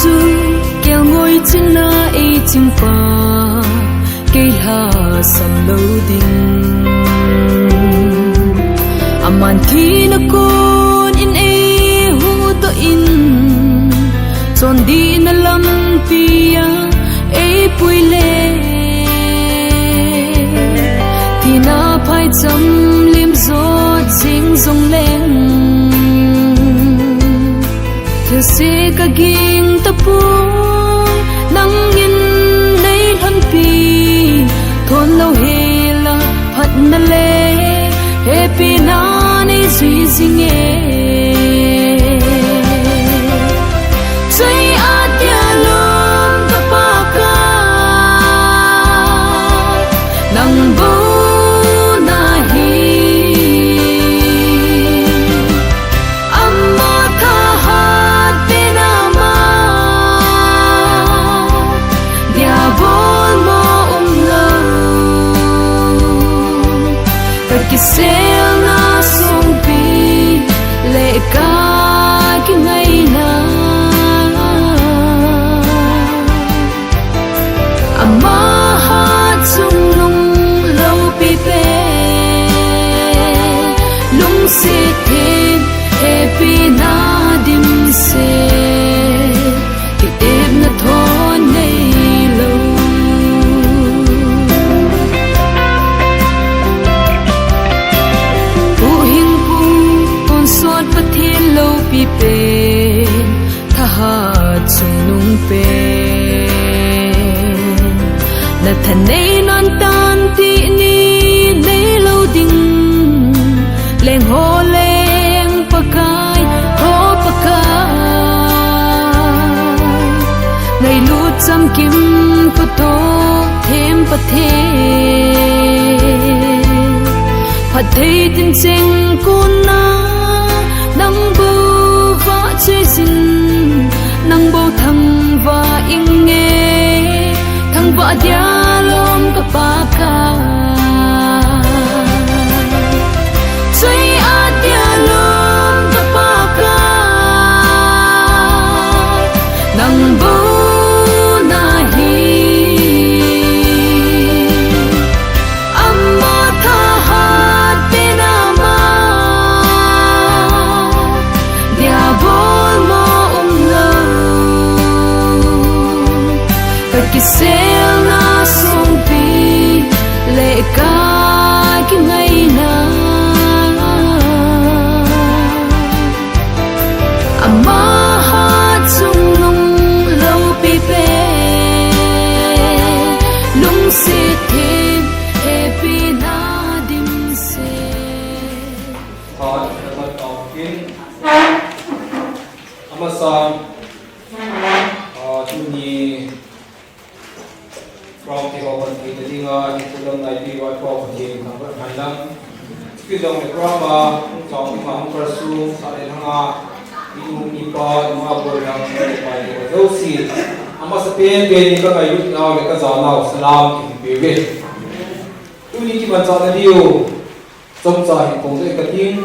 chu kêu ngồi trên na ấy chim pa cây hà sầm lâu đình aman khi na con in ấy hu to in chọn đi na lam pia ấy pui le thì na phai chấm lim gió chính dòng lên theo xe cả ging ta pu nắng in nay thân pi thôn lâu he la phật na le happy na nay duy ding e say atia lom ta pa ka nang bo kisel na song pi le ka ki ngai na ama ha chung lung lâu pi pe lung se the happy na dim se ki em na thon nei lâu lâu pi pe tha ha chung nung pe na than nei non tan ti ni nei lâu ding leng ho leng pakai ho pakai ngày lu cham kim ko to thêm pa the pa thei tin cheng kun na nang bu va che sin nang bo thang va ing nghe thang va dia lom ka pa ka say a dia lom ka pa ka nang bo na hi amma tha hat pe na ma kisel na song pi le ka ki ngai na ama ha chung lung lâu pi pe lung se the happy na dim se thought about talking Amazon to me from the open the linga to the night what property number handang skidong the drama song mang persu sare hanga iu ipa ma bolang pai do si ama sa pen be ni ka ayu na le ka za na salam ki be tu ni ki ban za na dio som cha hi kong de ka ting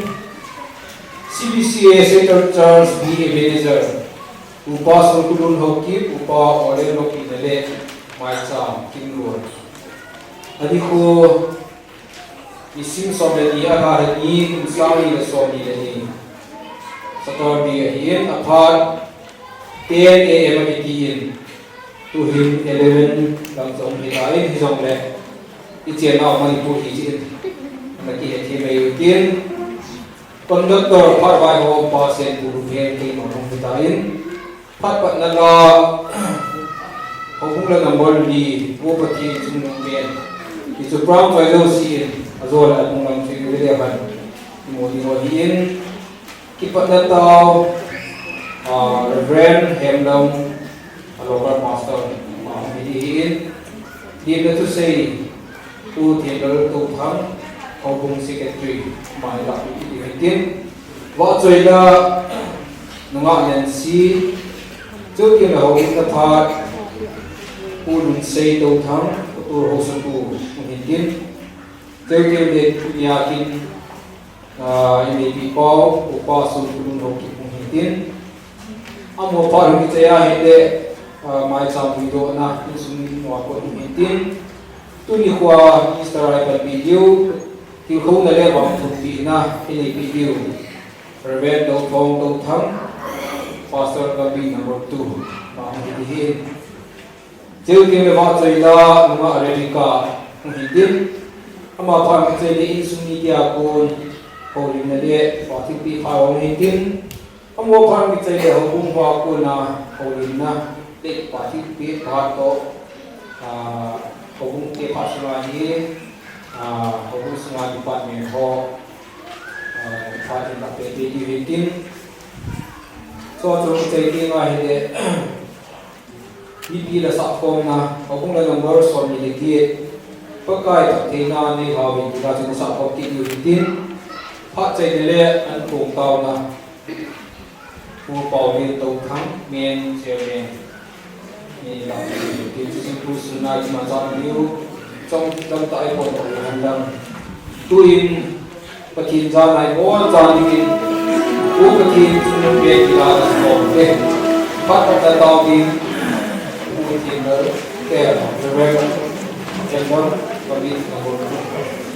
CBCA Secretary Charles B Manager upa so kulun hoki upa ore loki dele mai cha king road adi ko isim somle ni aga ni sari le somni le ni sator bi hien apart 10 am in to him 11 dang song ni lai hi song le i chen na ma ni pu hi chin na ki he me tin conductor par vai ho pa sen pu he ki no hong bitain pat pat na la hong la number di wo pati chung nong ben ki chu pram vai lo si azol at mong lang chi le ban mo hin ki pat na taw Reverend Hemdom local master hin din na to say to table to thang hong secretary mai la ki tin wa choi la nunga yan si chu ki la ho ka tha ulun sei to thang to ho su tu hin tin chu ki le ya kin ini di ko upa su ulun ho ki hin tin amo pa ri te ya hede mai cham video na insumi no ko ni tin tu ni kwa Easter Rival video ki khou na le bang thu ti na ini video Reverend do thong do tham Pastor Gabi number 2 ba ni hi Jeu ke me ba chai la ma America hi tin ama pa ke le insumi dia ko ko ri na le pa ti pi pha ong hi tin amo pa ke le ho kum ba ko na ko ri na te pa ti pi pha to ko kum ke pa sma hi ko kum sma department ho pa ti na pe ti hi tin so ke ti ma hi de Bibi la sa ko na ko la number so ni le ki pakai ta te na ni ha wi la chu sa ko ki ni tin pha chai le an kong tao na pu pao ni to thang men che men ni la ki chu sin pu su na ma sa ni ru trong trong tai ko to han dang tu in pathin ja nai mo ja ni pu pathin chu no be ki la ko ke pha ta tao ni in the care of the Reverend Edmond Gabi number 2.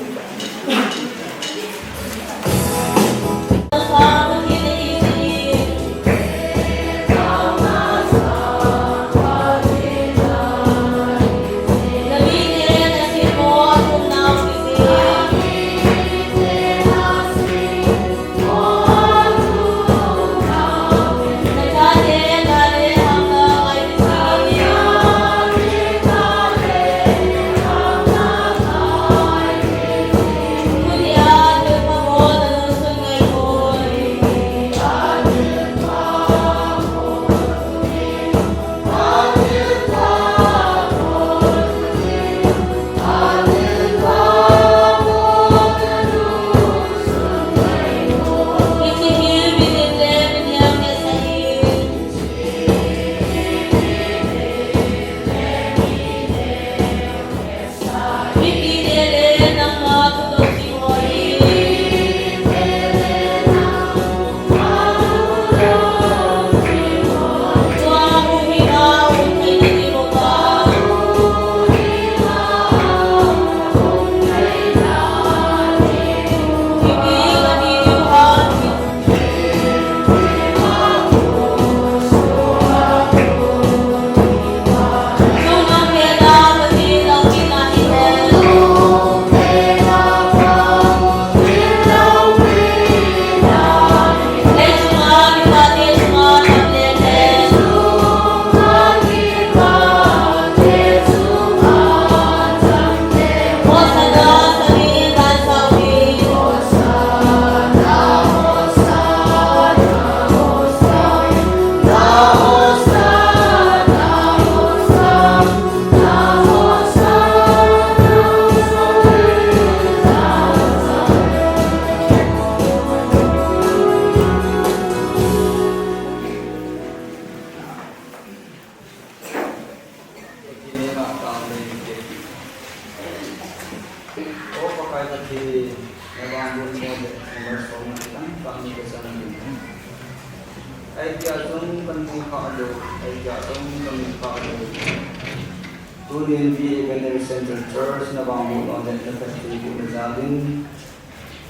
Tunin di Ebenezer Central Church na bangun on the festival na Zabin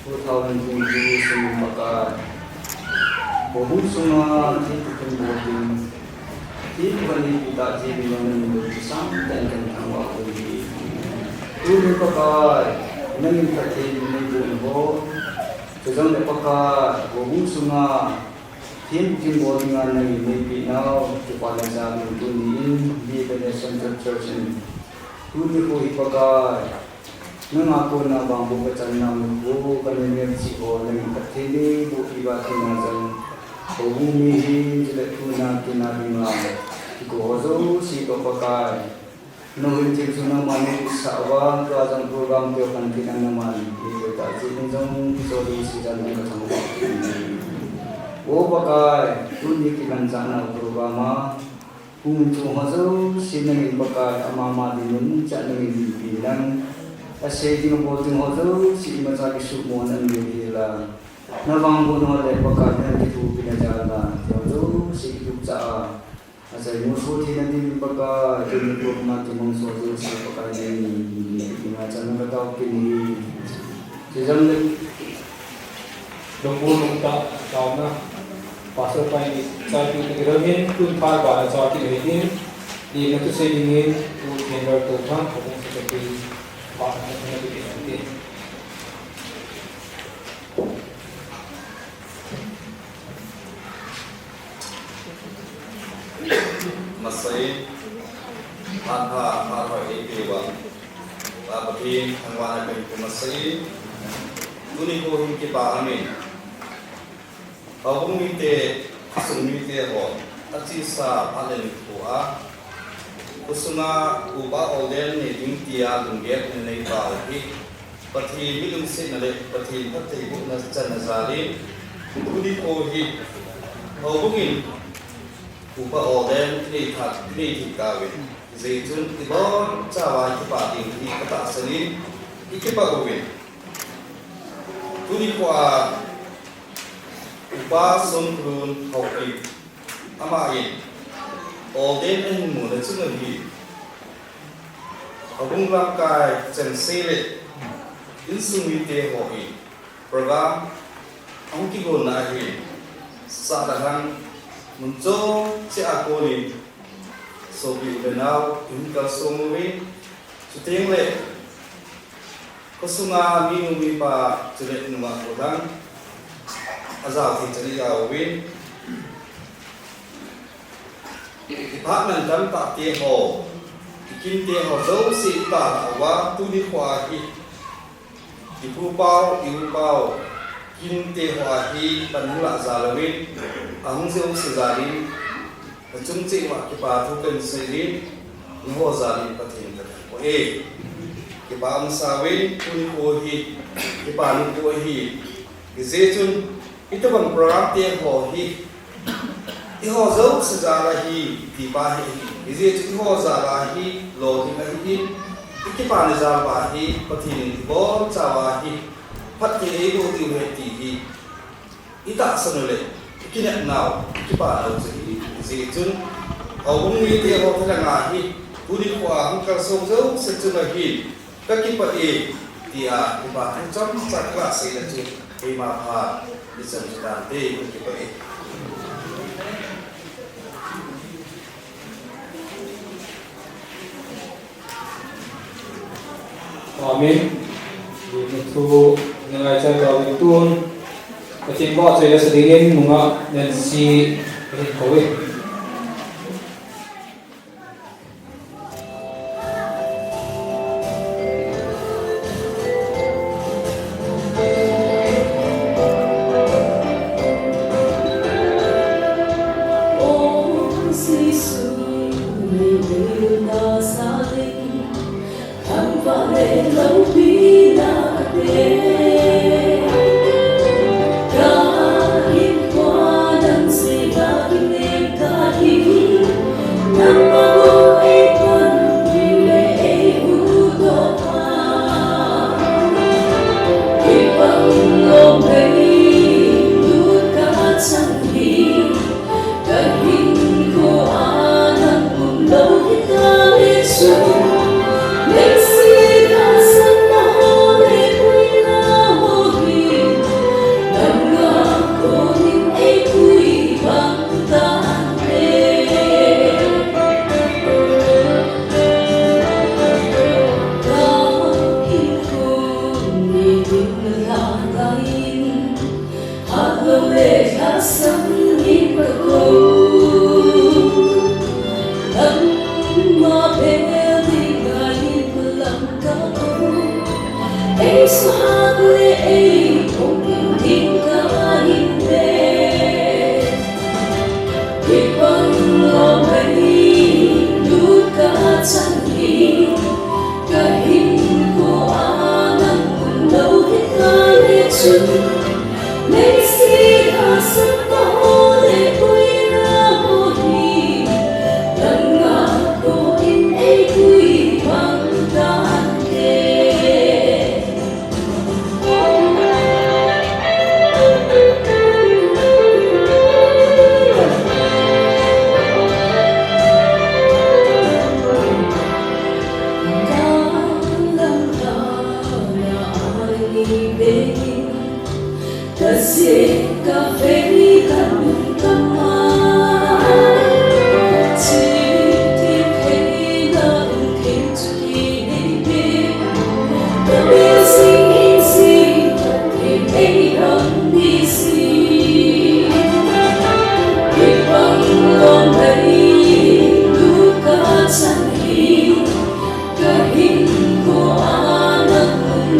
2022 sumaka bahut sunga itu boarding di bani kita jadi menunggu sampai dan awal ini tunin pakai nangin kaki menunggu bo sejauh pakai bahut sunga Tim boarding an nang maybe now to Palazan tunin di Ebenezer Central Church in tunin ko ipaga nang ako na bambu kacan nang bu kanenir si ko nang katili bu iba tinazan ko bumi jile tuna bima ko hozo si ko pakai no hintin suna mani sawa to azan program ko kantinan naman ito ta si nung soli si dan ng kasama वो बकाय तुझे की कंसाना प्रोग्रामा कुंचु हजो सिनंग बकाय अमामा दिनुन चनंग बिlang ऐसे दिन बोलते हजो सी मजा की सुमोन अंगेला नवांगो नवाले बकाय ने तू बिना जाला हजो si Yuksa asal musuh di nanti baka kini buat mati mengsoal siapa kali ini macam mana tahu kini sejam ni Dongbu nungta kauna pasal pai sai tu negeramin kun par ba sa ki lehin di natu se dingin tu gender to thang ko seperti ba na ni masai apa ekewa abadi angwana ke masai duni ko him ke ba amin abung mite sumite ho tachi sa alen ko a kusuna uba olden ni dingtia dungget nei ba hi pathi milum se na le pathi pathi bu na chan zali duni ko hi abungin upa olden ni that ni thikawe zeitun ibon chawa ki pa ding ki kata sani ikipa gowin tuni kwa upa somrun hoki amai olden en mu na chunga hi abung langkai chen sele insumi te hoki program angki go na hi sa dahang muncul si aku ni sobi benau hingga sumui syuting le kesunga minumi pa jelek nama orang azal jadi awin department dan tak teho bikin teho jauh si tak awak tu di kuahi ibu pau kin teho ahi panula zalawin ang siung sizalin chung chi wa ki pa thu kan silin ho zalin pathin ka ko ki pa ang sawin kun ko hi ki pa ni ko hi ki ze chun ito bang program te ho hi i ho zo sizala hi ki pa hi ki ze chun ho zala hi lo hi na hi ki pa ni za ba hi pathin bo cha wa hi phat ki go ti he ti hi ita sanule kini now kipa au si jun au bung ni te ho thla nga hi puri ko ang ka so zo se chu na hi ka kipa dia kipa ang chom sa kla se la chu e ma pha ni sam ta te ko kipa amin itu ngai cha ka tun Kacin ko saya sedingin mga Nancy Kowe. sẽ cà phê tận tâm ai chỉ thêm thấy là thêm chút đi đi ta biết gì thì thấy hơn đi gì vì bằng lòng đây lúc cả chẳng hi cả hình của anak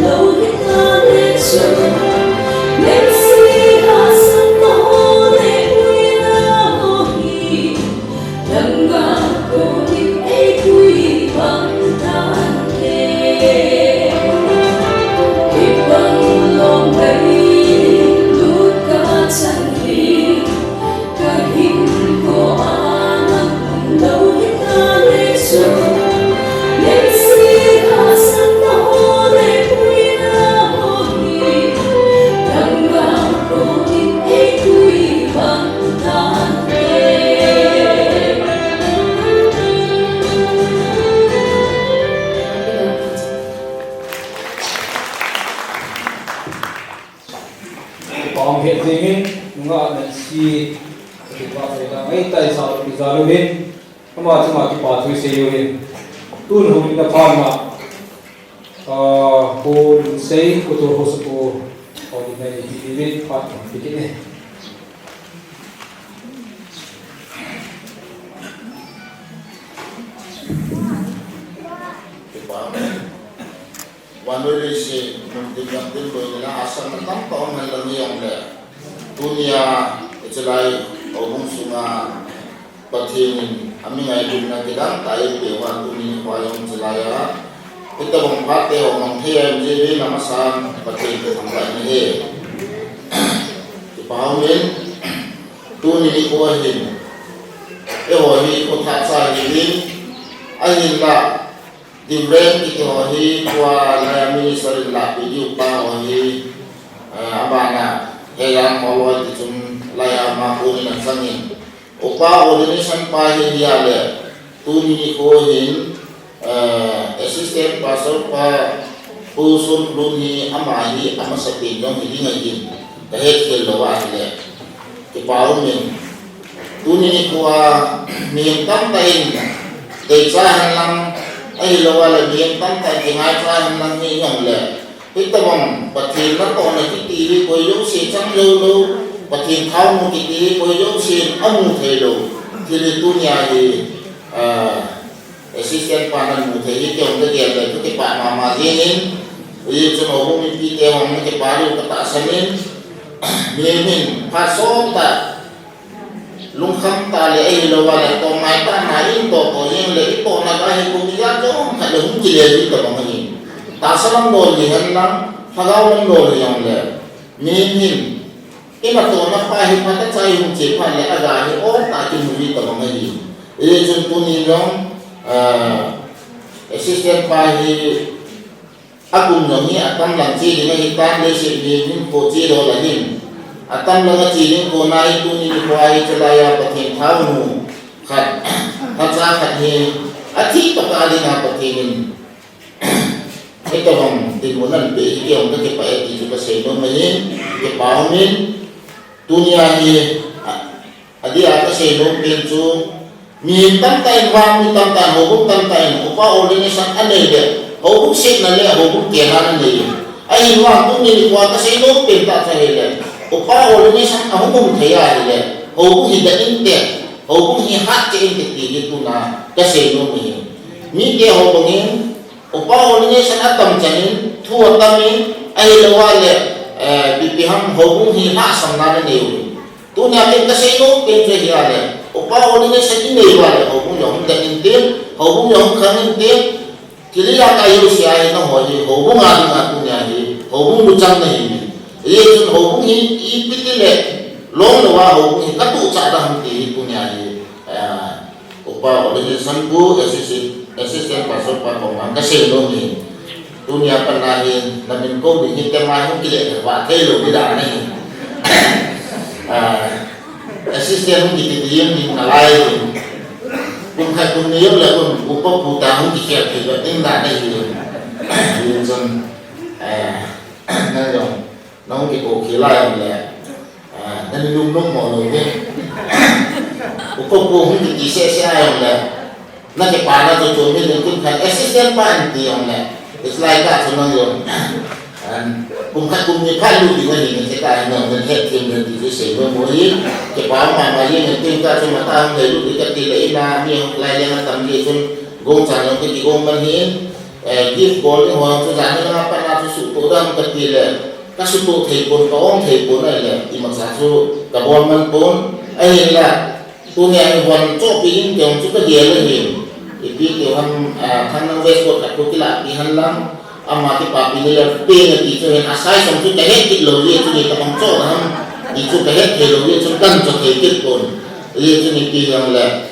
lâu đi ta để chờ nên si ha san mo để quy na ho hi đằng ga cô đi ấy quy bằng tan thế khi bằng lòng đây lúc cả chẳng hi cả hình của anak lâu đi ta để chờ nên si ha san mo để quy na ho hi đằng ga cô đi ấy quy bằng tan thế Bom hiện dingin nga na si kita kita ay tay sa pizaluhin ama chuma ki pathui se yuhin tun hum na pharma ko sei ko to hosuko ordinary divin pat pikine Wanuri si mendiang timbul ila asal mentang tahun yang yang le dunia icelai obung sunga patin ami ngai dumna kidang tai dewa dunia wayang celaya kita mengpate omong thia jadi namasan patin sampai ni dipaumin dunia kuahin ewahi kota sai ini ahinla di brand itu wahi kuah layami sering lapi di upah wahi abana yang mau dijum layam makun dan sangin upah ini sampai dia le tuni kohin asisten pasal pa usun luni amahi amasati yang ini ngajin kahet kelawah le kepaumin tuni kuah mintam tain desahan lang ay lawa la diyan tanta tingasan ng iyong le ito bang patin na to na kitili ko yung si chang lolo patin kau mo kitili ko yung si amu thelo tili dunia hi assistant panan mo theli kyong de dia le to pa mama dinin uyi chuno mo mi pi te hom ke paru ka ta sanin min pasota lung kham ta le ai lo wa le to mai ta na in to ko yin le to na ga hi ku ya to ka le hum ki le ni to ma ni ta salam do ni han na phagaw nam do ni yang le ni hin ina to na pa hi pa ta chai hum che pa le a ga hi o ta ki mu ni to ma ni e jun tu ni long assistant pa hi akum no ni atam lang chi ni hi tan le si ni nin ko chi do la hin atam lang chi ni ko na i tu ni ko ai chalaya pathin thau khat khatsa khat hi athi pakali na pathin ito bang timunan be yung ke pa ti ju ka se no mai ke pa min dunia hi adi ata se no pin chu mi tam tai wa mi tam tai ho bu tam tai ko pa organization ane de ho bu se na le ho bu ke na ne ai wa tu ni ko ka se no pin ta sa le upa organization ahu mong thaya ile ho hi da inte ho hi hat che inte ti tu na ka se no mi ke ho bangin upa organization atam chanin thu atami ai lawa le bi ham ho hi ha sam na ne tu na ke ka se no pe che ya le upa organization ni wa le ho yong da inte ho yong khan inte kiliya ka yu sia ai no ho hi ho nga tu nya hi ho lu chang na hi ye chun ho hi I pitile long wa ho hi ka tu cha da ham ti punya hi upa organization bu assistant pasal pa ko man ka se no ni dunia panahin na min ko bi hi te mai hu kile wa te lo bi da ni assistant hu ki ti yem ni na lai kun khai kun ni le kun upa pu ta hu ki ke ti ba tin da ni hi yin son na yong nó cái cổ khí lại là popo hindi kise siya yung na kipana to chumi yung kan assistant pa hindi yung it's like that so yun kung kalu di wani ng kita ng head team ng divisi mo rin kipama mali ng team ka sa matang dahil ikatila ina yung lain ng tamli sun gong sanang kiti gong manhin give ball yung hoàng cho dàn nga pa na susuto dan katila kasuto thepon kaong thepon ay di magsasu kabon man pon ay la tunya yung wan cho pin yung chu ka dia le ipi ke ham thang west ko ka kila pihan lang amati papi nila pe na dito hen asai som chu kahet kit lo ye chu ni ta pang cho ham di chu kahet ke lo ye chu kan cho ke kit pon ye chu ni pi yang la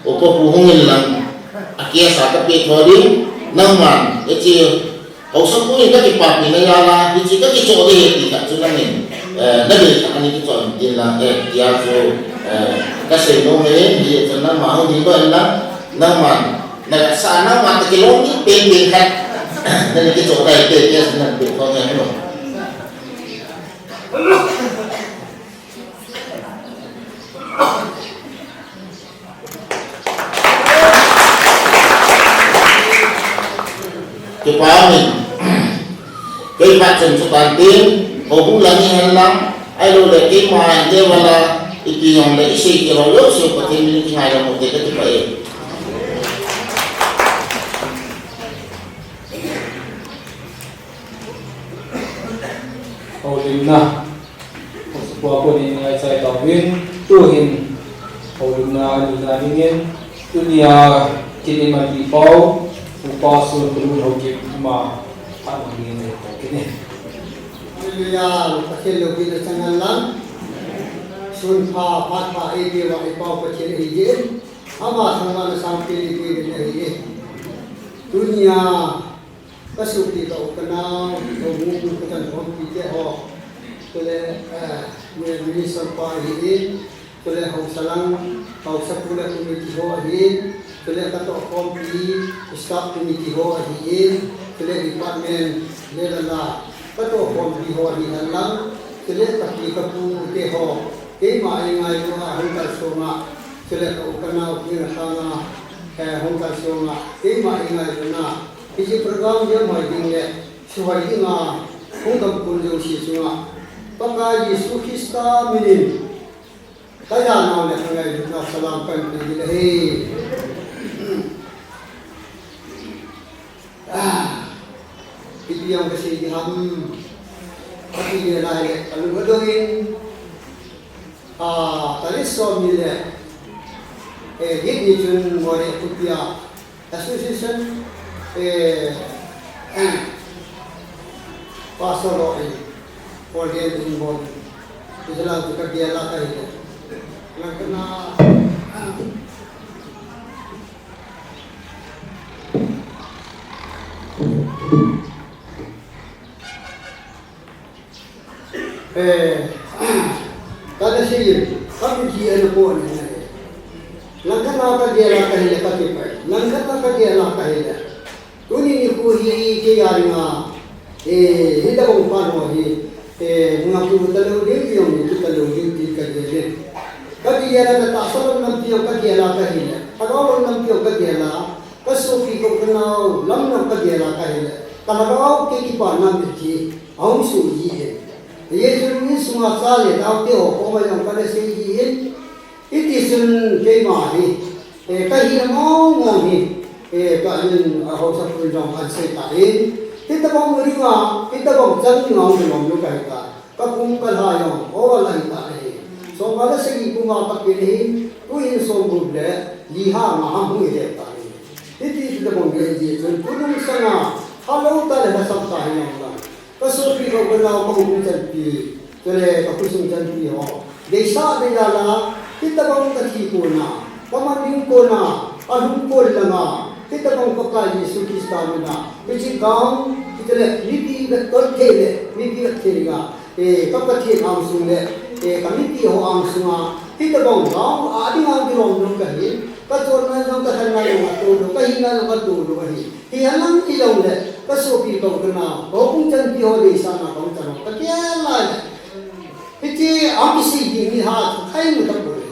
opo puhungin lang akia sa ka pe thori nangman e chi au sa ko ka ki papi na ya la di chi ka ki cho de ti ka chu lang ni na de ka ni ki cho din la ya cho ka se no me ye chu na ma ho di ba la nangman na sana mata kilong ni pin hat na ni kito kay te yes na pin ko nga no ke pamin kay patsen sa tantin o bulan ni lang ay lo le ke ma de wala iti yung le isi ki ro yo so pati ni ki ngai mo te te pa e Hầu na Sebuah pun ini saya tawin tuhin hầu na ni na ingin dunia kini mati pau upasun belum hầu kip ma tak ingin kini Haleluya, pasal logi na sangan lang sun pa pat pa ide wa ipau pasal hijin ama sama na sampai di hijin dunia kasuti kau kenal kau mungkin kita orang pikir boleh menjadi sampai hijin boleh kau salang kau sepuluh komiti hijin boleh kata kompi staf komiti hijin boleh departmen lela kato kompi hijin lang boleh tapi kapu teho kema ingai doa hongkar soma boleh kau kenal kira sana hongkar soma kema ingai doa isi program dia mai dingle suhai dinga hongkam kunjung si sunga pakai Yesus Kristus minin kaya naw le kangai na salam kan dilahi itu yang kasi diham tapi dia lai kalau bedoin tadi somile gini jun more kupia association pasal ini, organ involved. Itulah juga dia lakukan itu. Yang kena kada sih, kami dia pun ini. Langkah apa dia lakukan ini kami pai. Langkah apa dia lakukan ini. Tuni ni kuhi ke yaringa hida bang pano hi mengaku talo dia yang itu talo dia kerja kaki yara na tasawal nam tiyo kaki yara kahila pagawal nam tiyo kaki yara kasufi ko kanao lam nam kaki yara kahila kalagaw ke kipa nam birki aum suji hai ye jurmi suma sale daw te ho ko ma yang kale se hi iti sun ke ma hi kahila mo mo hi kain ahok sa pulong at sa itain kita bang meringa kita bang jang ngau ngau lu kai ka kapung kalhayong o wala itain so pada segi kuma pakini tuin so buble liha ma hu ide tai iti kita bang geji jun punung sana halau ta le sa ta hayang la kasopi ko bala ko ku chanti tole kapusung chanti ho desa de la kita bang kaki ko na pamanding ko na alung ko langa kita bang pakai Yesus Kristus na kecil kau kita le lipi betul kele lipi betul ga kapati langsung le kami ti ho langsung kita bang kau adi ngang di rong kahi kator na jang ka na yung atulo kahi na ng atulo kahi hialang ilaw le kasopi kau kena kung chan ti ho de sana kau chan katiala iti ambisi di ni ha kai mo tapole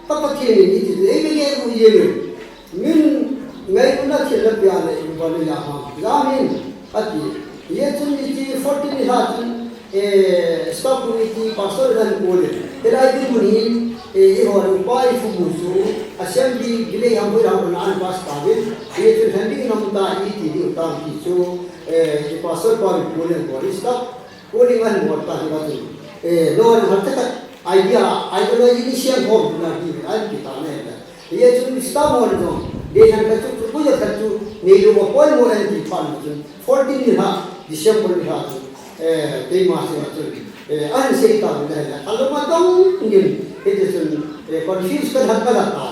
Papa Kiri, it is every year. Min, may not tell the piano in Bolivia. Yamin, Ati, yet only 14 Latin, stop with the pastor and Poland. Then I did him a buy Fumusu, assembly, delay Hamburg and Pascal, yet handing on the ET, Tam Tiso, the pastor Poland body stop, Poland and what Pascal. No one had idea, I don't know initial home, not even Alpita. Yet we stop on them. They had to put a tattoo, they do a point more than the fund. 14 December, they must have unsafe on that. Alamadong, it is confused but Hakalata.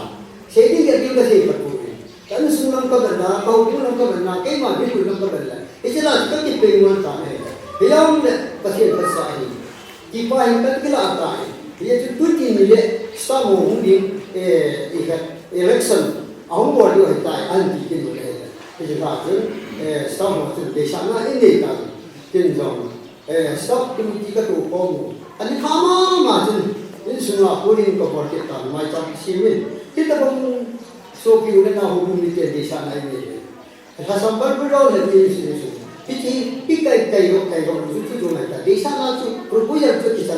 Saying that the safer for him. Then soon Kabana, Kaukunam Kabana, came on people of Kabana. It's a lot of paying one time. Beyond the Pacific Society. Keep buying particular time. He had to put in the some wounding election. Onward you had died until it is a some of the Shana in the town. Tinzon. Stop committee to home. And the Kama Martin in Suna putting the pocket on my top civil. Hit the bone so you know who meet the Shana in it. It has some purple that is. He can't tell you, I don't know to do like they shall not propose a Turkish.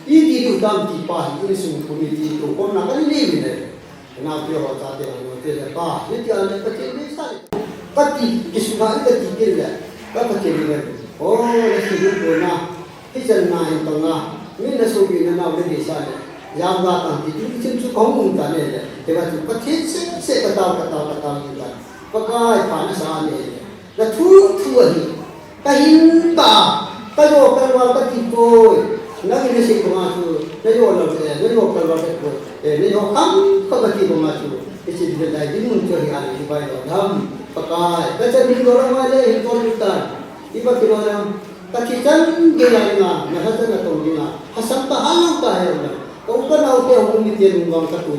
He did come to party in some committee to come up and live in it. And now you are talking about the bar, with your other but the Ismail that he did that. Oh, let's do now. It's a 9 Tonga. Minnesota now the design. Yanga and the kitchen to come on they were to put it, set a dog at but I find us the two Kahinta, Kayo, Kalwaka, nothing is to Nayo, Nayo, Kabati, it's the Diamond to the by the Pakai, that's a big Gorama in Tolutan. Ibakimanam, Pakitan, Gelana, Nahatan Tolina, Hasanta Halanta, open out there only the Mangatu,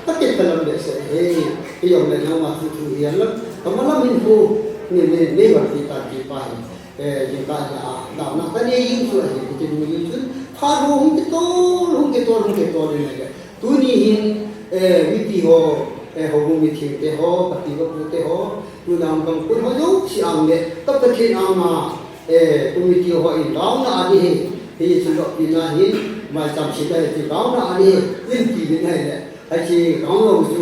Pakitan, hey, you know what to do here. Come on, who never be party by Jibana. Now, not any influence, Paru, who get all in again. Tuni with the ho, Homiti, the ho, Patigo, the ho, Unam, Kuno, Siang, Tapakin Ama, Umiti ho in Launa Adi, he is not in him, my some security Launa Adi, Linky in head. I see Rongo to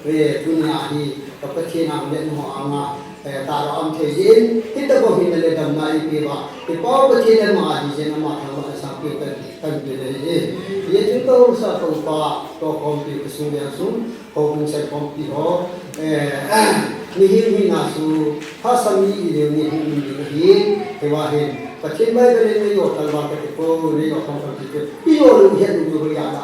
Tunani, Tapakin Am, Ama. Taram Tejin, hit the book in the letter Naipiva, the power chain and Mahis and Amata, some people come to the day. Yet you go so far, talk on people soon and soon, hoping said Pompi Ho, Nihinasu, Hasami, he was him. But in my very New York, New York company, he already had to do Rihanna.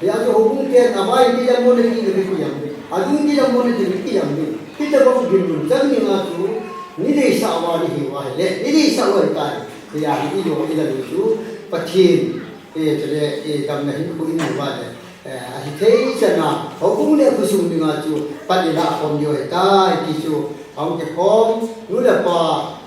The other who can avoid the money in the Vikiam. I do need a money in the Vikiam. Peter Bob Gimbun, telling you, Nidhi Sawadi, Nidhi Sawadi, they are either issue, but he is government who in the water. He takes a now, Hokuni presuming at you, but the lap from your die tissue, out the form, Nudapa,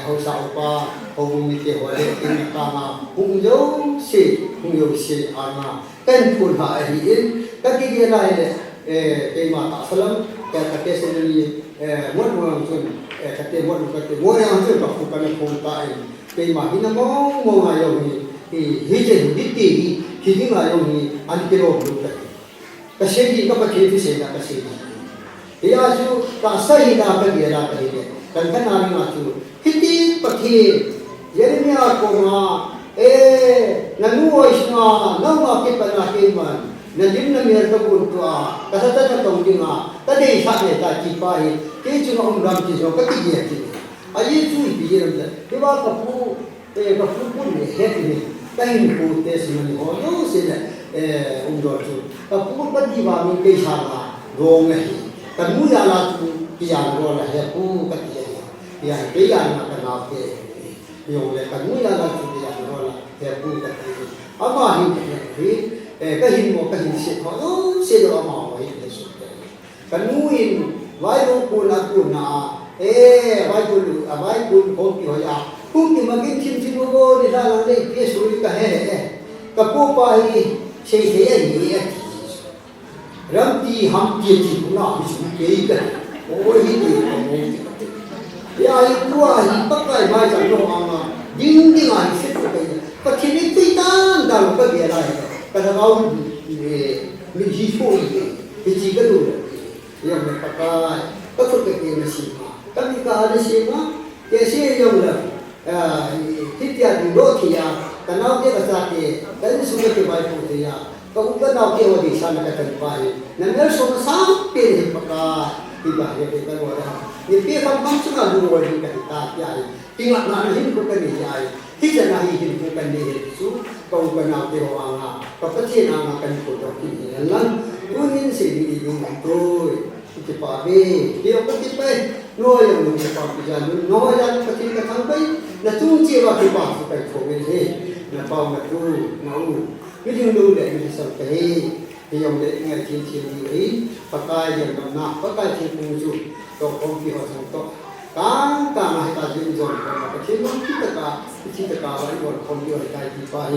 Hosaupa, Homite, or in Kama, whom you see, Anna, can put her in, that is a lie. Tema Salam, Catasari, one soon, one answer of Pukani Pontai, Tema Hinamo, Monayomi, he did Hidingayomi, and Kiro. The shady Kapaki say that the city. He asked you, Kasahina Pagera, Kantanari Matu, Hiti Paki, Jeremia Koma, Nanu Ishma, Nama Kipana. Najimna mir kabul tua kasata tong dinga tadi sakne ta cipai ke chuno ram ci so ka ti ye ti ayi chu bi ye ram de ba ka pu pun ne he ti kain pu te simani ho no se ne do chu ka pu pa di ba mi ke sa ma ro me ka mu ya la tu ki ya ro la he pu ka ti ye ya ke ya na ka na ke yo le ka mu ya la tu ki ya ro la he pu ka ti ama hi cái hình một cái hình sẽ có sẽ được màu ấy để xuất cái nuôi vai đồ cồn là cồn nà vai cồn vai cồn không kiểu gì cũng thì mà cái chim vô để ra là đây cái suy cái hè cái cô bay sẽ thế gì ram ti ham ti ti cũng nào bị sụp cái cái ôi hi ti ya hi tua hi bắt cái mai chẳng đâu mà ding ding ai sẽ cái cái thiên lý ti tan đâu có gì lại cái đó mình hi phôi cái gì cái đồ ya mình bắt cái cái này xí mà cái này xí mà cái xí dùng là thiết kế đi đôi thì cái nào cái sao cái suy nghĩ cái bài phụ thì cũng cái nào cái vấn đề sao cái cần phải nên nếu số sáng tiền thì thì bài cái cái gọi là những cái không không chúng ta dùng cái cái ta cái tiếng là nó hình của cái gì vậy thì giờ này hình của cái gì số còn cái nào cái hoàng có cái gì nào mà cần của đó thì là luôn những sự gì dùng tôi cái bài thì có cái bài nói là mình phải bây giờ nói ra cái cái thằng cái là chúng chỉ là cái bài phải phổ biến thế là bao mà tu nấu cái điều đâu để mình sống cái thì ông để ngày thiên thiên như ấy và cái giờ làm nào và cái thiên cung chủ to công ty họ sống to càng hay ta dùng rồi mà cái thiên nó chỉ tất cả vậy rồi công ty họ cái thì phải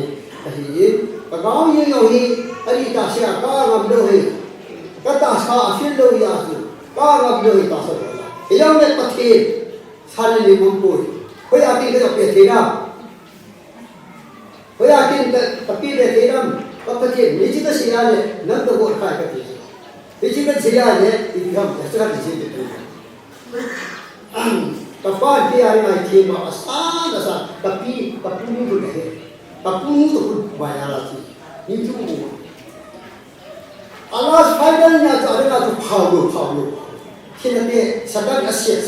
thì và có như vậy thì ta sẽ có làm được thì cái ta sẽ phiên đâu ya chứ có làm được ta sẽ thì ông để bắt thiên sang đi muốn bồi bây giờ thì cái việc thế nào bây giờ thì tapi dia tidak apa dia ni jika siapa nak tu buat khai kat dia ni jika siapa itu ham sesuatu di situ kapan dia hari ini cuma asal tapi ni tu dah tapi ni tu bayar lagi ni tu Allah finalnya ada tu power kena dia sedang asyik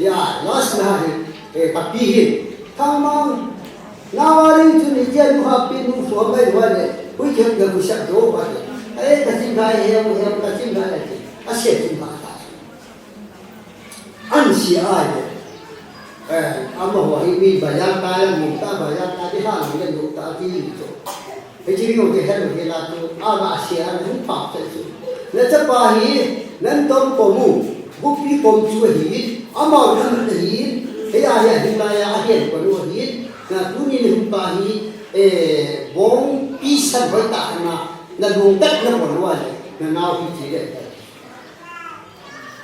ya last hari tapi kamu Nawari tu ni dia nu happy nu suamai wale, hui kem ga busak do wale. Kasih gaya yang kasih gaya ni, asyik tu mata. Ansi aja. Amma wahi ni bayar kaya minta bayar tadi hal ni lu tak itu. Jadi ni orang yang kita tu agak asyik nu pak tu. Lepas pahi, nanti kamu bukti kamu cuci, amma orang ni, ayah hingga akhir baru ni. Na tu ni humpahi bong pisan bertak na lungkat na berwala na nawi tidak.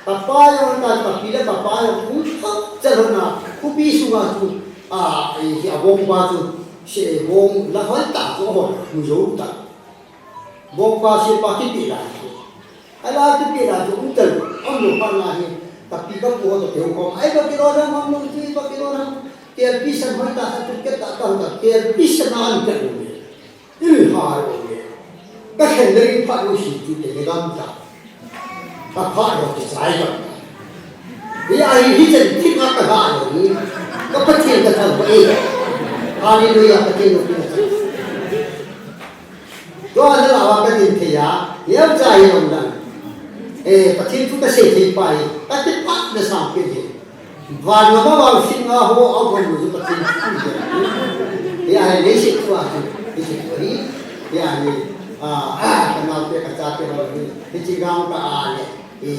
Papa yang tak papila papa yang pun jalan na kupi sungai tu bong batu si bong lawan tak tu mujur tak. Bong pasir pakai tidak. Alah tu tidak tu untel lupa lagi. Tapi kalau buat tu kau ayah bagi orang mamu tu bagi orang Kian bisa mereka satu kita tahu tak kian bisa nanti boleh, ini hal boleh. Bahkan dari Pak Lusi itu dia gambar, apa yang saya. Dia ini jadi tidak terhad ini, kepecil terhad boleh. Haleluya kecil boleh. Doa adalah awak ketiga, yang saya undang. Kecil itu kesehatan baik, tapi tak ada sampai dia. Và nó vào sinh hoa hô ông còn một chút tình thì ai lấy sự qua thì sự ấy thì ai cái nào cái cả cái đó thì chỉ gam cả thì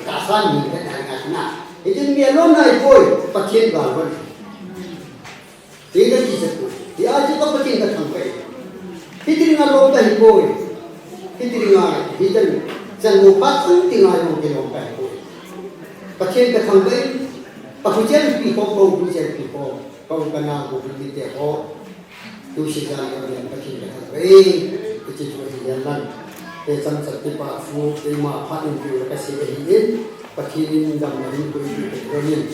cả san nhìn cái này cái nào thì trên miền luôn này thôi phát triển vào luôn thì cái gì thì ai chỉ có phát triển cái thằng vậy thì tiếng Anh luôn đây thôi thì tiếng Anh thì chân một phát tiếng Anh luôn cái luôn đây thôi phát triển cái thằng vậy Pakujan people, kau kena bukti dia tu sejarah yang kecil kecil jalan, macam seperti Pak Fu, lima Pak Ibu kasih ini, pakai dan mahu beri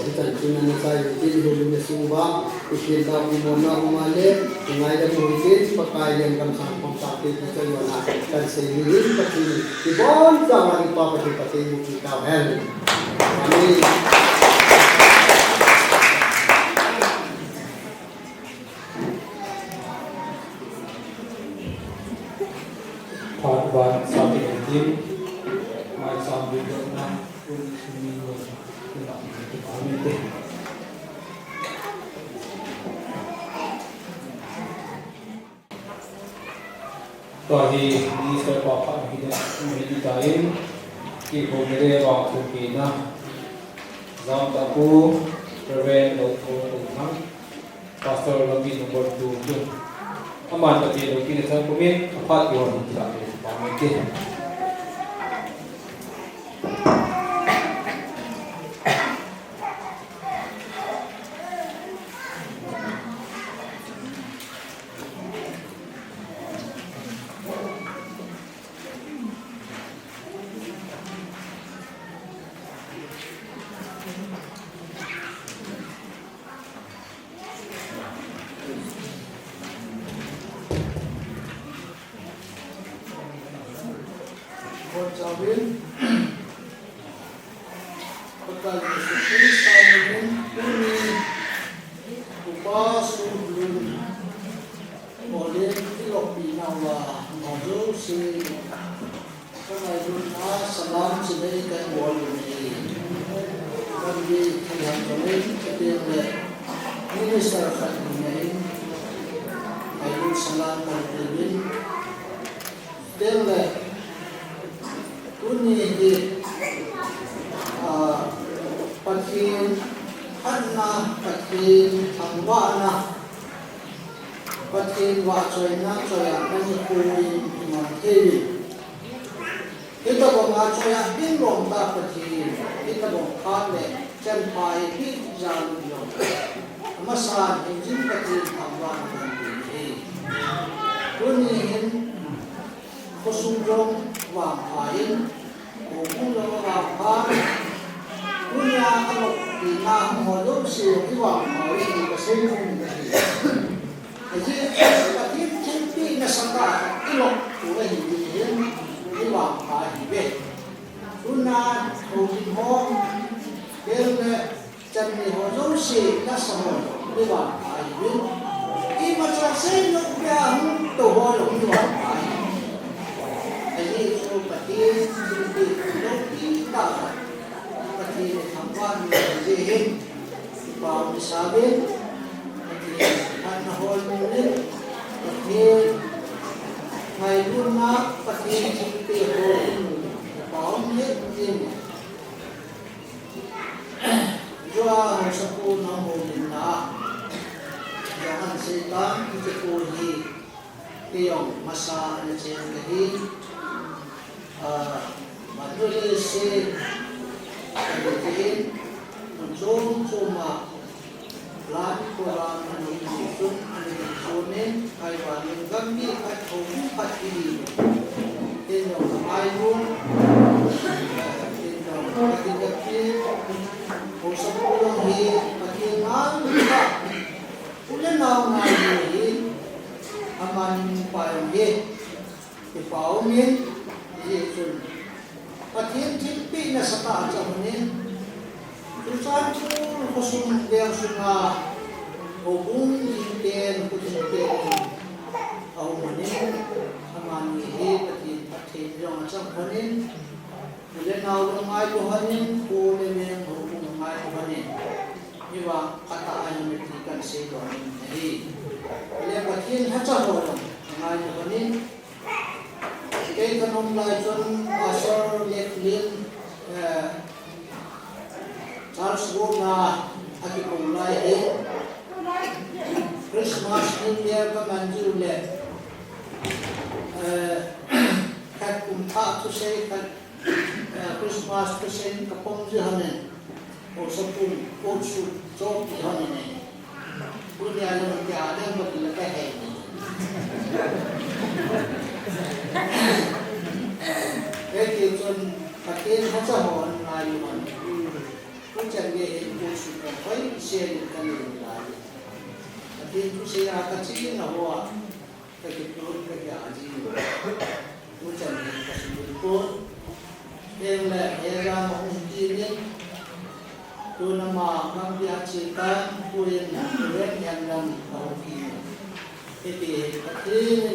kita cuma saya jadi dulu semua, kita umumnya umumnya, mengajar mungkin pakai yang kami sambung sampai kita yang dan sehingga pakai di bawah zaman pakai kita helm. Amin. Part 1 something tim mai sambil na pun seminggu tidak begitu. Tadi di sekolah kita meditain kita boleh waktu kita zaman aku prevent doktor orang pastor lebih nomor 2 tu. Amat tapi kita saya komen apa yang kita Amin. Lord Jawin, pagka Yesus Kristo namin, kuni upasong belum boleh tilok binawa mojo si pengajuan salam sebagai boleh bagi kalian kalian kepada minister kalian ayat salam kalian dan kuni di pakin anna pakin angwana pakin wacoyna coya nani kuin iman hewi kita bong coya binglong ta pakin kita bong kale cenpai pi jalu yo masan injin pakin angwana nani kuni hin kosumjong wang kain, kung wang kain, punya kalau kita modal siapa wang kain di kesini, jadi tapi cantik nasabah ilok tuh ini wang kain be, punya hobi hong, kerana cantik modal si nasabah ini wang kain be, ini macam saya nak biar tuh modal ini wang kain. Ini itu patin sedikit kita patin hampan menjadi bau sabit patin anahol mulut patin mailuna patin sedikit bau mulut jua sepuluh namulina jangan setan dikuli tiang masa necen lagi Maduri si Kabupaten Muncul cuma Lan kurang menyusun Anisunin Kaiwanin Gambi Atau Pati Tino Ayun Tino Pati-Pati Usap pulang hi Pati-Ngan Ulan na ngayon Aman payong hi Ipaumin Yesus, patin timpi na sa taas ang manin. Tusan ko kusong biyang sunga hubung hintin kutintin ang manin amanihi patin yung asang manin. Ulan na ulang ay buhanin, ulan yung hubung ay buhanin. Iwa kataan yung mitikan sa ito ang manin. Ulan patin hatsa ulang ang ay buhanin. Kaya kanong lajon Pastor Leflin Charles Go na akikulay Christmas New Year ka manju ulit kat kumpa to say kat Christmas to say kapong jihanin o sapun o su job jihanin kung alam kaya ada maglakay Jadi tuan pakai macam orang lain, tu jadi itu sudah baik share dengan orang lain. Tapi tu saya akan cakap nawa, kebetulan kerja aji, tu jadi kesimpulan. Yang mungkin tu nama kami acikan, tu yang dalam kami. Jadi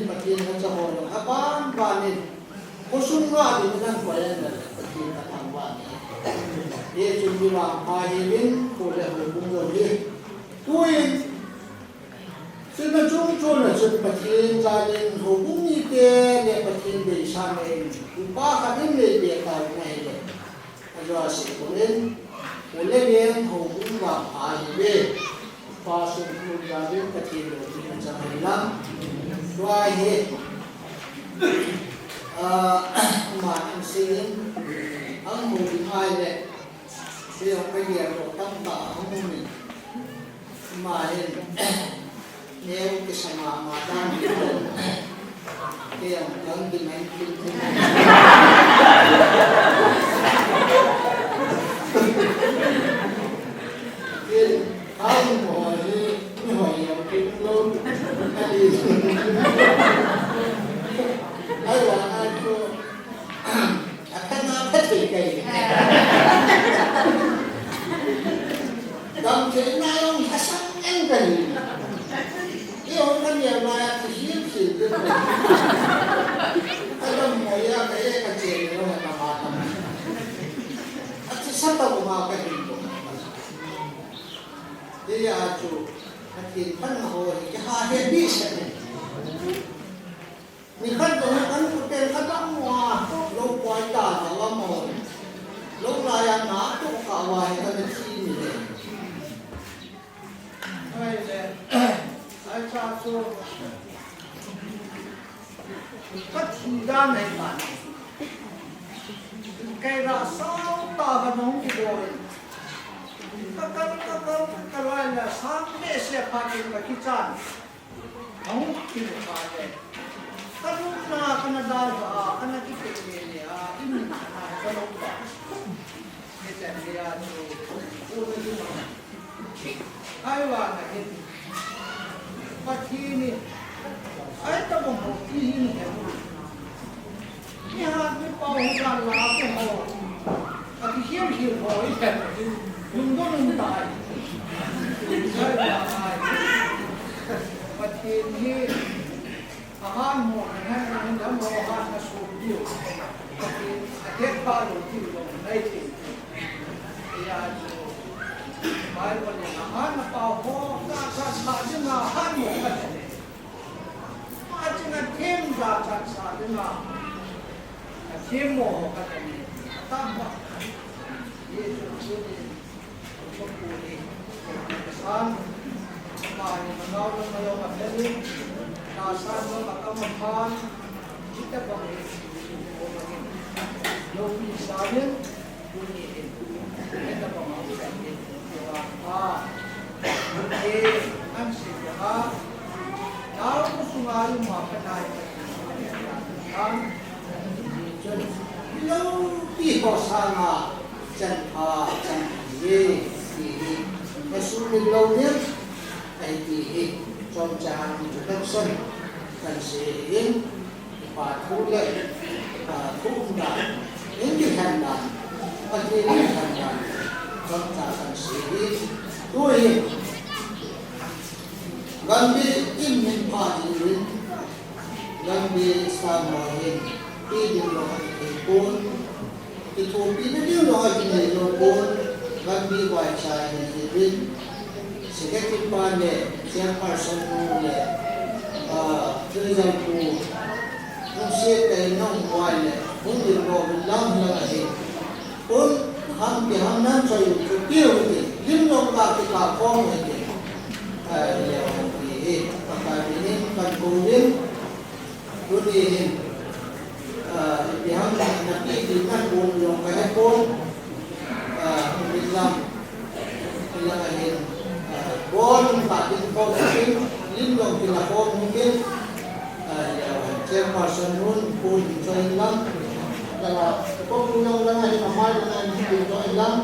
pakai macam orang apa panen. Kusung nga din ng kwaya na kita tangwa niya. Yesus bilang mahilin kuliah hubung gabi. Tuwin sinajung-chung na patin jalin hubung ite ne patin de samin. Upa kami ne de ka ngayon. Ano si kulin kulin hubung ba mahilin. Pasok mo gabi patin de sa kanila. Tuwahe mà anh xin ông mù đi hai lệ bây giờ bây giờ của tâm tả ông mù mình mà nên nếu cái sản mà đang đi lên cái ông đi mấy cái ông hỏi cái luôn ai là ai cô cái nào hết thì cái đồng chuyện này ông đã sáng anh cần cái ông cái nhà mà thì hiếm gì được cái ông ngồi ra cái chuyện này nó là mà thì sắp tới mà cái gì cũng thế là chủ thì phân hồi cái hai cái biết sẽ mình khăn rồi khăn của tên khăn lắm hòa lâu quay cả là lắm rồi lâu lại ăn ná cũng cả vài cái cái gì này đây là ai cha cho tất cả này mà cái là sao ta cái nông cái rồi cái loại là sáng để sẽ phát triển cái chân nông cái này karena Canada karena kita ini ini kalau kita lihat Taiwan ini pagi ini ada mau ini ni hati pausan lah tu mau tapi hiam mau itu nunggu tak pagi ini ahan mo nan nan mo ahan na sudio kasi adet pa lo ti lo nai ti ya jo bai mo ni ahan na pa ho ka sa jing ahan mo ka ne ma jing na thêm ra sa jing thêm mo ka ne ta ma ye jo ni ko ko ni san ma ni ma lo ma ni nasan mo makamahal kita bangin yung misalin buniin kita bangin ang siya now ko sumali mga kanay ang ilaw tipo sana chan ye masulit law niya ay trong trang đất xuân cần sẽ đến và thu lệ và thu đàn đến cái hành đàn và cái hành đàn trong trang cần sẽ đến tôi gần đi im mình phá đi đến gần đi xa mọi hình đi điều đó thì bốn thì thu đi nó điều đó thì này rồi bốn gần đi ngoài trái thì đến sẽ cái ban này siang person le chơi dân cụ không xếp cái nông ngoài le không được bỏ lăng là gì bốn ham cái ham năm cho cái tiêu thì liên long cả cái cả phong này thì cái này cần cố gắng đối với thì ham là cái thì cần cố gắng cái con mình làm là cái Bon patin ko mungkin lindong pinakon mungkin chairperson nun pun join lang kalau pengundang lang ay mahal na hindi join lang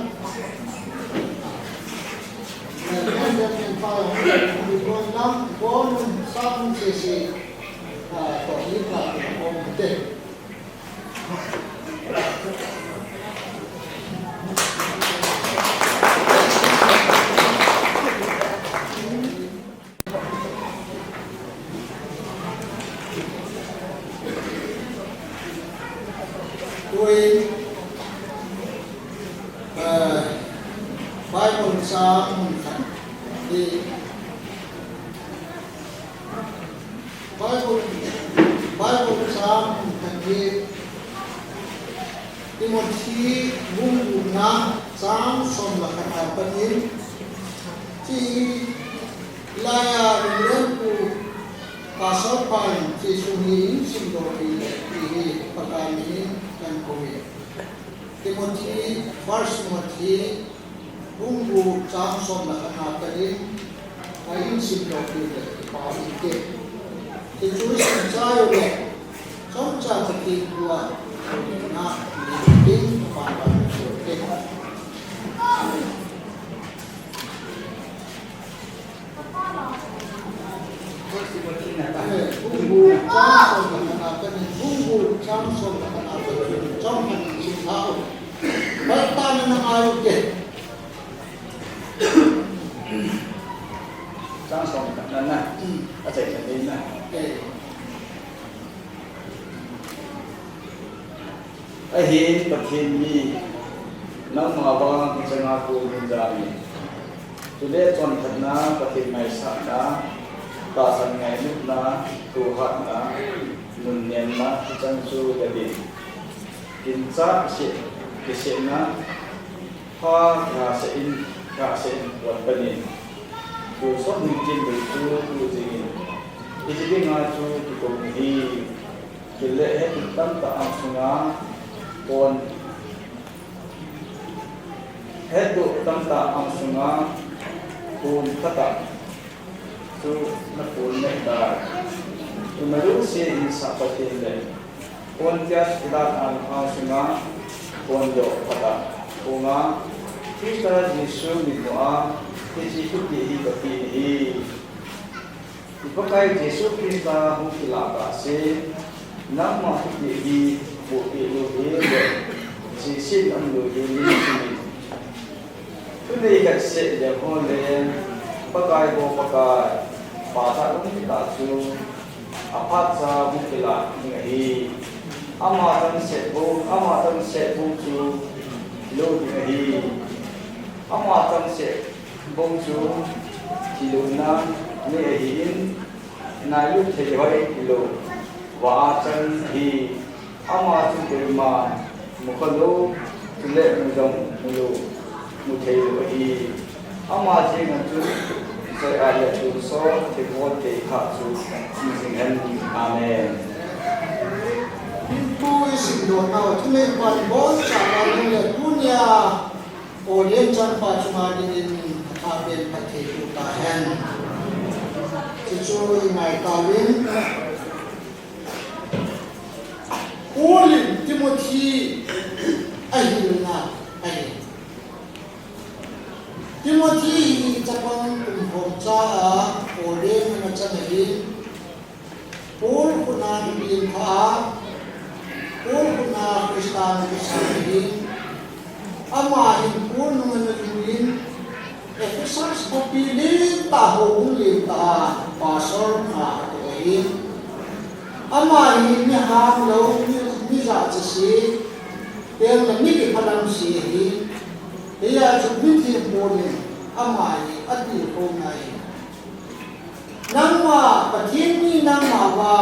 dan yang paling join lang bon sang sesi to lipa komite tôi Bible sa di Bible sa di Timothy bunguna sang som lakatapanin si laya rin ku pasal paling sisumi sindori ini pakai ini dan kowe. Timothy first Timothy bungku Samson nak nakarin kain sindori pakai ke. Itu saya le, samca ketigua nak dibimbing pakai ke. Bungku Samson mengatakan bungku Samson mengatakan Samson tahu bertanya dengan ayat ke Samson katakan nak acak jadi nak ahin patin ni nam mawang kisah aku menjadi sudah tuan karena patin mai sana tasan ngai nukna tuhan na nunyan na jansu jadi kinsa kisena ha kasein buat penin tu sok mungkin betul tu jingin jadi ngaju dikomhi kile tentang taam sunga pon hedu tentang taam sunga pun kata tu napun nektar tu merusi insa patin le pon tias ilat al sunga pon do kata bunga kita Yesus doa Yesus di bagi dipakai Yesus kita mungkin kasih nama di bukti bukti sisi ambil ini tu ni kasih dia boleh pakai pasal kita tu apa sahaja mungkin ini amatan sebu tu lo di amatan sebu tu kilona ni na yu thei kilo wa chan hi ama tu berma mukhalo tule mujong mulo muthei hi ama je na tu sai aya tu so te mo te kha su sing han amen itu isi doa tu le pan bon cara le dunia orien chan pa cuma din aben pakai utahan sesuai ngai kawin olin Timothy ahilna ai Timothy japang kumhomcha olin na chanai pol kunan bin kha pol kuna kristan kisani ama hin pol naman din Efesas popili tahu lita pasal na doin ama ini ham lo ni za chisi yang ni phalam si hi dia subiti boleh ama ni adi ko nai nama patien ni nama wa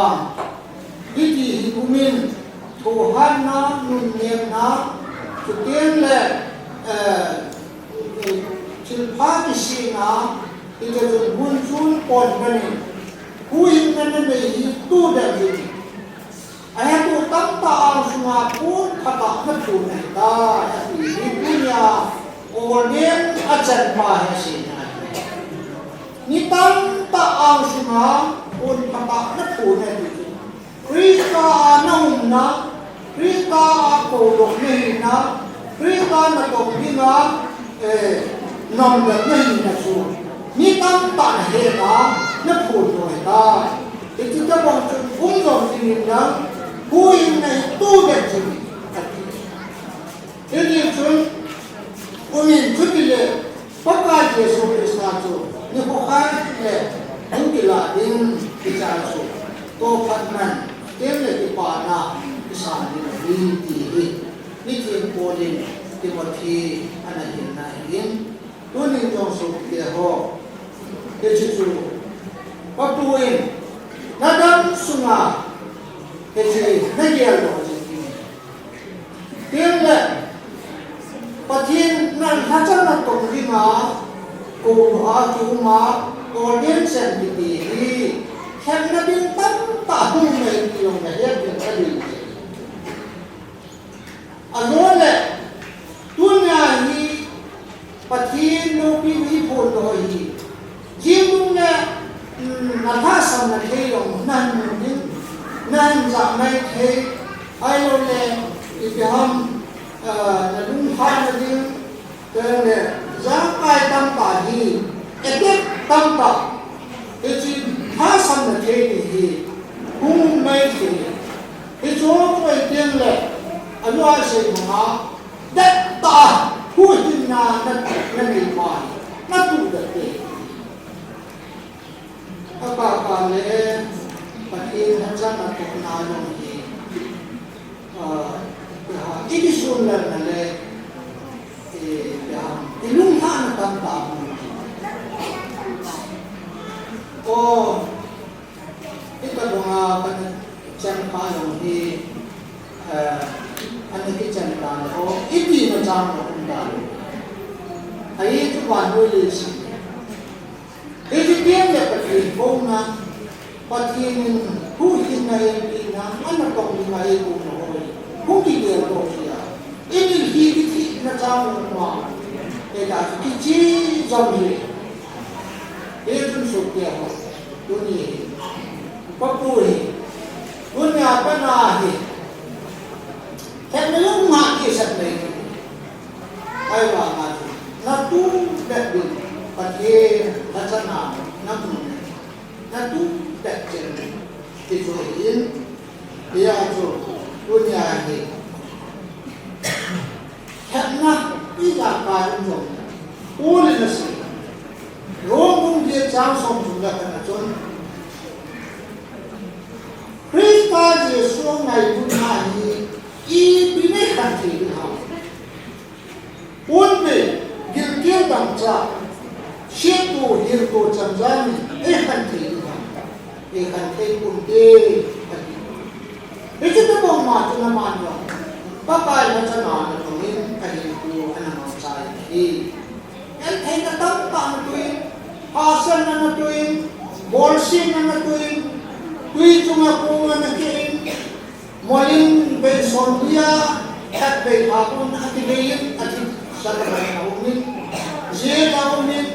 diti hikumin Tuhan na nunyem na kutien le silpa kisina ito yung bunsun pon bani huwing na itu dan ini ayat itu tanta ang sumapun kata na tunay ta ini punya order ajan pahasina ni tanta ang sumapun kata na tunay itu Krista anong na Krista ako dokni na Krista na dokni na nằm gần đây là số như tam bản hệ đó nó phù nổi ta thì chúng ta bằng chuyện cũng dòng gì đó vui này tu đẹp gì thế thì chúng của mình chút đi lệ tất cả về số để sao số nhưng họ khai lệ không chỉ là đến cái trả số tô phát mạnh tiếp lệ cái bản nào cái sản đi thì đi chuyện của mình thì một khi anh ấy hiện nay đến tuân hình trong số kia họ để chịu chịu có tuân nó đâm xuống à để chịu nó dễ rồi tiếng lệ và thiên nó hát chắc là tổng đi mà cùng họ chú mà có đến xem thì khen na din tam ta hu mai yung na hết yung cái gì anh nói tuân nhà hi pathin no pi hi phun no hi jim na na tha sam na thei long nan ni nan za mai thei ai lo le ibham na dum pha na din te ne za ai tam pa hi ekek tam pa e ji tha sam na thei ni hi hum mai thei e jo ko tiang le anu a se ma dat ta hu tin na na ni ma na tu da te apa le pati haja na to na lo ni ini sun la na le ya ilung ha na tam ta o ita donga kan chan pa lo ni anh cái chân đàn ô ít gì mà trang mà không đàn ấy cái hoàn nuôi lì xì ấy cái tiếng là bật hình bông na bật hình hú hình này thì na anh là cộng hình này cũng nổi hú thì đều nổi gì à ít gì cái thị nó trang mà để là cái chi dòng gì ấy cũng sụp tiền tôi nhỉ bắp bùi tôi nhà bên nào thì thế nếu mà cái sạch này ai bảo mà nó tu đẹp được và thế là sao nào nó tu đẹp trên thì rồi yên thì ai rồi tôi nhà thì thế nó đi ra bài cũng rồi u lên là gì rồi cũng biết trang xong chúng ta phải là chốn Christa Giêsu ngày buổi ngày i bine kanti ha unde gilgil damcha shetu hirko chamjani e kanti ha e kanti kunde e chita bom ma tuna manwa papa na chana na tongin kahin ku anang sai e el thai na tam ta na tuin asan na tuin bolsin na tuin tui chunga ku na kin Molin ben sondia kat be apun ati beyin ati sadaran naumin je naumin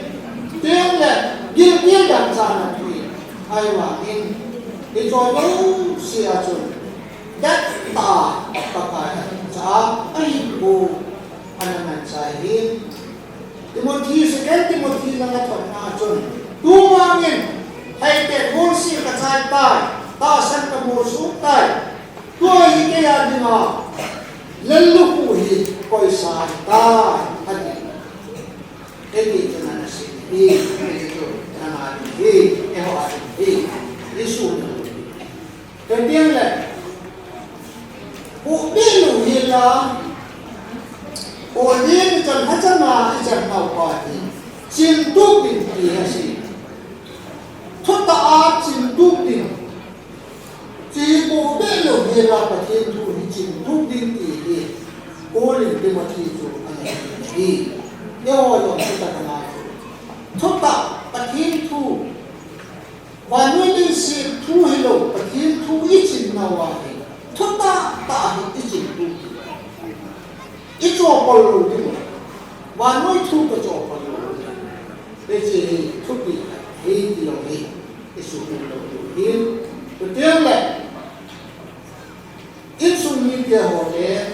tenle gil dam sana tui aiwa in e jono sia chun dat ta pakai sa ai bu anaman sahin Timothy second Timothy lang aton na chun tumangin hay te kursi ka sai ta san ka musu tai tôi cái là gì mà lên lúc buổi coi sáng ta hay cái gì cho nên là gì đi cái gì đó là đi cái họ đi xuống đầu tiên là bộ đi lùi hiện là bộ đi chân hết chân mà chân nào qua thì chân tu bình thì là gì thoát ta chân tu bình chỉ bộ biết được gì là phải thiên thu thì chỉnh thúc tin thì cố lên cái mà thì chủ anh thì nếu mà chúng ta làm thúc tạo phải thiên thu và nuôi linh sinh thu hay đâu phải thiên thu ít chỉnh nào vậy thúc ta ít chỉnh thu ít cho bao lâu đi và nuôi thu cái cho bao lâu để chỉ thúc đi hay đi đâu đi cái số lượng đầu tiên đầu tiên là ít sung nhiên kia hồ để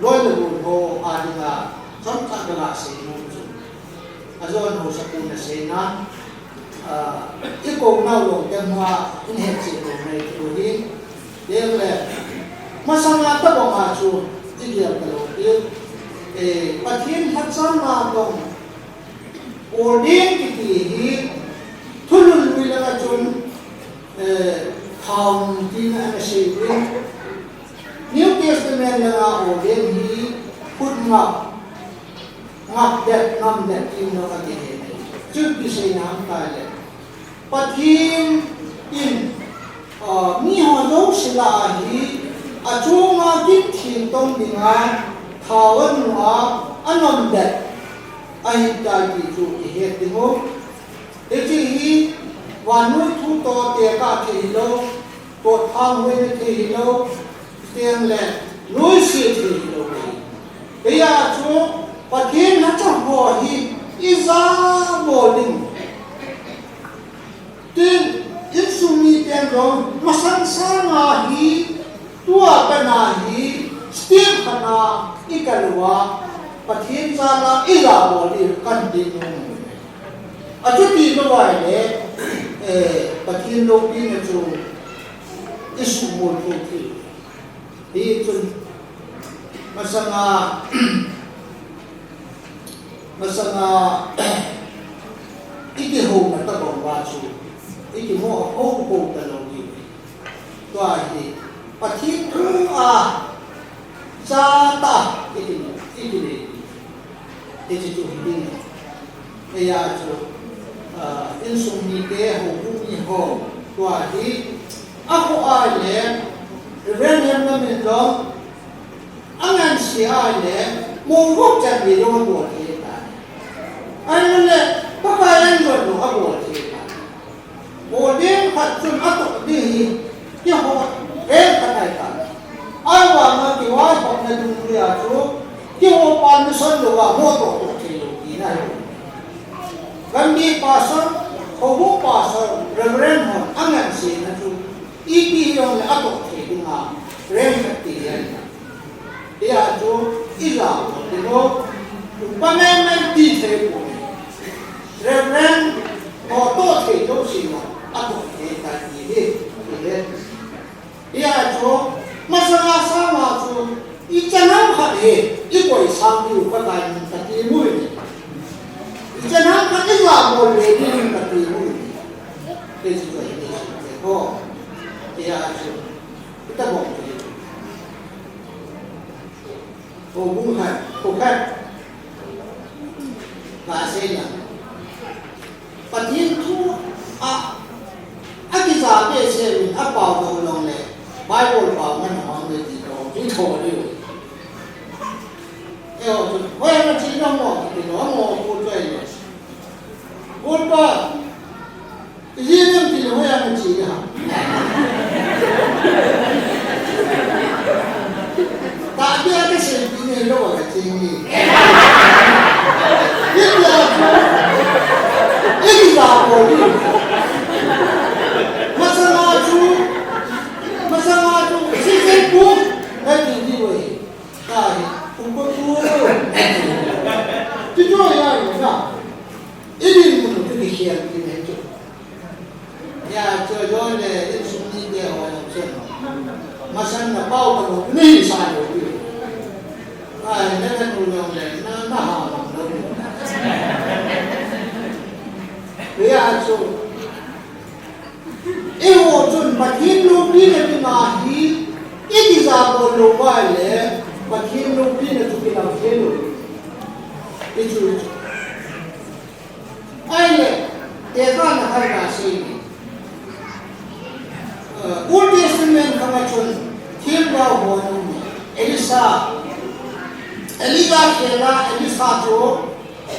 lôi được buồn hồ đi là trong các cái là sẽ nôn chung rồi hồ sắp cùng là sẽ na ít cùng nào lòng chân hoa in hết sự của này rồi đi để là mà sang là tất cả mọi chuyện chỉ là cái đầu tiên để bắt thiên phát sáng mà đồng ổn định cái gì thu lùi vì là chung không tin là sẽ New Testament là ổn định thì phút ngọc đẹp năm đẹp in nó cái gì trước khi xây nám tài lệ bắt thiên in mi họ dấu sẽ là gì chú mà biết thiên tông bình an thảo ân hóa anh năm đẹp anh ta bị chủ thì hết tiếng hốt thế thì và nuôi thu to tiền cả thì lâu bột tham nguyên thì lâu tiền lệ nuôi sự thì lâu bây giờ chú và thiên nó chẳng bỏ hi isa bỏ đình tin ít sung mi tiền rồi mà sẵn sàng à hi tua bên à hi stiêm khana ikalwa và thiên ra là isa bỏ đi căn đình à chút gì nó vậy đấy và thiên lâu đi là chú isu một chút thì chú masanga iki ho na ta bong wa chu iki mo ho ko ta lo ni to a hi pathi tu a cha ta iki ni chu hi ni ya chu in sum ni te ho ku ni ho to a hi a ko a le ren hem na min lo angan si a le mo ro chan bi lo bo ti anh là các bạn rồi đủ áp bộ thì bộ đến phát triển áp dụng đi thì họ đến cái này cả ai mà cái hóa học này đúng là chú thì họ bán sân rồi và mua đồ thì này gần đi pass họ mua pass reference họ anh em xin là chú ý đi用áp dụng thì đúng là rèn cái tiền thì à chú ý là thì nó ban em đi theo Reverend họ tốt thì đâu xí mà áp dụng cái gì đi đấy ya chú mà sao mà chú ít chân ham khát hết ít quậy sang đi qua cái cái mũi ít chân ham khát ít làm một lệ đi cái mũi cái gì vậy ho ya chú kita mau bukan bahasanya patin tu aki za pe se min a pao do long le bible pao man hong de ti do ti tho le e o tu ho ya chi no mo ti no mo ko twa le ko ba yin nem ti ho ya chi ha ta dia ke se ti ne lo ga chi ni yin la ini lah boleh. Masalah tu, sih pun nanti dibuat. Kali, umur tu, tu ya, ini mungkin dikira ini tu. Ya, jodoh le, ini semua dia orang semua. Masalah bau kalau ni saya tu. Jangan ulang le, nah. Ya, so ewo chun pathin lo pi na ti na hi iki za bo lo ba le pathin lo pi na tu ki na phelo ichu ai le te ba na har na si Old Testament kama chun thim ba ho nu Elisa cho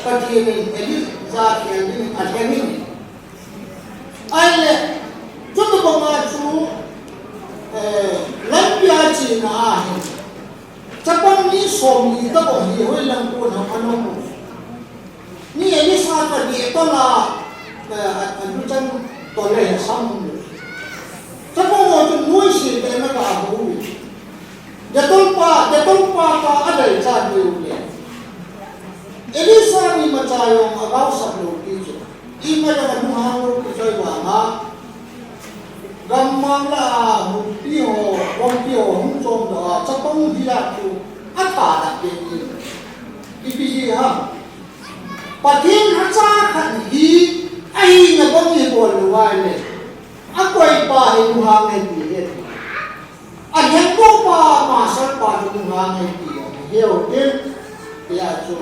pathin Elisa ke athamin ai le chúng tôi bằng chú lãnh gia chỉ là chắc chắn ní sôm ní tất cả nhiều hơn lần của nó ăn không ní ấy ní sao phải địa to là anh chân toàn là xong chắc chắn một chút nuôi sinh để nó cả bố để tôi pa cả ở đây cha nhiều nhỉ Elisa ni mà cha yung agaw sa loob dito ima na kanuhang chơi quả mà gamang la mumpiho hong chom da sa pang hila tu ata da din ibiji ha patin hacha khan hi ai na bang ni bol luai le akwai pa hi nuhang ne ti he a hen ko pa ma sar pa nuhang ne ti heo tin ya chu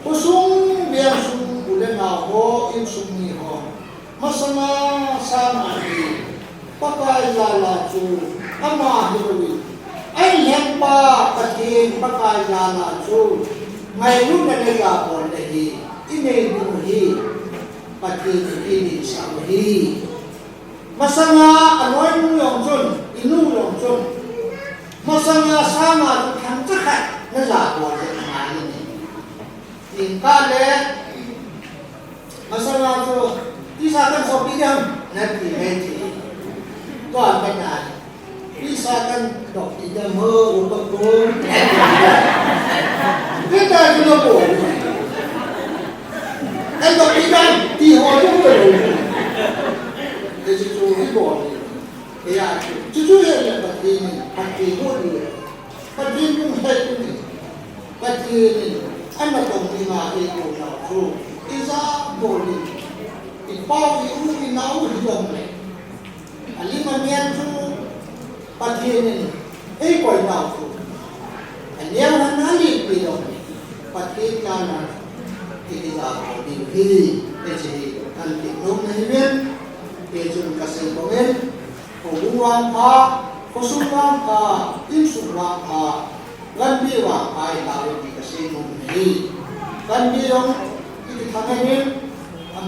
kusung biang sung ulen na ho in sung ni ho masama sama ni pakai lala chu ama hiwi ai hen pa pathin pakai lala chu ngai lu na le ya bon le hi ine du hi pathin ini sa hi masanga anoy nu yong chun inu yong chun masanga sama thang chakhat na la ko je na ni tin ka le masanga to isa kan so pi jam na ti me ti to an ba na isa kan dok ti jam ho u to ko ke ta ni lo ko anh đọc đi ra thì họ không có đủ để chú cái bỏ thì chú hiện là bật thì mua đi bật thì cũng hay cũng đi bật thì anh là tổng thì mà thì cổ nào chú đi ra bỏ đi thì bao thì cũng đi nấu thì đồng này anh đi mà nghe chú bật thì mình ấy quay nào chú anh đeo hắn nói gì bị đồng này bật thì ra là thì là điều gì để chỉ ăn thịt nôm này biết để dùng cả sự có biết của bún hoàng pha có súp hoàng pha tim súp hoàng pha gần bia hoàng pha tạo được cả sự nôm này gần bia đó thì thằng này biết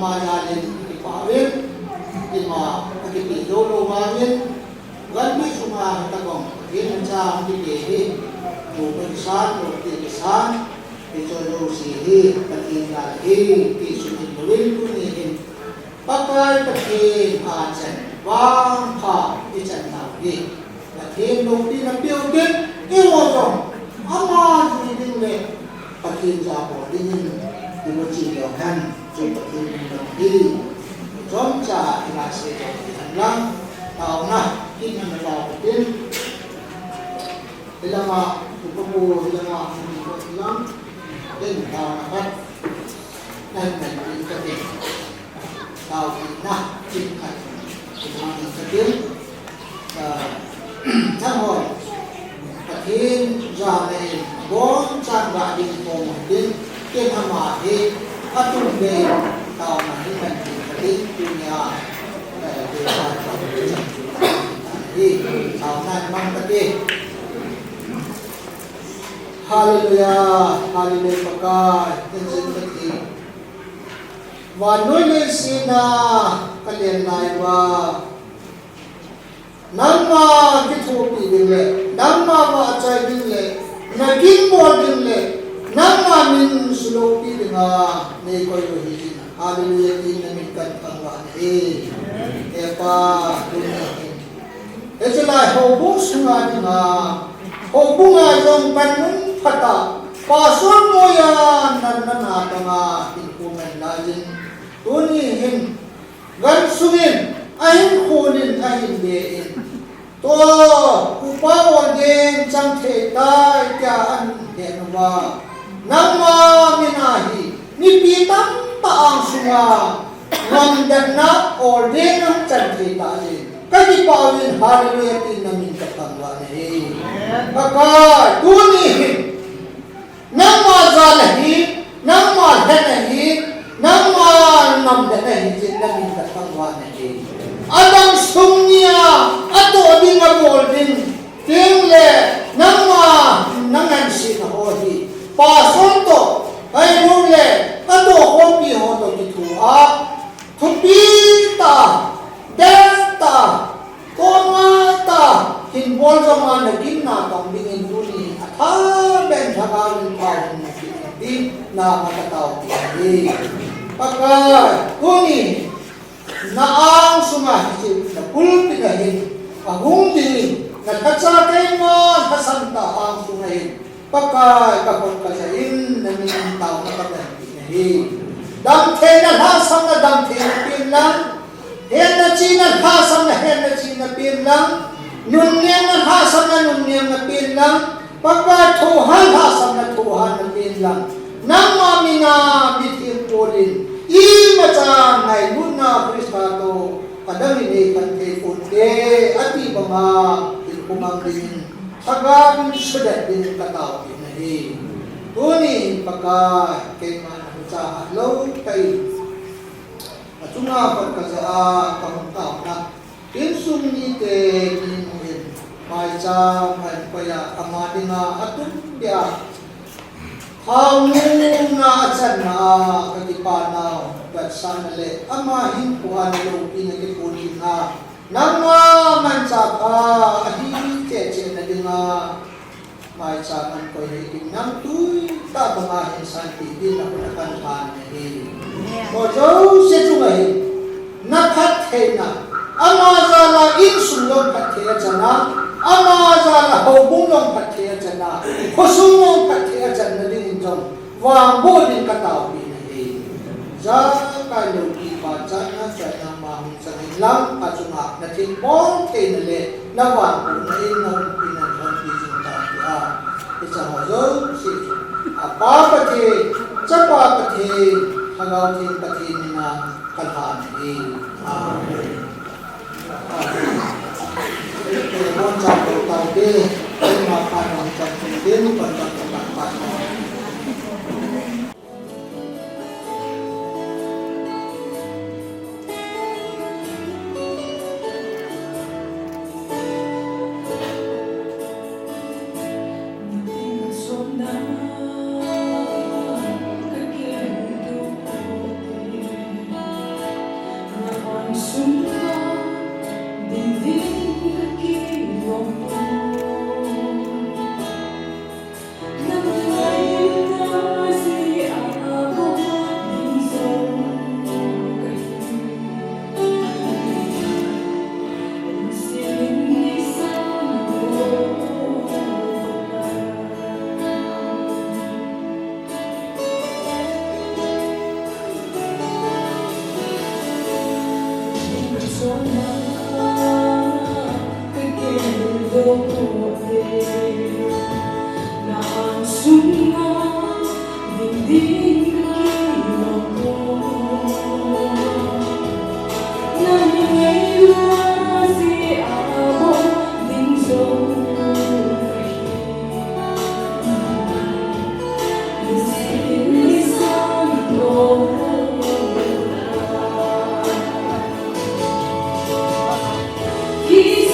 mà nhà đến thì phá biết thì mà cái bị đô lô mà biết gần bia súp hoàng ta còn biết làm sao thì để đủ bên sáng đủ tiền sáng itu sihi patin lagi isunin mulin kunihin pakai patin acan wang ha ican nabi patin lumpi na piukin iwotong ama dinin le patin japo dinin dimuji yohan ju patin nabi jomca ilase johan lang tau na kinan na patin ilama upamu ilama ilang đến tao là bắt nên mình đi cho mình tao thì na chính thành thì mà mình sẽ biết tháng hồi và thiên ra này bốn trang và đi cùng đến trên tham mà thì bắt chung về tao là những mình thì đi nhà để đi tao này mang cái đi Hallelujah, hallelujah pakai tension peti. Và nuôi lên xin cái liền này và nắm mà cái thua bị đình lệ, nắm mà vợ trai đình lệ, là kinh mô đình lệ, nắm mà mình sưu bị đình này coi rồi gì. Hallelujah tin là mình cần thằng bạn đi. Epa dunia. Thế cho lại hậu bút xuống anh hậu bunga dòng panung phata pasun moya nan tanga tinkumen lajin tuni hin gan sungin ahin khunin ahin bein to upaw den chang the tai kya an henwa namma minahi ni pitam taang sunga ngam danna orden chan the tai kadi pawin hallelujah tin namin katangwa ne maka tuni nama zalahi nama hanahi nama namdanahi jinnamin katangwa ne adam sumnya ato dinga boldin tingle nama nangan sinahohi pasonto ay nule ato hobi hoto kitua tupita delta komata hinbol sama naging na tong dingin duni at ben thakawin pawin na di na makataw di pagka kuni na ang sumahisi na pulpinahin ahung dingin na katsakay mo kasanta ang sumahin pagka kapag kasain na minantaw na kapag-pinahin damte na lasang na damte na pinlang hen na china hasam na hen na china pin lang nunyang na hasam na nunyang na pin lang pagka tuhan hasam na tuhan na pin lang nang mamina bitin polin i macam ngay luna kristato kadang ini kan kay punde ati banga kumang din sagabin sudah din kataw pinahi tuni pagka kay mana sa low kay at nga pagkasa kamutaw na insum ni te kinuhin may sa may kaya amati nga atun dia hangun na atsan na katipanaw at sanale amahin kuhan yung pinagipunin na nang man sa ka ahi che na dinga mai sa kan ko hi nang tui ta ba ma hin san ti din na ko kan than ni mo jo se tu mai na khat the na ama za la in sun long khat the chana ama za la ho bung long khat the chana ko sung long khat the chana din jong wa bo din ka tao bi ni za ka lo ki pa cha na cha na ma hu sa ni lam pa chu ma na tin bong the na le na wa ko na in na pi na thon pi jin ta a isa ho zo si a pa pa the cha pa pa the hangau tin pa thi ni na ka tha ni amen cái món cháo đầu tàu kia cái mà phải làm chặt tiến còn chặt bạn bạn He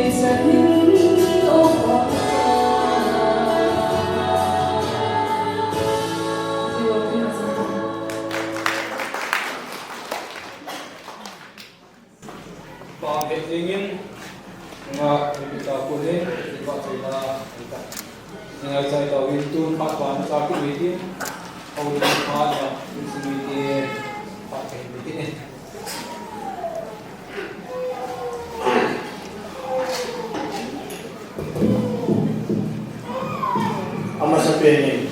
sa hin o pa Ba hết ingin nga kita kunin iba sila kita. Nga sa ito wintun patwan sa committee. Au di pa ya committee pakai meeting. Ama sa pening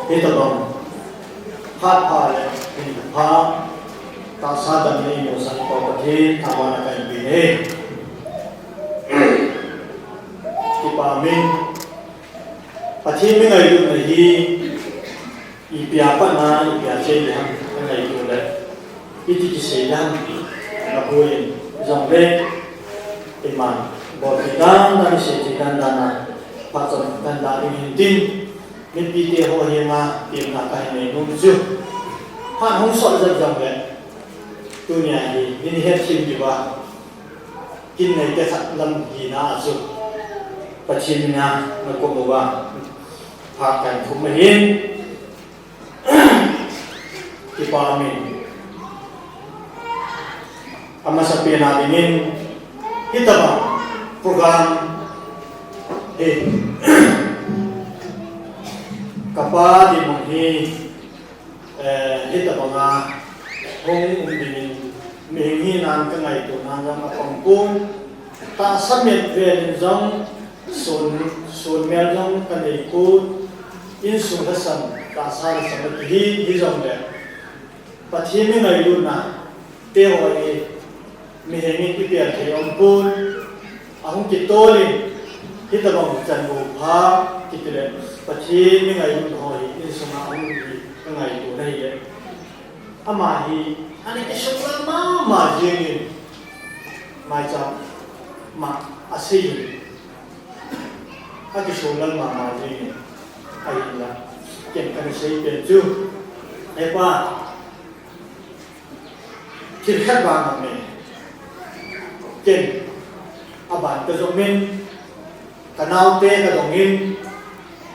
ito bang hapale in ha ta sa dan ni mo sa ko pati tawa na kan bine ipamin pati mi ngai lu na hi ipia pa na ipia che le han ngai lu le iti ki se dan na boyin jong le iman bo ti dan na se ti dan na patron dan da ni tin min pi te ho hi ma ti na kai nei nu ju han hong so ja jong le tu nya hi ni he tim ji ba kin nei te sat lam gi na ju pa chin na na ko mo ba ha kan thum ma hin ki pa min ama sa pe na dingin kita ba program kapa di munghi kita banga hong dingin mehi nan ka ngai tu nan jam apangpung ta submit ven jong sun mer jong ka nei ku in su da sam ta sa sam hi jong de pathi mi ngai lu na te ho ni mi he ni ki pe the ong pun ahung ki tolin kita bang jangu pha kita pachi mi ngai lu hoi in suma ong ki ngai tu nei le ama hi ani ke shukra ma jeni mai cha ma asei ha ki shukra ma jeni ai la ken kan sei pen chu e pa kir khat ba ma me ken aban ka zo men kanau te ka dongin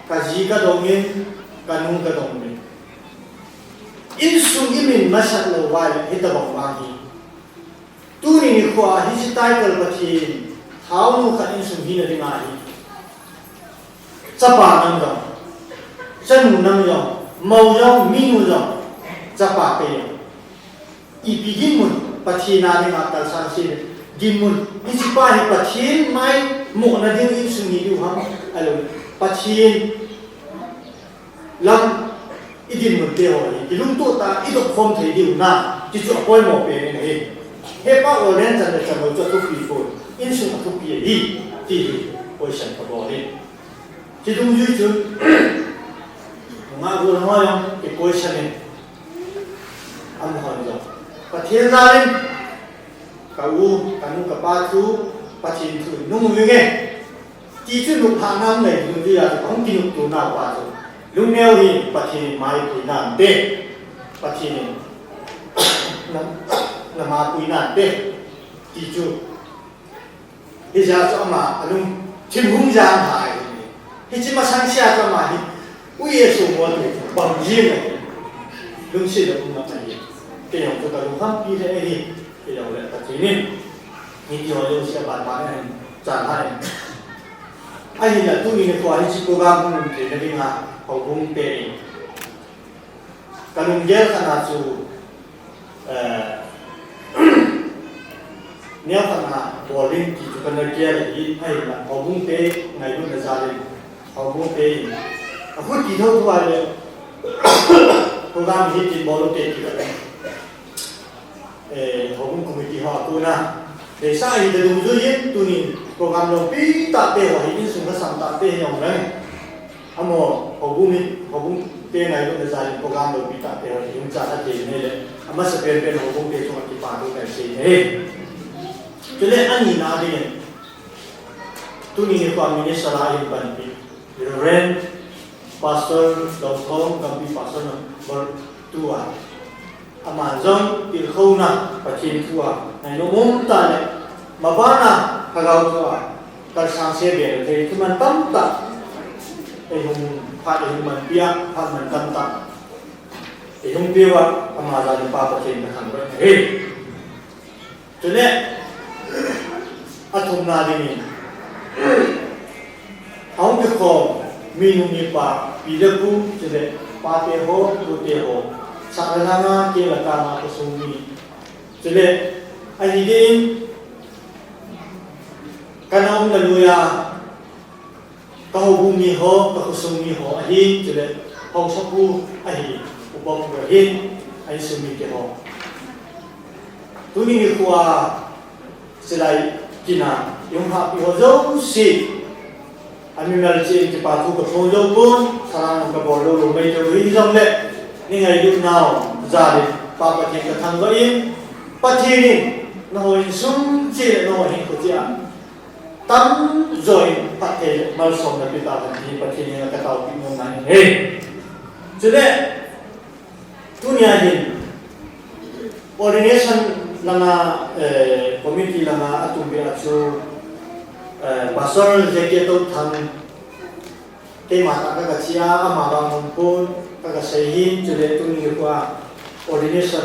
kaji ka dongin kanung ka dongin in sung imin masat lo wal hita bang bangi tu ni khwa hi sitai kal pathi thau nu ka in sung hi na dinga hi chapa nang dong chân nang dong mau dong mi nu dong chapa pe i bigin mun pathi na dinga kal san sin gimun hi sipa hi pathin mai mo na ding in sung hi du ham alo pathin lam idin mun te ho ni ilung to ta idok khom thei diu na ti chu apoi mo pe ne he he pa o len chan chan lo chu tu pi ko in sung tu pi hi ti hi position ka bo ni ti dung yu chu ma go na yo ke position ni am ho jo pathin za len ka u kanu ka pa chu pathin thu nung yu nge ti chu lu pha nam nei lu ri ya kong ki lu tu na pa chu lu neo hi pathin mai pi nan te pathin na ma pi nan te ti chu hi ja cho ma alung chim hung jang hai hi chi ma sang sia cho ma hi u ye su mo tu bang ji ne lung si da ku ma ta hi ke yong ko ta lu ham pi le hi ke yong le ta chi ni ni ti ho lu sia ba ba ne chan hai ai là tu ni ko ai chi ko ga mun ke na ding ha ho bung te kanung gel kana chu neo kana bowling ki chu kana gel hi ai là ho bung te ngai lu na za le ho bung te a hu ki tho tu ai le program hi ki bol te ki ka ho bung committee ha tu na để sai thì đúng dư hết tu ni program lo pi ta te ho hi sung ka sam ta te yong le amo ho bung te ngai lo za program lo pi ta te ho hi cha ta te ne le ama sa pe pe ho bung te chu ki pa do ka se ne cho nên anh nhìn nào đi tu ni ko mi sa la in ban pi ren pastor do thong kam pi pastor na bor tu ama zong ti khâu na pa chin tu a nai no mom ta le mà bán à hà gạo cho cái sáng xe về thì mình tâm tập thì hùng phát thì mình bia phát mình tâm tập thì hùng bia vậy mà ra đi ba bát trên cái hàng vậy cho nên thùng nào đi mình ông cái kho mình hùng đi ba bây giờ cũng cho nên ba tiền hồ sáng ra nga kia là cả mà cái số mi cho nên anh đi cái ông là người cái hồ bung mi hồ cái hồ sông mi hồ anh cho nên hồ sông bu anh ubang người anh sông mi cái hồ tôi nghĩ qua sẽ lại kina yung happy hồ dâu xì anh mình là chuyện cái bà thu cái hồ dâu buôn sang cái bò lô mấy chỗ đi trong lệ nhưng ngày lúc nào gia đình bà bà thiên cái thằng vậy bà thiên nó hồi sung chỉ nó hồi hình của chị ạ tắm rồi bà thiên mà sống là bị ta thì bà thiên là cái tàu bị ngon này hey cho nên tu nhà gì ordination là committee là atum bị atu pastor jadi tu thằng cái mà ta cái chia mà bằng mông pun các sahihin cho nên tôi nghĩ qua ordination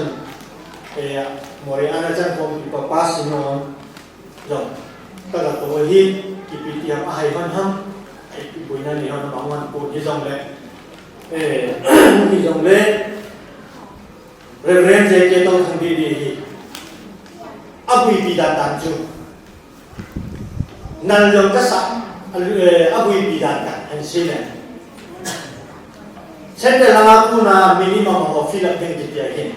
mỗi anh chẳng không bị pass nó rồi các tôi hin kipiti ham ai văn ham ai buổi nay thì họ bảo ngoan pun như dòng lệ như dòng lệ reverend jadi tu thằng đi abu ibi datang tu nang jom kasar abu ibi datang anh xin này sẽ là aku na minimum of film yang kita ini.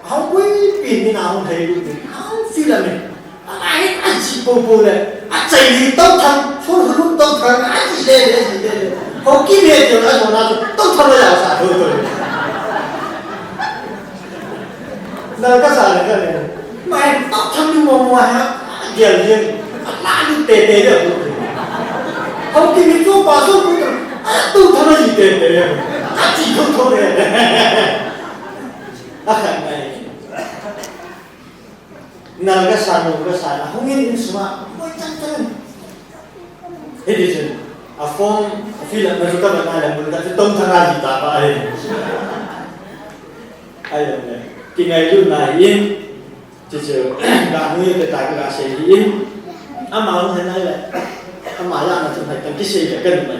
Aku ini pin na aku thấy luôn. Aku film ini, anh chỉ bố lệ, anh chạy đi tao thằng, số lượng tao thằng, anh chỉ để. Họ kia về chỗ đó rồi nào, tao thằng nó giàu sao thôi. Nào cái sao này cái này, mày tao thằng đi mua ha, giờ lá đi tê được. Họ kia về chỗ bà số rồi, tao thằng nó gì tê. Chỉ không thôi đấy. Này, nào cái sàn không nghe gì mà, mới chăng. Thế thì gì? Phong phi là mình chúng ta vẫn ai là mình đã tông thằng nào gì ta vậy? Ai là này? Cái ngày lúc này yên, chỉ đã nuôi cái tài cái sẽ yên. Mà không thể nói là, mà là chúng phải cần cái gì để cần vậy.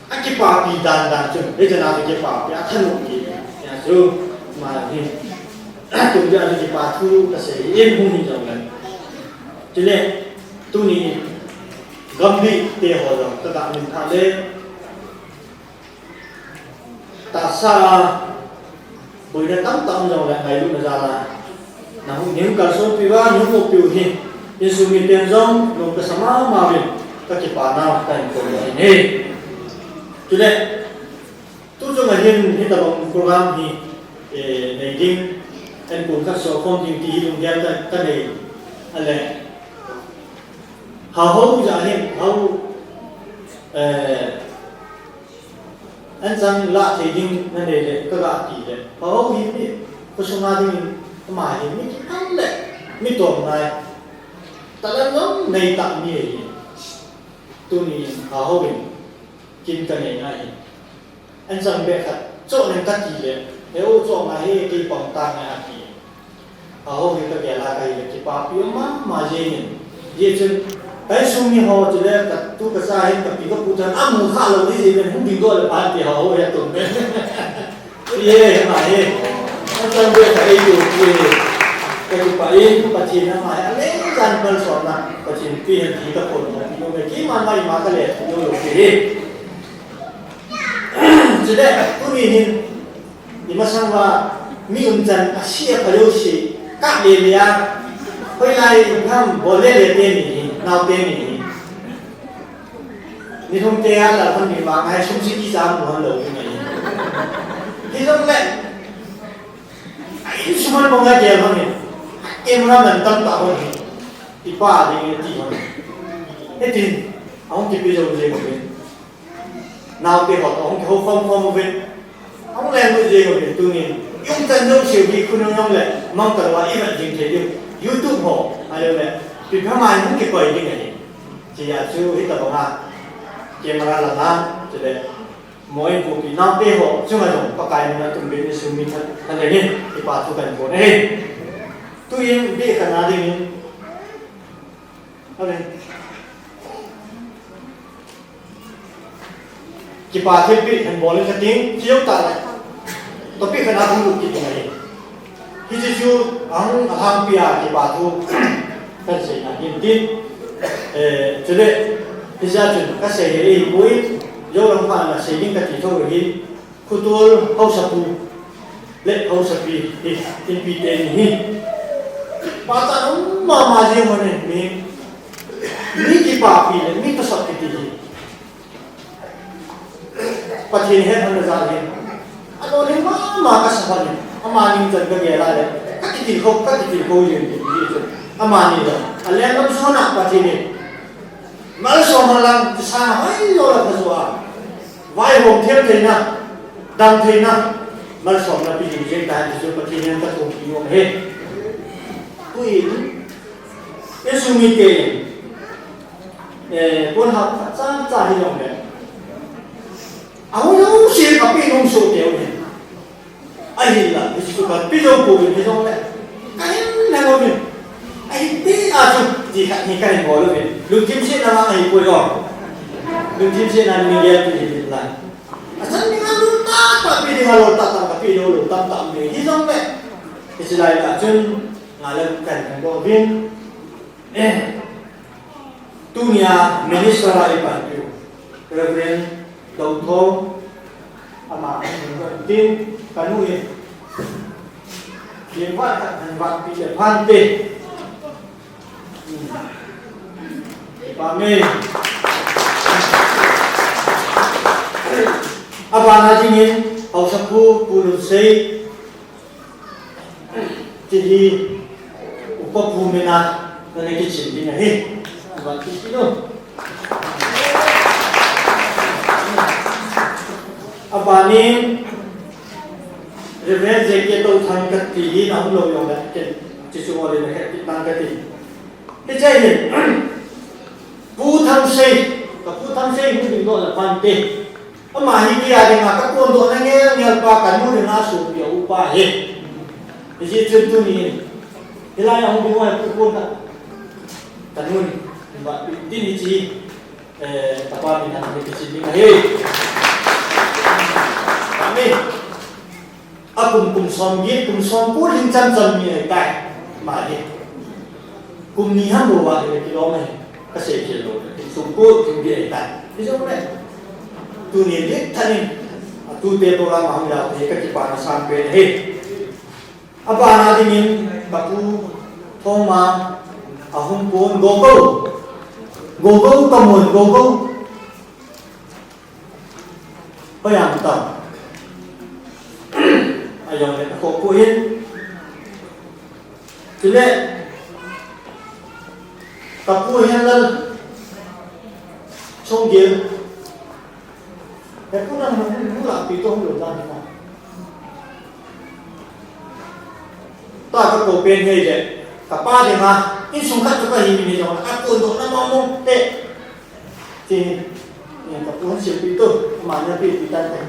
Cái bà bị đàn chung, bây giờ nào thì cái bà bị thân một gì, nhà sư mà thì cũng giờ thì bà thu là sẽ yên không hình dòng này, cho nên tôi nghĩ gom đi tiền họ rồi, tất cả mình thà lên, ta xa bởi nên tắm rồi lại ngày lúc này ra là không những cả số pi ba những một biểu hiện, những sự mình tiền rong, những cái sama mà mình các cái bà nào thành của người này. Cho nên tôi cho ngày hiện tập program thì này riêng anh cũng các số không những kỳ dùng gian cái này là hầu giờ hiện hầu anh rằng lạ thì riêng này để các bạn thì để hầu hiện đi có số nào thì mà hiện mấy cái ăn lệ mấy tuần này ta đã nói này tạm như vậy tôi nghĩ hầu mình kinh cái này ngay anh rằng bé thật chỗ nên cắt gì đấy nếu chỗ mà hay cái bóng ta này thì hôm nay cái là cái bà biểu mà gì chứ cái số như họ chỉ là cái tu cái sai cái bị cái phụ thân ám mù khá lâu đi gì mình không biết gọi là bán thì họ hồi tuần đấy ye mà ye anh rằng bé phải yêu cái bà chị nó mà anh lấy dàn phân soạn là bà chị tiền thì cái phần nó cái kỹ mà cái lệ nó được cái cho nên tôi nghĩ mà sang và miếng chân xia phải đâu xí các địa địa hồi lại tham bỏ lệ lệ tiền gì nào tiền gì ni không tiền là phần bị vàng hay sung sĩ ra một lần như này thì giống lệ ai xung quanh mọi người đều hơn này em nó mình tâm tạo hơn thì qua thì gì hơn thế thì ông chỉ bây giờ gì một cái nào thì họ không phong về ông làm cái gì rồi tôi nghĩ chúng ta đâu chịu đi khuyên ông lại mong cả là im lặng dừng thế đi YouTube ho ayo le pi phama ni ke koi ni ngai chi ya chu hi ta ba camera la na che le moi bu pi na pe ho chu ma jong pa kai na tum be ni su mi tha le ni ti pa thu kan ko ne tu yin be ka na de ni ale ki pa the pi han bol ka ting chiu ta la to pi ka na bu ki tu ngai hi ji chu ang hang pi a ki pa thu kan se na yin tin che le hi ja chu ka se ri bui yo lang pa là se yin ka ti tho hi khu tu hau sa pu le hau sa pi hi tin pi te ni hi pa ta no ma ji mo ne mi ki pa pi le mi to sa ki ti hi pa thi he han za hi ano ni ma ka sa pa ni ama ni jan ka ge la le ka ti ko yin ni ji ama ni da ale ka so na pa thi ni mal so ma lang ti sa na hai lo la ka so a vai hom thêm thế na đam thế na mal so na pi ji je ta ji so pa thi ni ta so ki mo he tui yesu mi ke quân học cha hi long le áo nó xì cả pi nông số kéo này ai là yesu ka pi do ko ni so le ai na mo ni ai ti a chu ji ka ni ka ni bo lo ni lu kim se na ma ai ko yo lu kim se na ni ge tu ni la asan ni ka lu ta pi ni lo ta ka pi lo lu tam tam ni hi so le Israel ka chun ngalan kan ko vin tunia minister ai pa tu reverend Dong Tho ama tin kanu ye ye wa kan wa pi ye phan te pa me abana jingin au sapu pulu sei jadi upapu mena kena kecil ni he bantu tu apa ni reverend je to thang kat ti na lo yo la ke chi su ole na ke tang kat ti ke chai ni pu tham sei ka pu tham sei hu ni lo la pan te ama hi ki ya nga ka kon do na nge ngal pa kan mu na su ya upa he ji chen tu ni ila ya hu wa ku kon ka kanun ba tin ni chi tapa ni na ni chi ni he amen akum som ye kum som pu hin chan chan ni kai ma he kum ni ha bo ba le ki lo mai ka se ki lo su ko ki ye tai ni so ne tu ni ye thanin tu te to la ma hu ya te ka ki pa na san pe he apa na dingin bapu thoma ahum pon gogo kamun gogo bayang ta ayong le ko ko hin tile kapu hin lal song ge e ko na mu la pi to lo ta ni ta ka ko pen he je ka pa de ma in sung khat ka hi ni jo ka ko do na mo mo te ti ni ka ko si pi to ma na pi ti ta te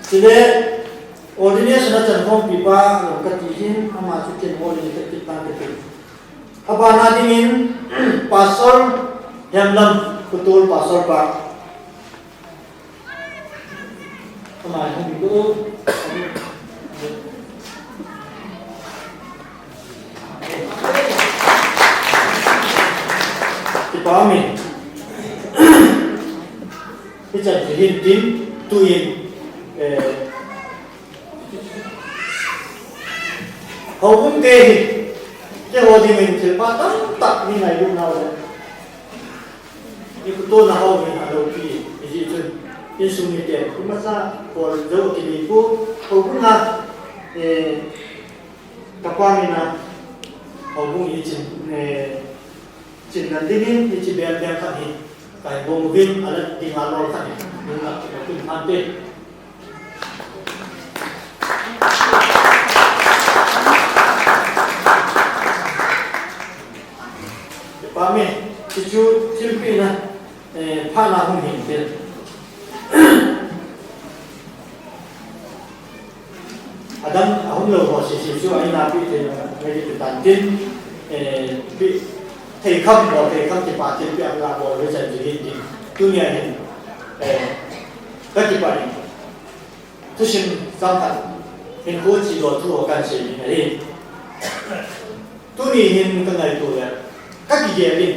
ti le ordination na chan hom pi pa lo ka ti hin ama chu chen ho ni ka ti ta te apa na dingin pastor Hemlam betul pastor pa kemarin itu dipahami kita dihintin tuin hukum kehi ke hodi mencil patang tak ni na yung nawa ikuto na hodi alo pi itu Yesus ni dia, masa por jauh kilipu, hukum na kapami na hukum icin nandinin icin biar kami, kaya bongwin alat tinggalor kami, nggak mungkin ante, ปีนะผ้านาคงเห็นเป็นอาดัมเอาหัวเราหัวเสียช่วยนาปีเดียวไม่ได้ตัดทิ้งปีเทคำบอกเทคำที่ป่าที่เปียกลาบอกเลยจะดีจริงตัวนี้เห็นก็ที่ป่าทุกสิ่งสำคัญเห็นโคจิโร่ทั่วกันเสียนี่เองตัวนี้เห็นกันไหนตัวเนี่ยก็กี่เดือนนี่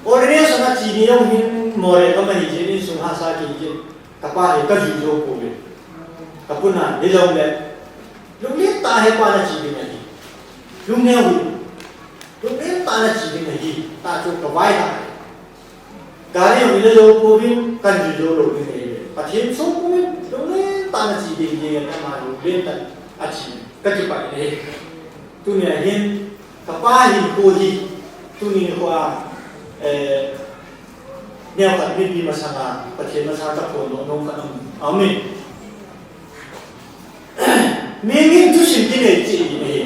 โอเรนสนาจีนี่ยังเห็นมอเรก็ไม่เห็นนี่สุนหาสากินกับป้าเห็นก็อยู่โยกุเบกับปุ่นน่ะเดี๋ยวเลยลุงเลี้ยงตาให้ป้าน่ะจีนี่นี่ลุงเนี่ยวิ่งลุงเลี้ยงตาน่ะจีนี่นี่ตาจุกกับไว้ละการที่วิ่งโยกุวิ่งกันอยู่โยกุวิ่งนี่ปะเทียมส่งวิ่งลุงเลี้ยงตาน่ะจีนี่นี่กันมาลุงเลี้ยงตาอาจีก็จะไปนี่ตัวเนี่ยเห็นกับป้าเห็นโคจิตัวนี้หัวแนวกันไม่มีมาสร้างประเทศมาสร้างตะโกนน้องกันเอาไหมมีทุกสิ่งที่เนี่ยจีนี่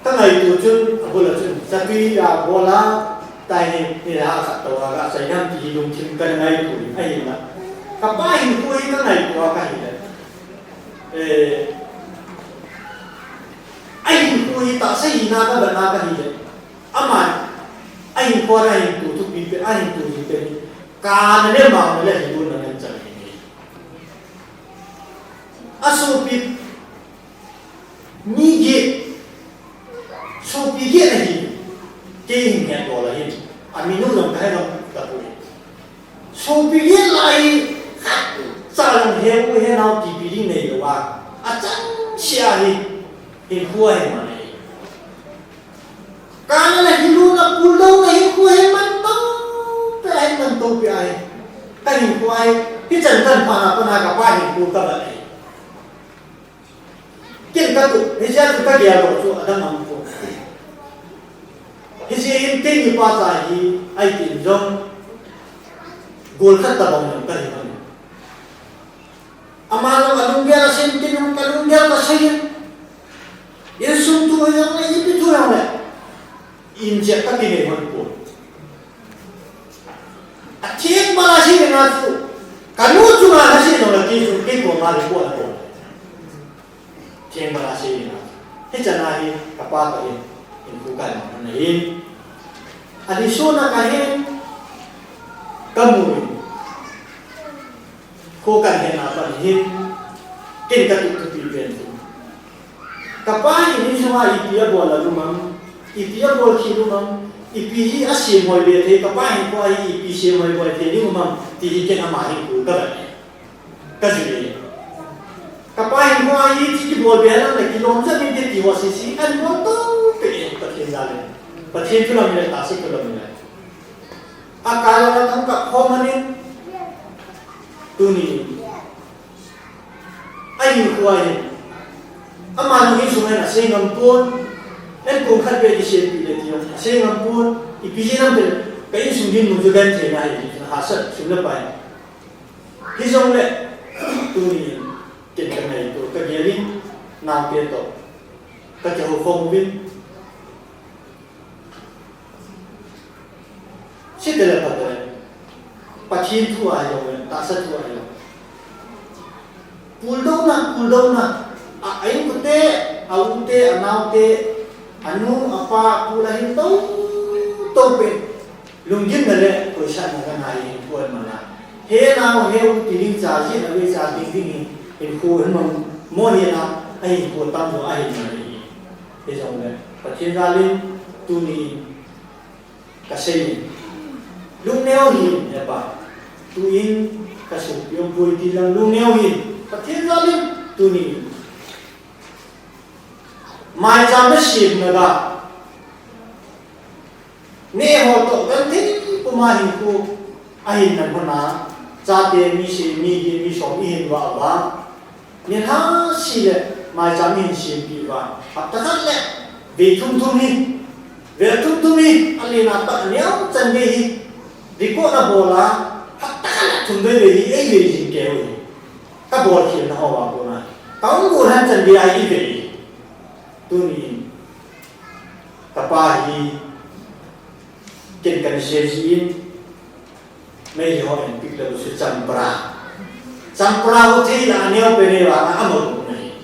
ตั้งแต่ตัวจนบุรุษจนสติยาโบราณตายนี่นะสัตว์ตัวก็ใส่น้ำที่ลงทิ้งกันในตัวไอ้ยังนะกับป้าเห็นคุยตั้งแต่ตัวก็เห็นไอ้คุยตัดสินนาก็แบบนาก็เห็นอามันไอ้พอไอ้ตัวทุกปีเป็นไอ้ตัวที่เป็นการเลี้ยงบางเลี้ยงดูนั่นจะเป็นอาสูบิมีเกสูบิเกอะไรเก่งเนี่ยตัวอะไรอามีนุ่งลงให้ลงตะปูสูบิเกอะไรสารเหี้ยเหี้ยเราที่ปีนี้เนี่ยว่าอาจารย์เสียเห็นหัวเห็นมันการอะไรที่รู้นะกูรู้นะเห็นกูเห็นมันต้องแต่เห็นมันต้องไปไอ้แต่เห็นกูไอ้ที่จันทันพานาปนากับว่าเห็นกูกับอะไรเก่งกันตุเฮียตุตะเกียร์รู้อันนั้นมันกูเฮียเห็นเก่งอยู่ภาษาฮีไอ้ที่จงโกลขัดตะบังมันก็เห็นมันอามาเราอารมณ์เยอะเส้นที่มันอารมณ์เยอะก็ใช่ยังสุ่มตัวยังไงยิ่งไปตัวยังไงอินเจตกันนี่มันพูดอาเทียนมาสิเรื่องนั้นการนู้นจุมาสิเรื่องนั้นที่สุดที่ผมมาเรียกว่าอะไรเทียนมาสิเรื่องนั้นที่จะนาฮีกับป้าก็เห็นผู้กันนั่นเองอันนี้ส่วนนั้นก็เห็นกำมือคู่กันเห็นอะไรเห็นเก่งกันทุกทีเป็นกับป้าอย่างนี้ใช่ไหมอีเดียบัวละรู้มั้งอีเดียบัวคิดรู้มั้งอีปีที่อาศัยมวยเบียดเทกับป้าเห็นว่าอีปีเชียมวยเบียดเทนี่รู้มั้งที่ที่เก่งอามาเห็นกูก็แบบนี้ก็จะเป็นกับป้าเห็นว่าอีที่บัวเบียดนั่นแหละที่ลงจะมีเด็กที่ว่าสิ่งอันนั้นต้องเป็นประเทศอะไรประเทศที่เรามีแต่สิ่งที่เรามีอาการเราทำกับพ่อมันนี่ตัวนี้ไอ้หัวนี่อามาหนุ่มสุนัขนะเสียงมันพูนเอ็นคงขัดไปที่เสียงปีเลยที่น้องเสียงมันพูนอีพีนั้นเป็นก็ยิ่งสุ่มยิ่งมุ่งจะกันเท่าไหร่หาสัตว์สุ่มละไปที่สองเลยตัวนี้เก่งกันไหนตัวก็เยี่ยมน้ำเปลี่ยนตัวก็จะหัวฟงวิ่งสิ่งเดียวกันเลยปัจจัยทั่วอายุเลยตัดสัตว์ทั่วอายุพูดดาวนะayo kute, aute, anaute, anu apa pulahin tau pe, lungjin nale koisa naga nai kuan mana, he nao he utiling charge, nawe charge ding in kuan mo ni na, ay kuan tamu ay nai, he jong le, pachin dalin tuni kasih, lung neo hin ya pa, tuin kasih, yung kuan tilang lung neo hin, pachin dalin tuni mai jam da shim na ga ne ho to gan thi puma hin ku ahin na hona cha te mi shi mi gi mi so mi hin wa wa ni ha shi le mai jam hin shim pi wa ta ta le ve thum ni ali na ta neo chan ge hi ri ko na bola ta ta la thum de hi ai ve jin ke wi ka bol hin na ho wa ko na kaung ko han chan ge ai ve tu ni kapahi ken kan shejin mai ho en pik la su champra ho thei la aneo pe ne wa amor nei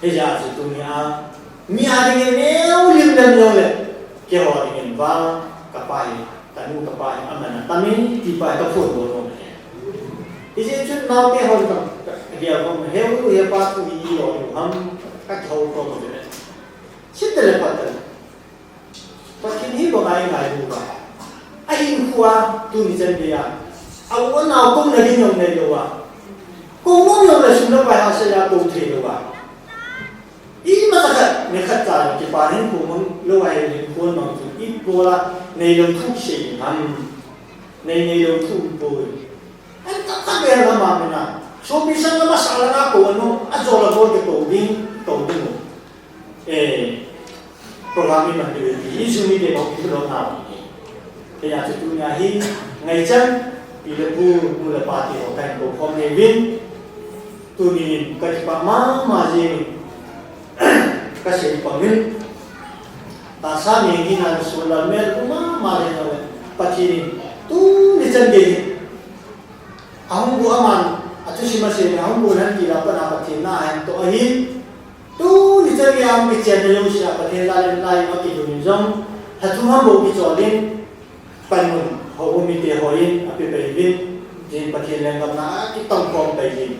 e ja su tu mi a ding neu lim dam yo le ke ho ding va kapai tanu kapai amana tamin ti pa ka phot bo no ije chun naw ke ho ta dia ko heu he pa tu yi lo ham ka thau ko mo de chit le pa ta pa kin hi bo ngai ngai bu ba ai khua tu ni chen dia au ko naw ko na ding yong ne lo wa ko mo yo le sun lo ba ha sa ya ko the lo wa i ma ta ne khat ta ki pa hin ko mo lo wa he ko no tu i ko la nei lo thu shi ham nei lo thu bo an ta ka be la ma me na so bi sang ma sa la na ko no a zo la ko ke to ding programming man de yi su mi de ko ki lo na ke ya tu nya hi ngai chan pi le bu mu la pa ti ho kan ko khom ne win tu ni ka pa ma ji ka se pa min ta sa ni hi na su la mel ma le na pa ti tu ni chan de ahung bu aman atu si ma se ahung bu nan ki la pa na pa ti na an to hi tu ni chan ya mi chen de yo sha pa the la le lai ma ki du ni jong ha tu ha bo ki cho din pan mun ho mi te ho yin a pe pe vin jin pa the le ngam na ki tong kom pe yin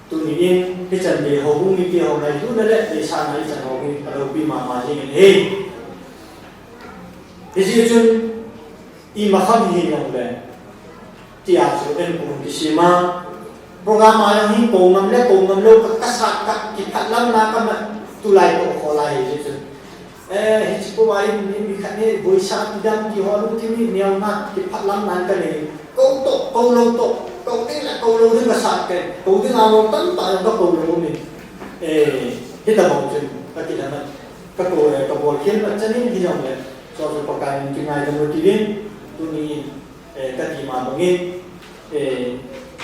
tu ni yin ki chan de ho mi te ho lai tu na le de sa na chan ho mi pa ro pi ma jin he ji chun i ma kham hi yong le ti a su en kun ki si ma program ayang hi ko ngam lo ka sa ka ki khat lam na ka ma tu lai ko kho lai ji chun hi chi ko ai ni khat ne boi sa ti dam ki ho lu ti ni neo na ki phat lam nan ka ne ko lo to ko ni la ko lo ni ka sa ke ko ti na lo tan ta ka ko lo ni hi ta mo chun ka ti na ka ko khen ma chan ni hi jong le so so pa ka ni ki ngai lo ti din tu ni ka ti ma ba nge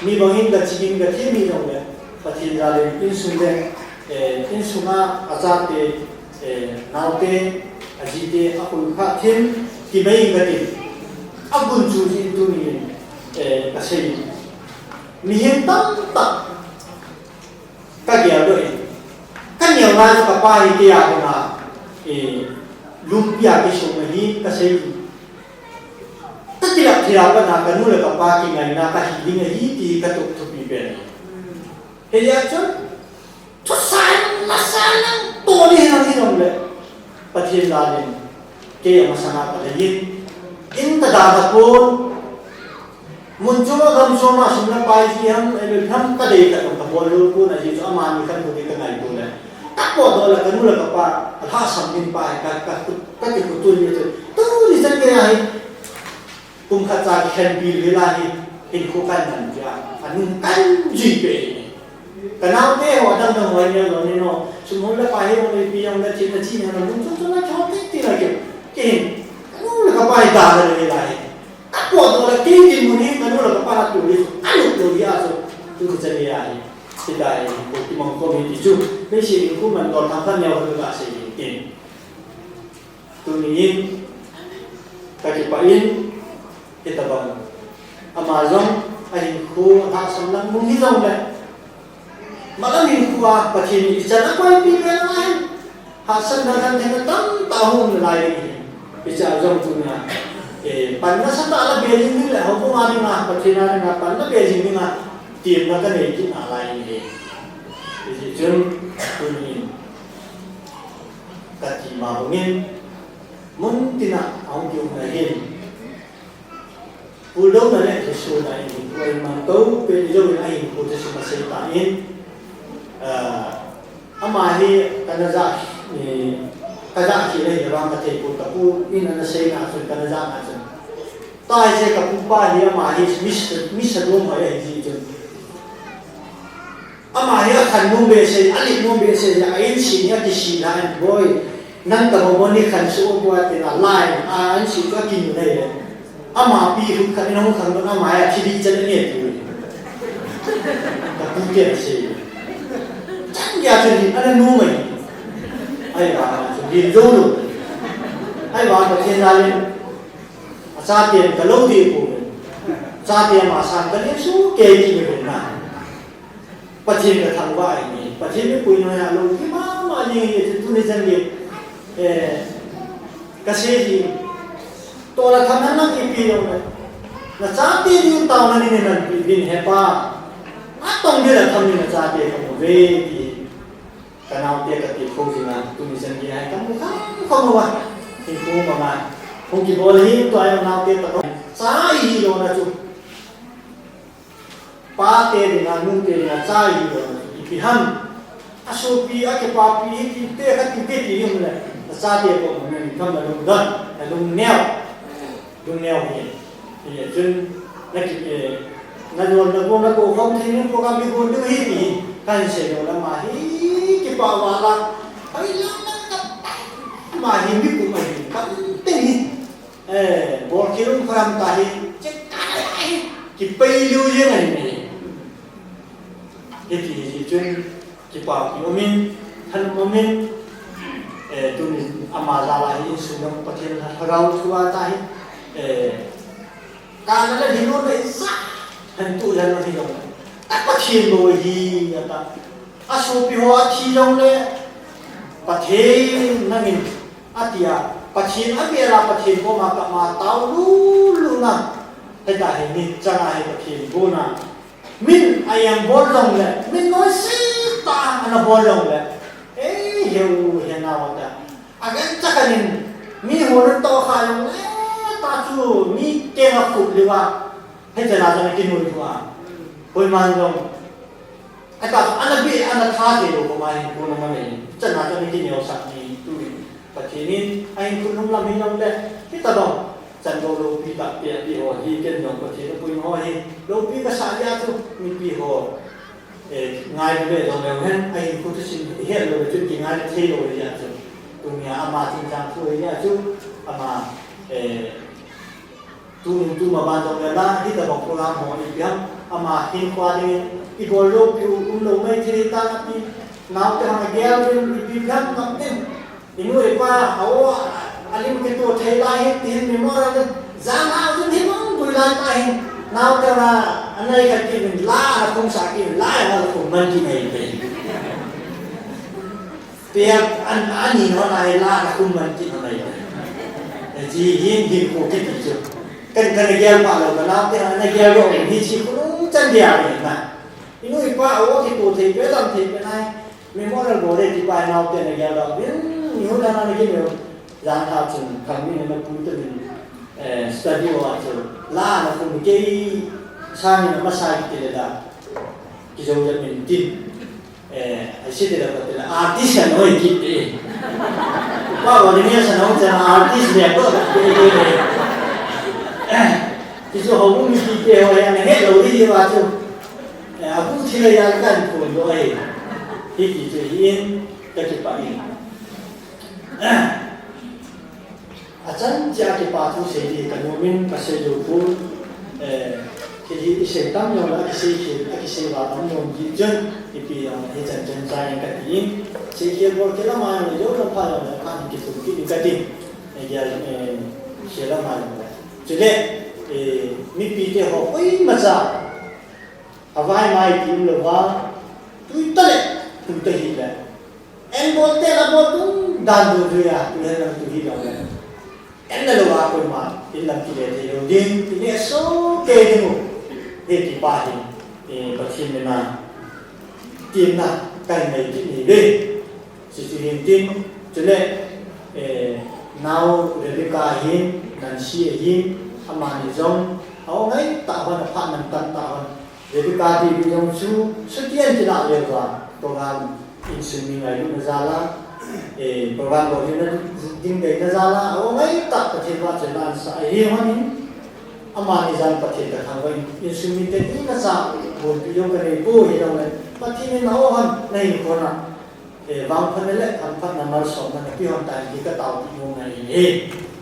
mi bangin da chigin ga thi mi jong le pathi ra le in sun de in suma azate naute ajite akul kha thin ki mai ga ti abun chu ji tu ni ka sei mi hen tam ta ka dia do ka nyau na ka pa hi ti ya na lumpia ki so ma hi ka sei tidak ba na kanu le ka pa ki ngai na ka hi ding hi ti ka tuk tuk pi pe he ya chon to san ma san nang to ni na ni nong le pa thi la ni ke ma sana pa le yin in ta da da ko mun chu ma gam so ma sun na pa ji ham e le tham ka de ka ka bo lu ko na ji so ma ni kan ko de ka ngai ko le ta ko do la kanu le ka pa ha sam min pa ka ki ko tu ni to ni san ke ai kum kha cha khen pi le la ni in ko kan nan ja an kan ji pe ka na te ho dang dang wa ni lo ni no su mo la pa he mo le pi yang la chi na chi na no chu na cho te ti la ke no la ka pa da le la ni a ko do la ti ti mo ni ma no la ka pa la tu li a lu lo ya so tu ko cha ni ya ni ti da ni ko ti mo ko mi ti chu pe shi ni ku man do tham phan ya ho la se ni ke tu ni yin ka ki pa yin kita bang Amazon ai khu ha sam lang mung hi dong le malam ni khu a pathi ni chana koi pi le lai ha san na kan the tam ta hu lai ni cha jong tu na pan na sa ta la be jing ni le ho ko ma ni na pathi na pan na be jing ni na tim na ka ne ki na lai ni ji jung tu ni ka ti ma ngin mun tina au ki na hin Ulo na le so na ini ko man to pe lo na ini ko te ma se ta in ama hi kana za ni kaza ki le ram ka te ko ta pu in na se na so kana za na so ta je ka pu pa hi ama hi mis do ma ya ji je ama hi khan nu be se ali nu be se ya in si ya ki si na en boy nan ta mo ni khan so bo te na lai an si ka ki nu le ama pi hu kan no kan no ma ya thi chen ne tu ka pu ke se chan ya chen ni ana nu mai ai ba so di do lu ai ba ko chen la le sa tiền cả lâu thì của mình sa tiền mà sang cái những số kê gì mình làm bắt chuyện là thằng vợ này bắt chuyện với quỳ nói là lâu cái mà như vậy tôi nên dân nghiệp cái gì tôi là thằng năng cái gì đâu này là sa tiền những tàu này nên là bin hepa tông dia là thằng này là sa tiền không về thì cái nào tiền cái tiền không gì mà tôi nên dân nghiệp hay không đâu thì cũng mà không chỉ bồi hi tôi ai nào tiền tao sai gì đâu là chú pa tiền là nung tiền là sai gì đâu thì ham asupi ake papi thì tiền cái tiền gì không này là sai tiền của mình không là đúng đơn là đúng neo thì chân là cái là rồi là cô không thì nó có cái buồn đưa hi thì cái sẽ đâu là mà hi cái bảoว่าlà phải làm mà hi biết của mình cái tiềnบอกคิดว่าความตายจะตายกี่ปีอยู่ยังไงนี่ที่จนกี่ปากอยู่มินทันมินตุนอามาซาลาฮิสุนังปะเทนเราชัวตายการนั้นที่โน่นเลยสักทันตุยันที่โน่นแต่ปะเทนโลฮีนะอาสุปิหัวที่โน่นเลยปะเทนนั่นเองอาทิยาปะเทนอันเวลาปะเทนก็มากับมาเต้าลูนะให้ได้เห็นนี่จะให้ปะเทนโบนะมินไอยังบอลลงเลยมินน้อยสิตาอันบอลลงเลยเฮียวเห็นเอาแต่อาการจักรินมีหัวนั้นโตขายลงเลยตาจูมีเกงขุดหรือว่าให้จะน่าจะไม่กินหัวดีกว่าคุยมันลงไอ้ตาอันนั้นพี่อันนั้นท่าเดียวประมาณคนละมันเองจะน่าจะไม่กินเหนียวสักนี้ตู้ปะเทนินไอ้คุณนุ่มลำหินลำเล่ที่ตาดองจันโดโลปีตัดเปียปีหัวที่เกินยองปะเทนปุยหัวที่โลปีก็สายยาทุกมีปีหัวง่ายเลยตรงนี้เห็นไอ้คุณจะสิ่งเห็นเลยจุดที่ง่ายที่โลเลยยาทุกตรงนี้อามาจริงจังช่วยยาทุกอามาตู้มาบ้านตรงนี้นะที่ตาบอกโปรแกรมหัวอีกอย่างอามาหินควาดีอีโบโลปีอุ้มโลไม่ที่ตาที่น้ำจะทำให้แก้วเป็นปีกันตั้งเต็มอินุเรียกว่าเอาอันนี้มันเป็นตัวเทลายที่เห็นมีมอร์เลยจานเอาจนเห็นมั้งตัวลายตายน้ำจะมาอันไหนกันกินล่าคงสากินล่าอะไรคงมันกินอะไรเป็นเปียกอันนี้เนาะนายล่าคงมันกินอะไรแต่จีหินโคกินจุดกันเกี่ยวมาแล้วกันน้ำที่อันนี้เกี่ยวกับที่ชีคุณจันเดียร์เลยนะอินุเรียกว่าเอาที่ตัวเทไปตามเทไปไหนมีมอร์โบเดที่ไปน้ำที่อันนี้เกี่ยวกับนี่หัวด้านนี้เนี่ยจานท้าจุนคำนี้มันพูดถึงสตูดิโอว่าจุล่านะคุณเกี่ยสร้างนี่มาใช้ที่เดียวกิจวัตรเป็นทีมไอ้สิ่งที่เราเป็นอาร์ติสต์น้อยคิดเองว่าวันนี้ฉันน้องจะอาร์ติสต์เนี่ยก็แบบนี้ที่จะเขาไม่คิดเองว่าอย่างนี้เราที่ว่าจุอาบุที่เราอยากกันคนด้วยที่กิจวัตรก็จะไปอาจารย์จะเก็บปาทุเสดีกันโมมินก็เสด็จพูดที่เสด็จตั้งยองแล้วที่เสด็จที่เสด็จว่าตั้งยองยิ่งจังที่ปีนั้นที่จันจันใจกันยิ่งเสด็จบอกแค่ละมาเลยยกละพายเลยข้าที่สุดที่นี่ก็ดีเนี่ยเสด็จละมาเลยจุดเล็กมีปีเดียวโอ้ยมาจ้าหาวายไม่กินเลยว่าตุ้ยเตะตุ้ยเตะหินเลยเอ็นบอกแต่ละบอกตุ้งดันดูด้วยอ่ะตุ้ยเห็นแล้วตุ้ยหินเลยเอ็นเลยว่าคนมาอินลังกิเลสเดียวดิ้งที่นี่โซ่เก่งหมดเด็กที่ป่าหินประเทศนี้นะทีมนะกันในที่นี้ด้วยสิ่งที่ทีมจุดเล็กนาวเรลิกาหินนันชีหินอามานิจงเอาไงตาวันผ่านมันตันตาวันเรลิกาที่พิจงชูสุดที่จะได้เรียกว่าโปรแกรมอินซูมินไอรุนซาลาโปรแกรมบอกที่นั่นดิ้งเด็กซาลาเอาไงตัดประเทศว่าจะนั่นสายเรื่องนี้อามานิจันประเทศทางวันอินซูมินเด็กนี่นะจ๊ะบุญพิจงกันในผู้ที่เราเลยประเทศนี้เราหันในคนน่ะบางคนนี่แหละทำพัฒนามาสอนมันพี่คนตายที่ก็เต่าที่งงใน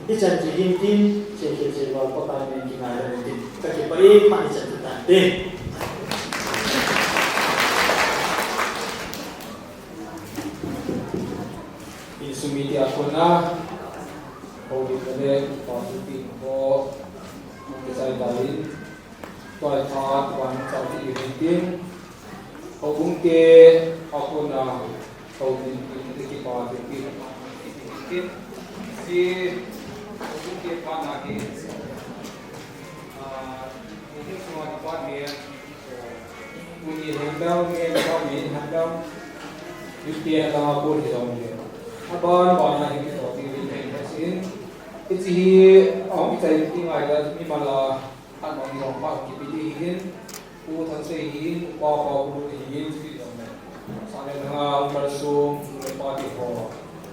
ที่จันทร์ที่ดินเชื่อเชื่อว่าประการเป็นที่มาเลยดิก็เก็บไปมาที่จันทร์นั่นเองอินสุมิติอาคนนะโอดิกันเลยตอนที่ปีก็ in toy thought one sau khi mình tin hậu cũng kê học con hậu tin cái bao thì tin si hậu cũng kê phát là cái những semua tempat dia bunyi handal nghe bao nhiêu handal Yuti adalah pun di dalam dia. Abang banyak yang kita pilih investasi. Itu orang kita tinggal di mana anak orang mak kita pilihin, urusan sehin, apa pilihin di dalam. Sampai dengan bersum lepas itu,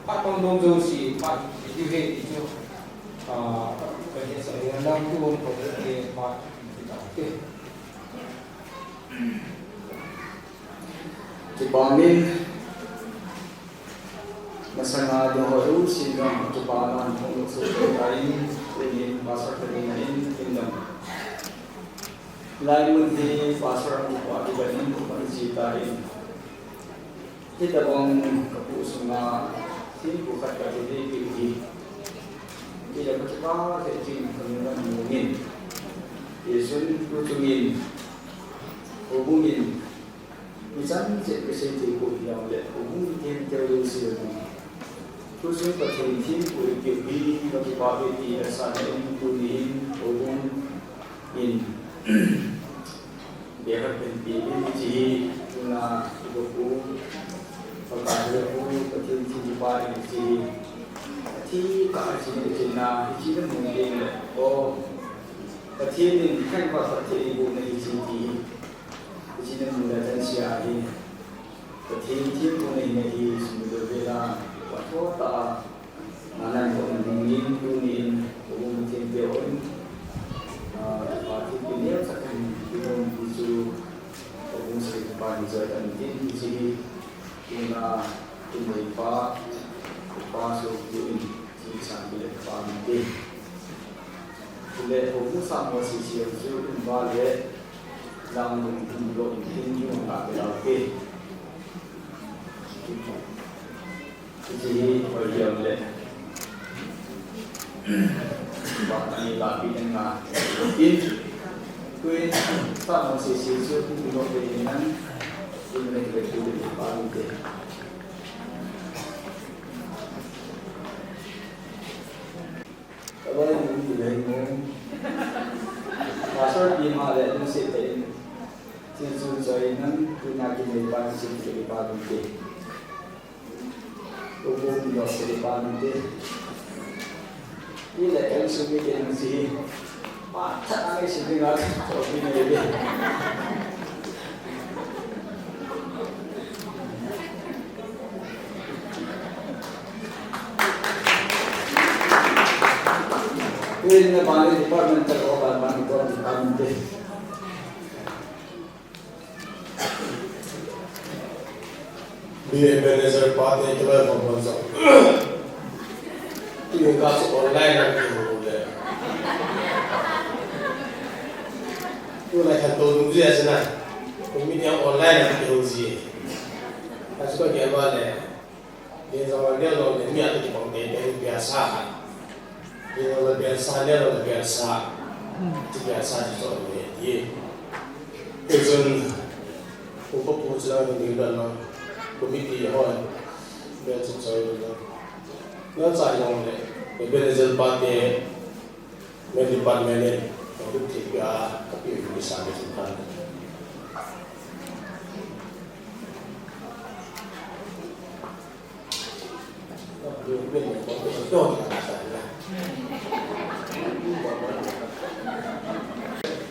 atau nunggu si mak itu itu kerja saya dalam tu untuk kerja mak kita. Kipamin masana dohru sindang kipaman untuk lain ingin pasar lain indam lain di pasar buat dibanding bukan citain kita bang kapusna sini bukan kali ini tidak bercepat kecil kemudian mungkin Yesus bertungin hubungin Misalnya cek kesehatan ibu yang lihat hubung yang jauh siapa, terus berarti pun kiri bagi bagai di asal ini kuning hubung in dia berpilih di guna ibu perkara ibu berarti di bawah di kasih di sana di sini mungkin oh berarti ini kan berarti ibuในที่ที่นั่นมูลนิธิอาฮีประเทศที่คนในที่สมุทรเวลาวัดโพตานานันคนนินดูนินอุโมงค์เทียนเดียวน์ปาร์ตี้ปีนี้สักครั้งที่เราดิจูอุโมงค์สิบปานจะอันที่ที่ที่น่าที่ไม่ป้าสุดที่ที่สามปีปานที่เลยอุโมงค์สามวันสี่สิบชั่วโมงบาเลยdalam bentuk tinggi untuk berlaku. Jadi beliau melihat waktu ini tapi dengan mungkin kui tak masih sesuatu untuk beriman ini mereka sudah dipakai. Kalau yang mungkin pasal di mana itu seperti Sinsu Zoinan punya kehidupan sendiri pantai, umum dari pantai. Ini lekas sumi dengan si patah lagi sendiri lagi kopi ni. Ini pantai departemen terkobar pantai di pantai. Dia manager partai itu lah pembantu. Ini kasus online lagi boleh. Itu lah kan tahu dulu je sana. Kemudian online lagi uji. Kasus bagaimana boleh? Dia zaman dia loh ni ada di pantai itu biasa. Dia loh biasa dia loh biasa. Itu biasa di sana ni. Itu untuk pujian ni dalam komiti hoi betul saya juga. Nggak saya yang le, beberapa partai, departemen itu tiga tapi bisa disebutkan.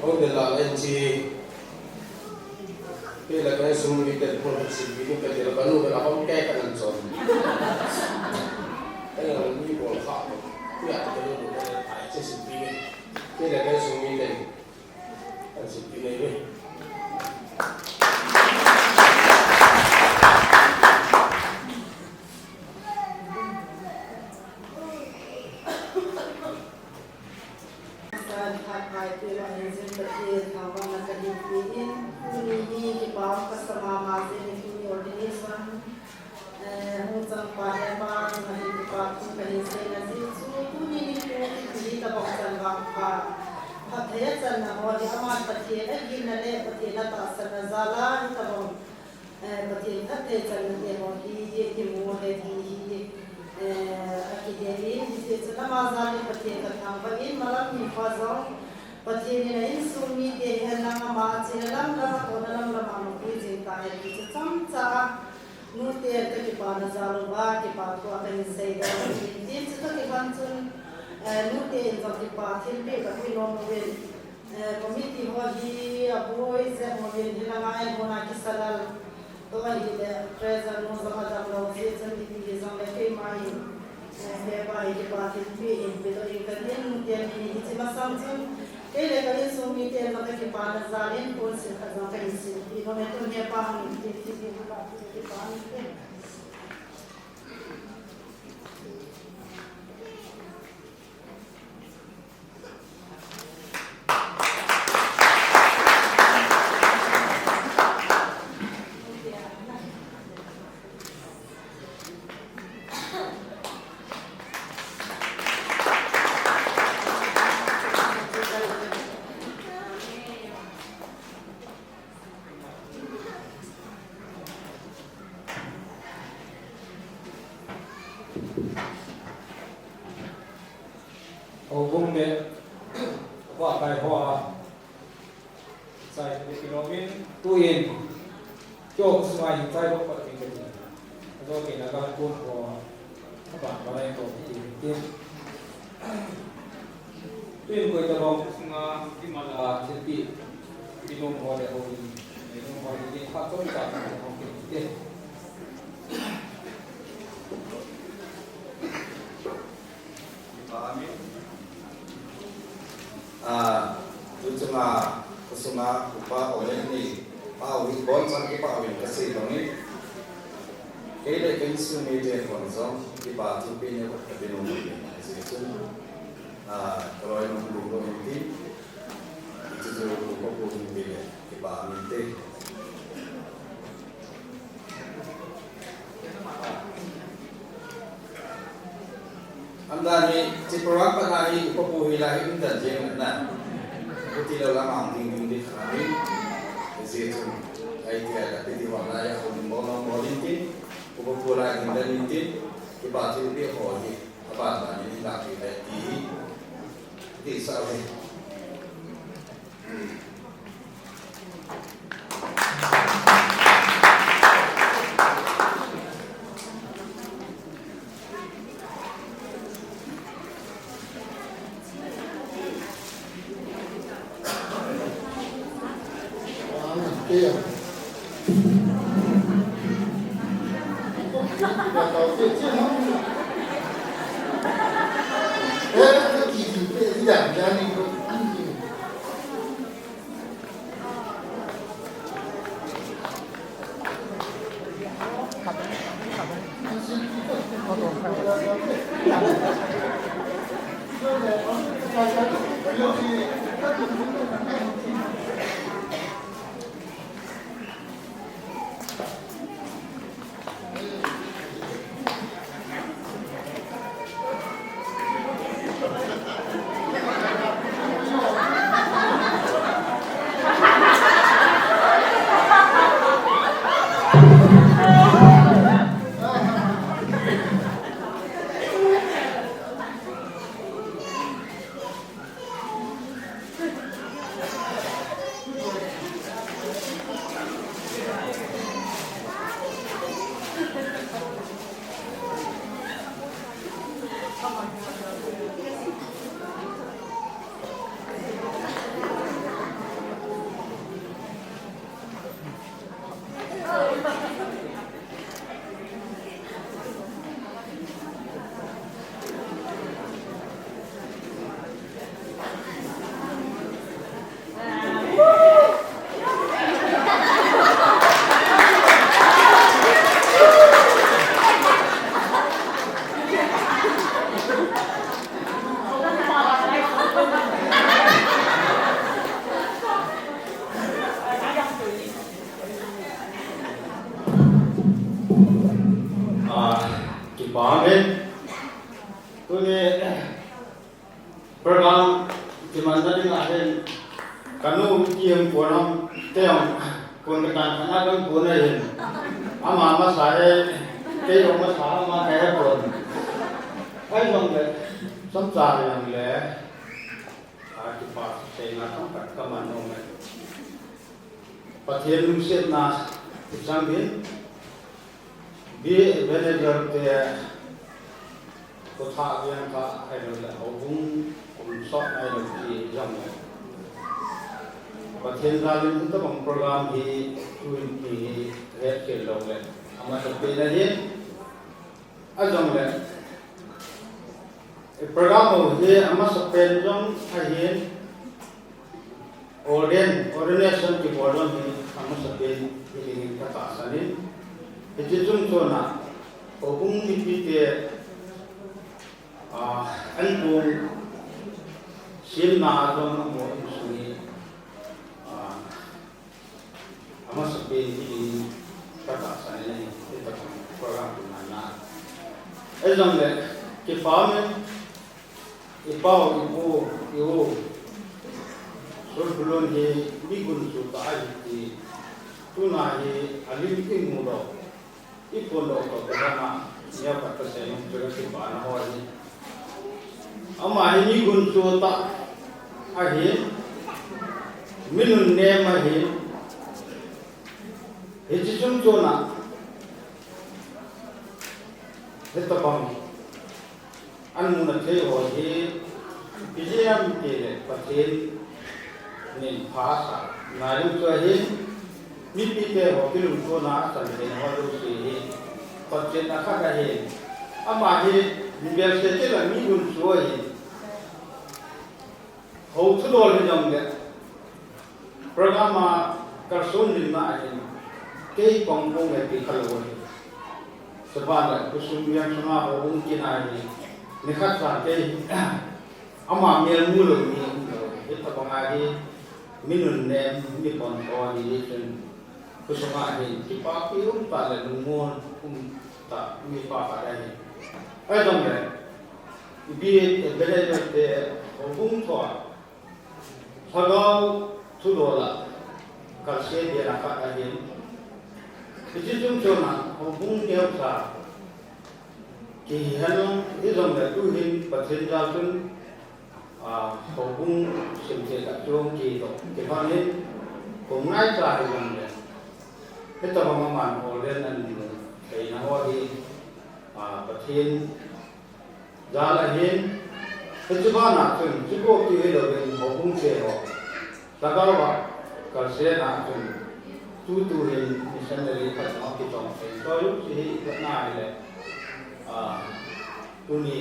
Oh, dalam NC Kaya kaya sumulitan po ng silbinin ka tira banu na akong kaya ka ng son. Kaya hindi po ang hako. Kaya ito yung mga tayo sa silbinin. Kaya kaya sumulitan ang silbinin eh. Hãy เทศนะว่าที่อามาประเทศนั้นยินนั่นแหละประเทศนั้นตัดสนซาลาที่ตะวันประเทศนั้นเทศนั่นเองว่าที่มัวเลยที่อากิเดียนที่เทศนั้นมาซาลีประเทศกันทำไปอินมาลังมีฟ้าซองประเทศนี้อินสุมีเดียนนั่งมาจีนลังละตัวลังละมามุกุจิตายที่จะซ้ำจ้านูเตียตะกี้ปานซาลูบาที่ปานตัวเป็นเซดาที่จะตะกี้ปานจุนนูเตียนกับที่ปานที่เป็นกับพี่น้องเวรcommittee was he a boys and women in a line when I kiss a little toy the treasure knows the mother of his and the is on the same mind and thereby the party be in below you can then it's a something ele care să umite la pe pana zalin pun se ca să ca isi i no meto ne pa ni ti la ti pa niโอ้บุ้งเนี่ยว่าไปพอใส่พี่น้องมินตู้เย็นโจกสมัยใส่พวกปฏิกิริยาแล้วก็แล้วก็พูดพอถ้าบาดอะไรก็ที่เตี้ยตู้เย็นเคยจะลองที่มาเช่นพี่น้องพอเดี๋ยวเขาพี่น้องพอที่พักต้นจากของเตี้ยUjunga kusuma upa oleh ni pawi bon sang ki pawi kasi bangi kele kensu ni je konzo ki pa tu pine ko kabino ni situ kalau yang dulu ini itu jo ko ko ni pine ki pa minte anda ni cipuran panai upapuhi lahi indan je na Kuti dalam angin di kami, itu ayat ayat di mana ya orang molintin, upapura indah lintin, dibaca di holi, apa ini lagi di sawit. Iya. Tidak jadi anjing. program di mana di lahir คนกระตันคณะต้องคนได้เห็นอามาสายเตยงมาสามาแก่คนไอ้ลงเลยสมใจอย่างแหละอาจจะปาเซนาต้องกัดกำมันลงเลยประเทศลุงเสียนาสังเกตบีเวเนเดอร์เตะก็ท่าเรียนก็ให้เราเลยเอาบุ้งผมสอนให้เราที่จังเลยประเทศเราเรื่องต้องโปรแกรมที่ช่วยที่เรียกเกี่ยวกับเลยอามาจะเป็นอะไรอาจังเลยโปรแกรมที่อามาจะเป็นจังให้ordinationที่บอร์ดที่อามาจะเป็นที่นี่ก็ต่างกันนี่ที่จุดส่วนน่ะผมมีพิธีอันบุญสิ่งน่าจะต้องมองสุนีอามาจะเป็นที่นี่ก็ต่างกันนี่ที่ต้องโปรแกรมที่นั่นนะไอ้จังเลยที่ฟ้ามันที่ฟ้าที่โบที่โบส่วนบุญที่มีบุญสุดท้ายที่ทุนายอลิมที่มุดออีกคนเราก็เป็นมาเนี่ยปัตตานีจุดที่บ้านหัวนี้อามาเห็นมีบุญสุดท้ายเห็นมินุนเนมาเห็นที่จุ่มโจน่ะเห็นตะบังอันมุนเทวะที่พิจารณาเกี่ยวกับประเทศนี่ภาษานายกตัวเห็นมีพิธีหัวกิลุตัวน่ะสันเดนหัวรู้สิปัจเจกข้าก็เห็นอามาเห็นมีเบลเซติละมีบุญช่วยเขาทุกคนยังเด็กโปรแกรมมากระสุนดินมาเห็นเกี่ยปองปองให้ปีขลุ่ยสบายเลยกุศลยังสมาบงกินอะไรนี่ขัดสันเกี่ยอามาเมียมูลนี่เห็นตะบังอะไรมินุนเนมมีปอนคอนี่จนกุศลอะไรที่ปากที่ตาเลยลุงมูลตามีปากอะไรไอ้ตรงนั้นบีเบลเดเตอบุ้งตัวพอเราทุโรละกัลเซียเดียร์ก็ได้ยินที่จุ่มโจน่ะบุ้งเดียวกันที่เห็นที่ตรงนั้นตู้หินประเทศเราจนบุ้งสิ่งที่กระจงจีโตที่พันนี้ผมง่ายใจจังเลยที่ตัวมันโอเล่นนั่นไปนะว่าที่ประเทศจาลาหินที่จุบ้านนักจนจุโกที่เห็นเราเป็นบุ้งเสียหรอแล้วก็ว่ากัลเซียนักจนตู้เห็นมิชชันนารีขัดมาที่ตรงนี้ก็ยุคที่ก็น่าเลยตัวนี้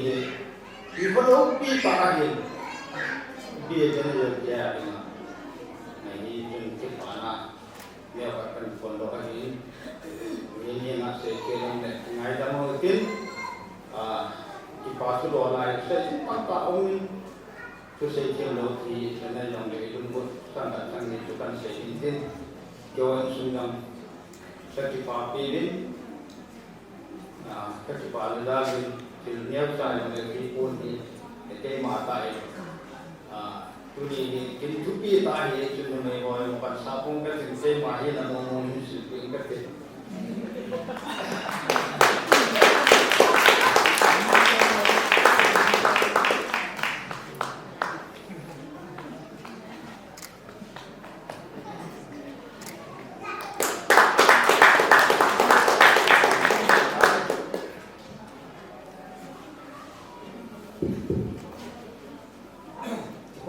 อีกคนเราปีปากเห็นปีเจนเดียร์เดียร์นะนี่จนที่ผ่านมาเนี่ยว่าเป็นคนเราเห็นนี่นะเสกเรื่องเนี่ยไงจะมองถึงที่ภาษาโลกอะไรเสกมันก็องค์คือเสกเรื่องโลกที่นั่นยังไม่รู้หมดตั้งแต่ตั้งแต่จุดนั้นเสกจริงๆย้อนสู่นั้นเสกที่ภาปีนี้เสกที่ภาเรื่องที่เนี่ยใจมันเลยที่พูดนี่เต็มมาตายตัวนี้กินทุกปีตายจนไม่พอปัสสาวะก็ถึงเต็มมาเห็นแล้วมองนี่สุดเป็นก็เต็ม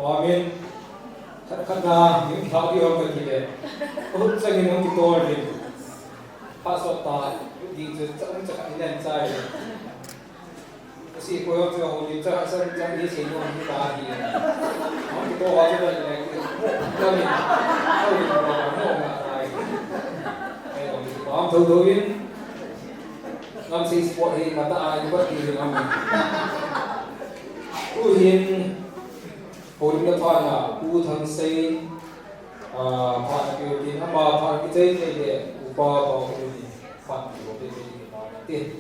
พอมีขันดาnhững thảo đi học cái gì đấy, ôi sao cái món cái to đi, phá sọt ta, đi từ chắc cái này sai, cái gì coi học cho đi chắc đi xin món cái ta đi, món cái to hóa cho nên này, cái mình mà sai, cái còn có thấu thấu biết, làm gì sport thì mà ta ai cũng bắt đi được làm, ui hiền hồi đó thoại là u thằng xây thoại kiểu gì mà thoại cái dây này để u ba bao cái gì thoại kiểu cái gì mà tiền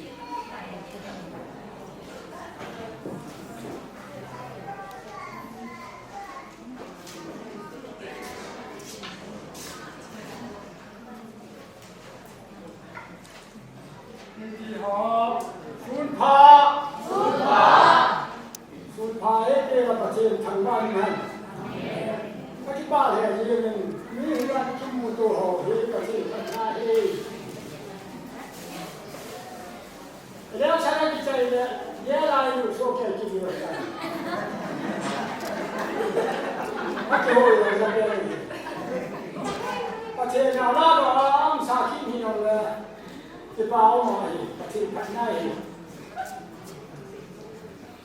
ตัวหอเฮ้ยก็ที่พัฒนาเฮ้ยแล้วฉันก็ใจเนี่ยเยอะอะไรอยู่โชคแก่กินอยู่กันมาเจอเลยจะเป็นประเทศนาลาดอัมซาคิมิโนเลยจะเปล่าหน่อยประเทศพัฒนาเอง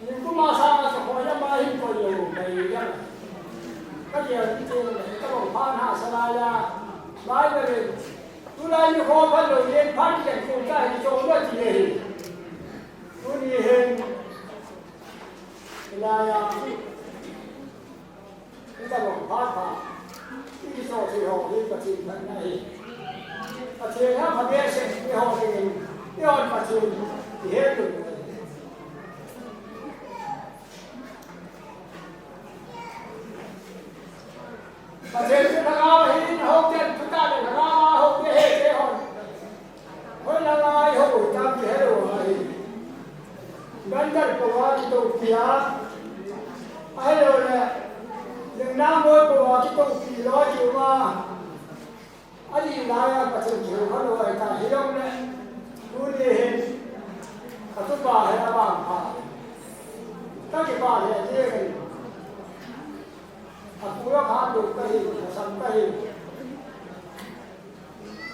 ยังกูมาสร้างสกุลยังมาหินก็อยู่ในยังก็เดี๋ยวที่ก็บอกผ่านหาสลายาไล่ไปเลยตุลาอยู่ขอพันเลยเรียนพันเก่งคนใจที่โจมด้วยที่เองตุนี้เห็นสลายาที่ก็บอกผ่านผ่านที่โซ่ที่ห้องที่ประชิดนั่นไงประชิดนะพระเดชที่ห้องที่ย้อนประชิดที่เห็นอยู่ประเทศที่ทางเราเห็นหกเจ็ดทุกการเลยทางเราหกเจ็ดเฮ้ยหอนเฮ้ยละลายหกจำที่เฮ้ยเลยดันดันตัวที่ตัวเปียไอ้เลยเนี่ยหนึ่งน้ำมวยตัวที่ตัวปีร้อยอยู่มาอันนี้ลายประเทศที่เขาเลยการเฮียงเนี่ยดูดีเห็นอัตุบาเห็นบ้างผ่านตั้งแต่บ้านเห็นเรื่องaku yang ada kali sampai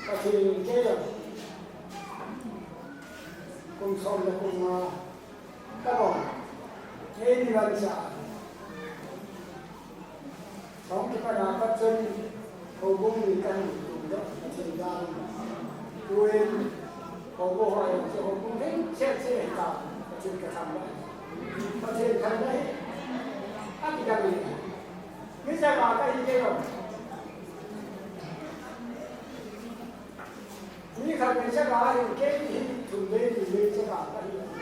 kasih kaya konsol le kuma kalau ini baca kamu kita dapat jadi hubung ikan juga tinggal duit hubung orang hubung ini cek tak cek kesambal cek kesambal apa jadiนี่จะมาได้ยังไงหรอนี่ใครเป็นเจ้าบ้านเก่งที่ถูกเลี้ยงดูเลี้ยงเจ้าบ้านได้ยังไง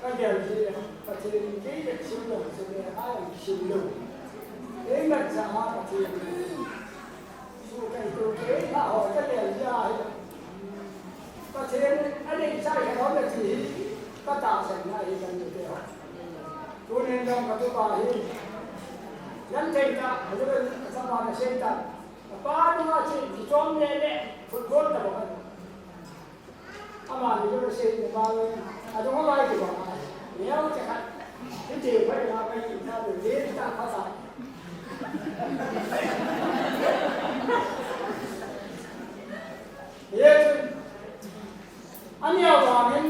ก็เดี๋ยวที่ประเทศที่จะชิมลงจะเป็นอะไรชิมลงเองมันจะมาประเทศสู้กันตัวเก่งถ้าhọจะเลี้ยงยาประเทศอันนี้ใช่เขาเลยที่ก็ตามสัญญาที่กันอยู่เดียวตัวนี้ยังกับตัวบ้าหิยันเก่งจ้ะเขาจะเป็นสมานเช่นกันป้าดูว่าที่จอมเนี่ยฟุตบอลแต่บอกว่าอามานี่จะเช่นบ้าเลยอาจจะว่าอะไรดีกว่าเนี่ยจะขัดที่จีบไปมาไปกินข้าวหรือเลี้ยงตามภาษาเดี๋ยวอันนี้เอาว่านี่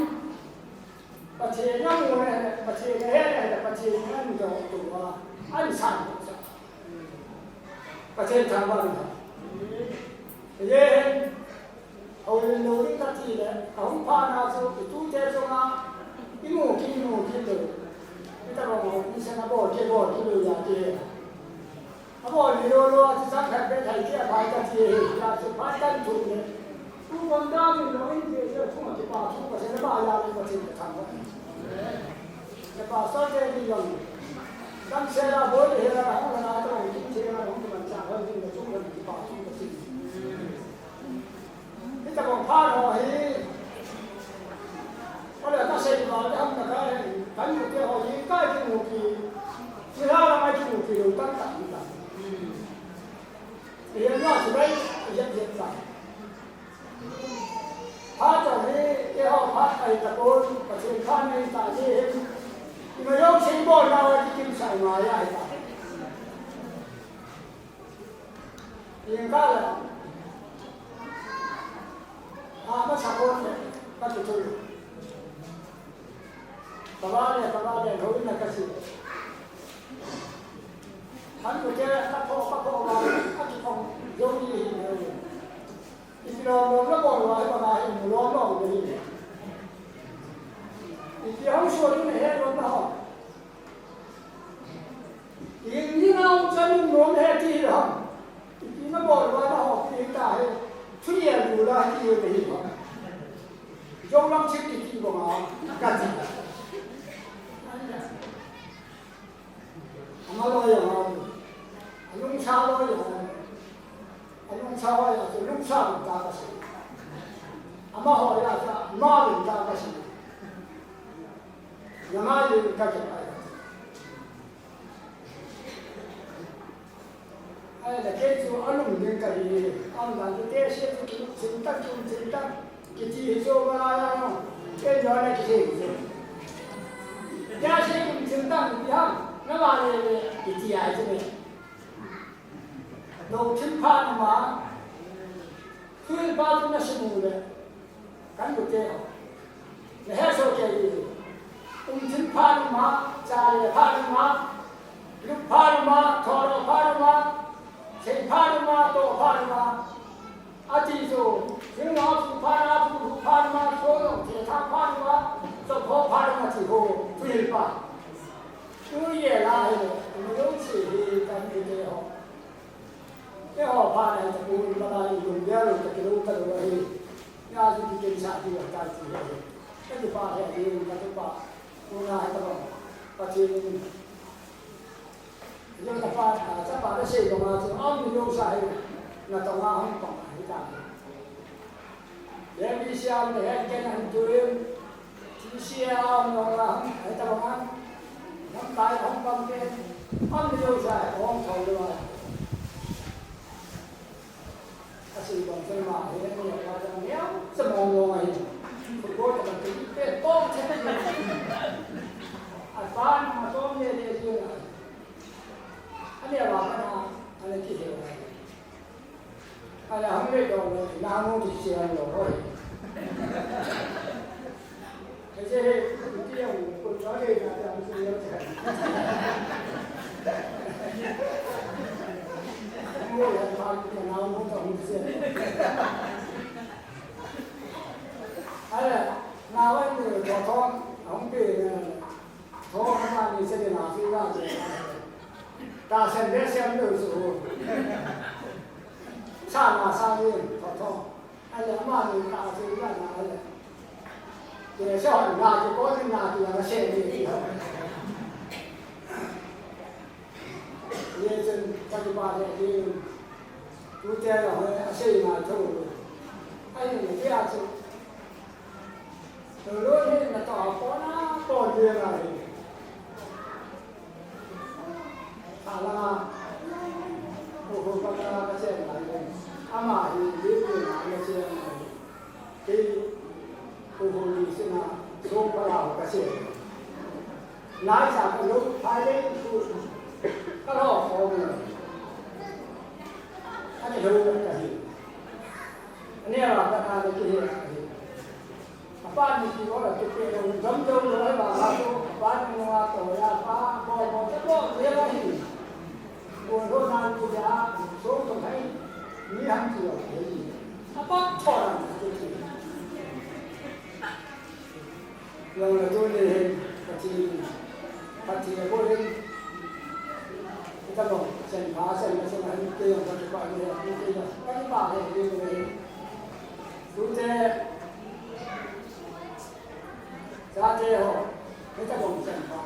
ประเทศยังงูเนี่ยประเทศเนี่ยแต่ประเทศนั่นก็ตัวอันสั่งประเทศทางบ้านครับเย่เอาเรื่องนู้นก็ที่เนี่ยเอาพานาสุตู้เจ้ามาอิโมกินเลยไม่ต้องบอกนี่ฉันบอกที่บอกที่ดูอย่างเดียวเขาบอกนี่รู้ที่สักแห่งเป็นไทยที่ไปกันที่อยากจะไปกันถูกเนี่ยทุกคนได้ไม่น้อยเดียวทุกคนจะมาทุกประเทศบ้านยาเป็นประเทศทางบ้านจะมาสร้างเรื่องนี้ยังตั้งเสนาบดีเฮราของเราต้องคิดเชื่อของมันจะเรื่องนี้ทุกคนจะมาทุกประเทศนี่จะบอกพาเราให้ก็เลยถ้าเสกมาจะทำอะไรกันอยู่ที่เรายิ่งใกล้ที่หมู่ที่ที่เราไม่ที่หมู่ที่เราตั้งใจกันเรียนว่าจะได้เย็นๆใจพระเจ้านี้ที่เขาพระไอ้ตะโกนประชุมข้าในตาที่เห็นที่มายกชิงบอลเราที่กินใส่มาใหญ่ไปยังก็เลยมาสักคนก็จะช่วยตลาดเนี่ยเขาไม่กระสิบท่านก็เจอข้าพ่อมาข้าที่ของยกดีเลยอีกเราแล้วบอกว่าให้มาได้หมู่ล้อมเราเลยอีกที่เขาช่วยนี่ให้ล้มเราอีกที่เราจะนุ่มล้มให้ที่เราอีกที่มาบอกว่าเราที่ได้ทุเรียนอยู่แล้วที่อยู่ในหินยกน้ำชิบที่ที่บอกมากันสิอาลอยอย่างเราลุงชาลอยอย่างลุงชาลอยอย่างลุงชาลุงตากระสีอามาหอยอย่างมาลุงตากระสียามาลุงตากระสี ai là cái chỗ anh lùng đến cái gì anh làm cái xe chúng ta cái gì chỗ mà cái đó là cái gì cái xe chúng ta cũng biết nó là cái gì ai chứ này đầu tiên phan mà khi bao nhiêu nó sẽ mua đấy cái được chưa này hết số cái gì thiên phan mà trái phan mà lúc phan mà thọ phan màใช้พามาโตพามาอาทิโซถึงเราสุพานาสุพามาโซโลเทธาพามาสพพามาที่โหฟิลปาตัวเย่ลาเหรอไม่รู้สิกันที่เดียวเดี๋ยวพาเนี่ยจะพูดมาได้ยุ่งเยอะเลยจะกินรู้กันเลยงานที่กินชาติว่าการที่เลยก็จะพาเนี่ยยืนกันทุกป่าตัวงานตลอดปัจจุบันยังจะพาจะพาได้เสียงมาจะอ้อมมีโยงสายน่าต้องมาห้องต่อให้ได้เดี๋ยวมีเสียงเนี่ยแค่นั้นตัวเองที่เสียงน้องเราให้ตลอดน้ำตาของความเป็นอ้อมมีโยงสายของเขาด้วยถ้าสิ่งของเธอมาเห็นเนี่ยว่าจะเนี้ยสมองลงไงคุณโบจะมันเป็นโป้งใช่ไหมอาฟ้ามาต้มเนี่ยเยอะอันนี้ว่ากันนะอันนี้ที่เห็นอะไรอันนี้ผมไม่โดนเลยน้ำมันที่เสียงเลยไม่ใช่ที่ยังคนร้อยเลยนะแต่ไม่ใช่เยอะแค่ไม่รู้ว่าทำที่น้ำมันต้องเสียอันนี้น้ำมันเนี่ยตัวท้องผมเป็นท้องประมาณนี้เสียหน้าที่ว่าตาเส้นเลือดเส้นเลือดสูงชาหน้าสร้างเรื่องท้องอะไรมาหนึ่งตาเส้นเลือดหนาเลยเดี๋ยวชอบหน้าจะโค้งหน้าที่เราเส้นเลือดเรียนจนปัจจุบันเนี่ยที่รู้ใจเราเนี่ยเส้นมาทั่วไอ้หนึ่งที่อาจจะรู้ที่มันต่อป้อนป้อนเรื่องอะไรAlama, oh, kalau macam mana? Ama ini dia macam mana? Jadi, oh, di sana, so kalau macam, naik sampai lu, pada itu, kalau orang, ada dua kali. Ini apa kata dia? Apa ni kita kita jom-jom lagi bahasu, apa ni apa ya apa, bawa bawa dia lagi. Buồn thôi nào cũng đã số tôi thấy nghĩ hắn chịu cái gì nó bắt cho làm cái gì lần là tôi đi phát triển là vô hình người ta bảo xem phá xem hắn tiêu và chụp ảnh này như thế là các bạn này đi về đúng thế ra thế họ người ta bảo xem phá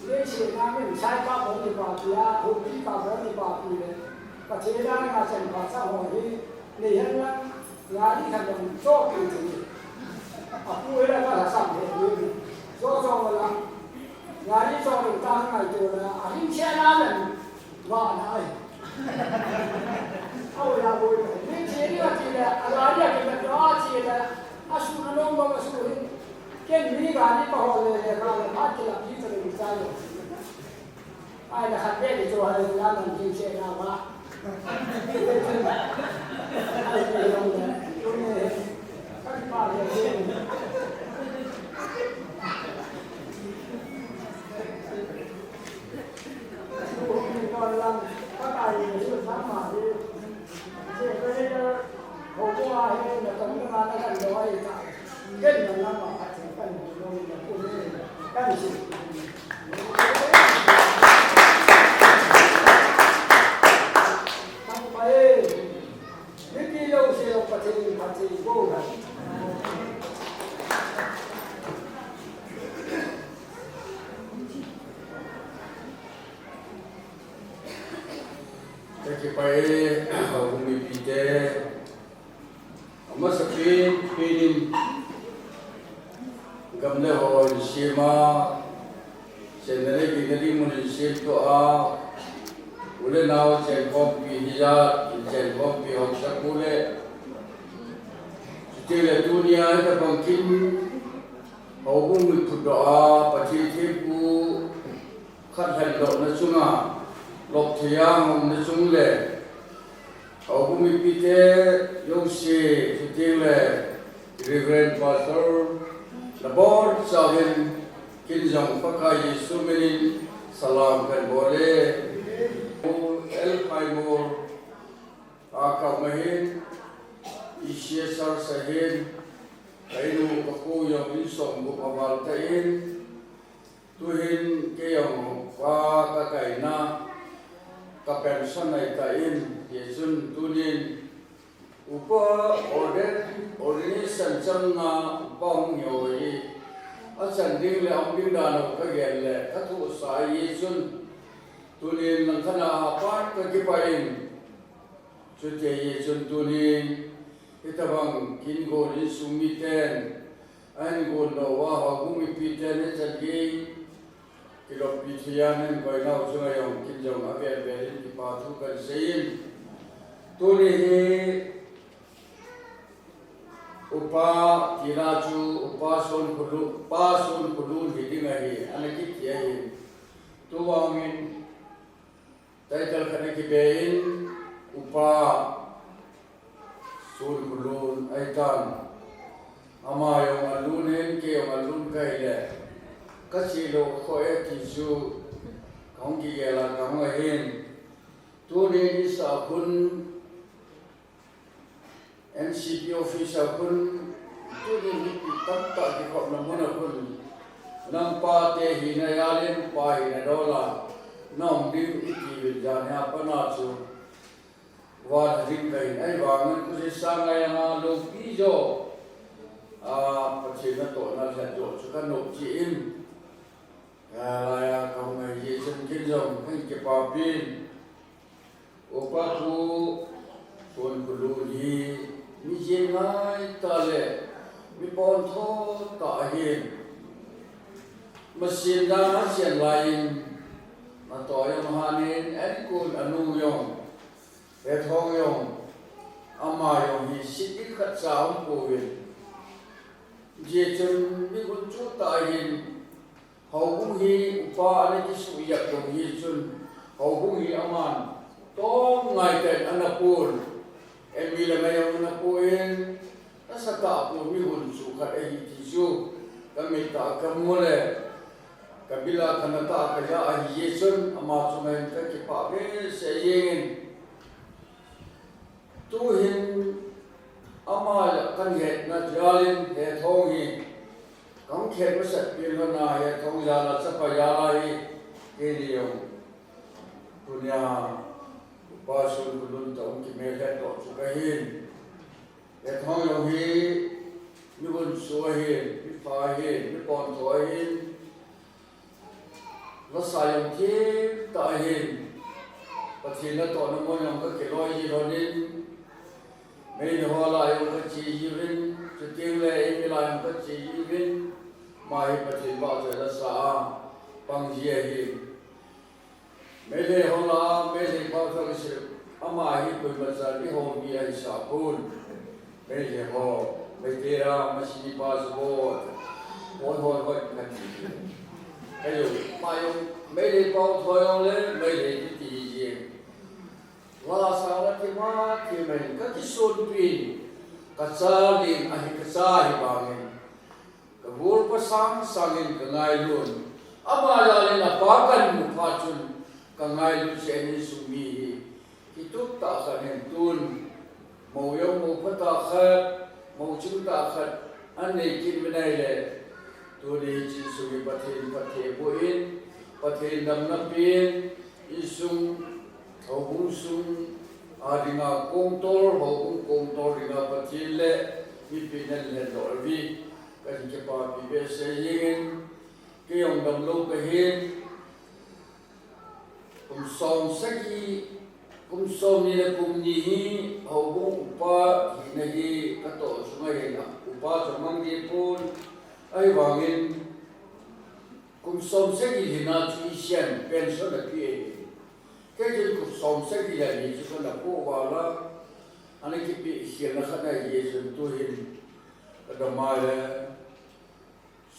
ये सेना में विषय का बहुत बातिया होती का बहुत बाती है पचेरा का चंपासा हो ही नहीं ना यारी का जब चौक की थी अपू ये का सब है ये जो वाला यारी जो उतार का जो ना अहिं सेना में वाह ना है अब या वो ये चेरी वाली है अलारिया के में राजी है अशुभ लोगों में अशुभ के नहीं गाड़ी पर हो ले का बात के लिए तो विचार ai là hạt đen thì cho hay là làm gì chuyện nào mà ai thì không được các bạn thì còn làm các bài sự sáng mà đi chuyện cái hồ qua hay là tấm cái mà nó gần đó hay kết là làm mà phát triển cần rồi là cũng các gì Jadi kami pilih, amat sekian pilih gamle hal sima, senere kita di Malaysia tu ule nào chen kopi hija chen kopi học sắc ule chỉ là dunia ta bằng kim hậu bung người phụ đó và chỉ thêm bu khát hành động nó chung à lộc thì ang nó chung lệ hậu bung người pite yong si chỉ là Reverend Pastor the board sahin kinjong pakai Yesu menin salam kan boleh el paimor akamahin Isyesar sahin kainu kaku yang insong bukamal tain tuhin kayong pa kakaina kapensanay tain Yesun tunin upa order sanchang na upang yoyi asan ding le ang bindano kagelle katu sa Yesun tunin ng kana apat kagipain sute Yesun tunin itabang kingo ni sumiten an gono wa hagumi piten chagi kilo pitianen koina usungayong kinjong abe di patu kan sein tuni upa tinaju upa son kulu hidingahi anakit yahin tuwangin taital kanakibein upa sun kulun aitan ama yung alunin ke yung alun kaile kasilo koe tisu kong gigela kong ahin tunin isa kun NCP officer kun tunin itakta di kong namuna kun nang pate hinayalin pa hinadola nang dim ikiwil janya panatsu wad ringkai ai wangan ku sangai nga lo pijo pachina to na la jo chukan no chin ya ka ngai ye chen kinjong kai ke pa pin opa ku son ku lu ni mi je ngai ta le mi pon tho ta hin masin da na chen lain ma to ya mahanin en kun anu yong để thong yong ama yong hi sikit khat saum povin je chun mi gun chu ta hin hau bung hi upa ane ki su yak dong hi chun hau bung hi aman to ngai ten anapur emi la ngai anapuin asaka pu mi gun chu khat ai ti chu kamita kamole kabila kanata ka ya hi ye chun ama chumen ka ki pa be se yin tuhin ama kan het na jalin he thong hi kang khet ma sat pil na he thong ya la chapa ya la hi ke liyo dunya upasun kulun ta ki me le to chu ka hin he thong yo hi mi bun so hi mi pa hi mi pon to hi la sa yong ki ta hin pathina to na mo yong ka ke loi ji ro nin mấy đứa họ lại ông có chỉ viên cho tiếng lệ em lại ông có chỉ viên mai bác sĩ bảo cho nó xa bằng gì ấy mấy đứa họ là mấy đứa bảo cho cái sự ama hi ਕੋਈ ਬੱਚਾ ਨਹੀਂ ਹੋ ਗਿਆ ਹਿਸਾਬੂਨ mấy họ mấy tera machine passport hoi cái cái rồi mai ông mấy đứa bảo thôi ông lên mấy đứa cái gì wala sa ki ma ki men ka ki son pin ka sa ling a hi ka sa hi bangin ka bur pa sangin ka ngai lun ama ya le na pa kan mu pha chun ka ngai lu se ni su mi hi ki tuk ta ka nen tun mo yo mo pa ta khat mo chu ta khat an nei kin me nai le tu ni chi su mi pa the bo in pa the nam na pin isung hậu bung sung adinga kongtor hậu bung kongtor dinga patile ipinen le dorvi kan ke pa pi be se yin ke yong dam lo ka hin kum som ni le kum ni hi hậu bung upa hi na hi ka to sunga he na upa chamang di pun ai wangin kum som se ki hina chi sian pension la pi cái chuyện cuộc som se ki la ni chu na ko wa la ani ki pi hian na khana ye chu tu hin da ma le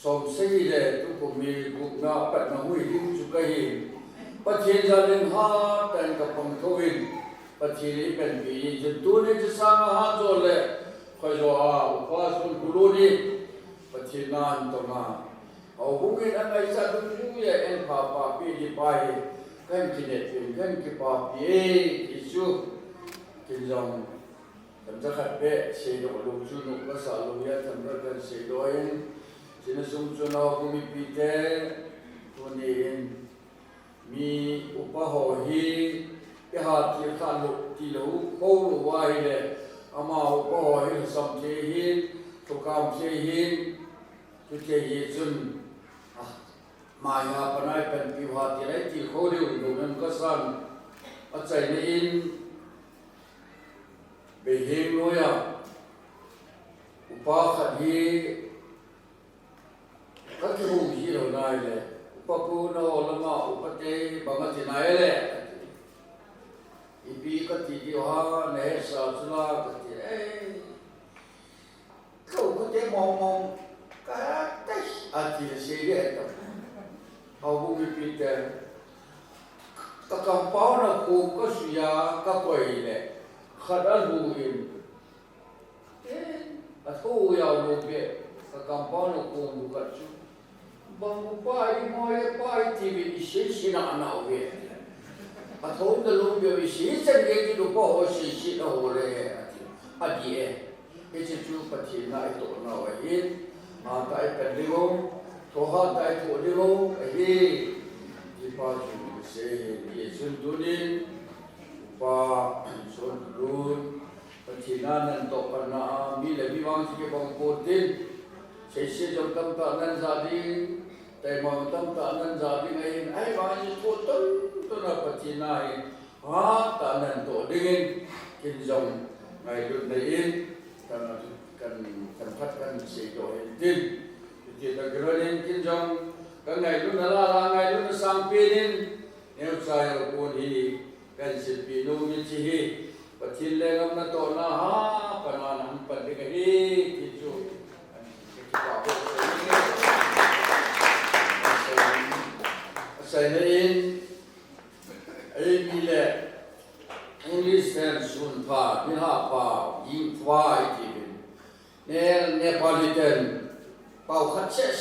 som se ki le tu ko mi ku na pa na hui din chu ka hi pa chen za len ha tan ka pam ko win pa chi li pen pi chu tu ni chu sa ha zo le khoi zo a pa sun ku lu ni pa chi nan to ma au bu ki na mai sa tu ye en pa pi di pa hi kan ki ne pi kan ki pa pi ki chu ki zong tam za khat be se do lu chu nu ka sa lu ya tam ra kan se do in sin sum chu na ku mi pi te tu ni in mi upa ho hi pe ha ti kha lu ti lu ko lu wa hi le ama upa ho hi sam che hi to kam che hi tu che hi chun Maya panai pen piwa tirai ti khori undumen kasan achai ne in behing noya upa khadhi kakhu hi ro nai le upa pu no lama upate bangati nai le ipi kati di ha ne sa chula kati kau kate mong ka tai ati se ye ta hầu bu pi te ka kam pau na ku ka suya ka koi le khada bu in a thu ya lu be ka kam pau na ku bu ka chu bang pai moi pai ti bi shi shi na na we a thu da lu be shi chen ye ki lu po shi na ho le a di e chi chu pa thi na I to na wa yin a ta I pe li go Toha dai to lilo ahi di pa chu se ye sun dunin pa sun dun patina nan to pana mi le bi wang chi ke bang ko tin se se jom tam ta nan za di tai ma tam ta nan za di ngai ai ba ni ko ton to na patina ai ha ta nan to dingin kin jom ngai dun dai in kan phat kan se do tin kita geronin kinjong kan ngai lu na la ngai lu na sang pinin neu sai ro ko ni kan se pi nu mi chi hi pathil le ngam na to na ha pana nam pa de hi ki chu sai ne in ai mi le English and sun pa ni ha pa yin twa I ti ne Nepalitan Pau khát sẽ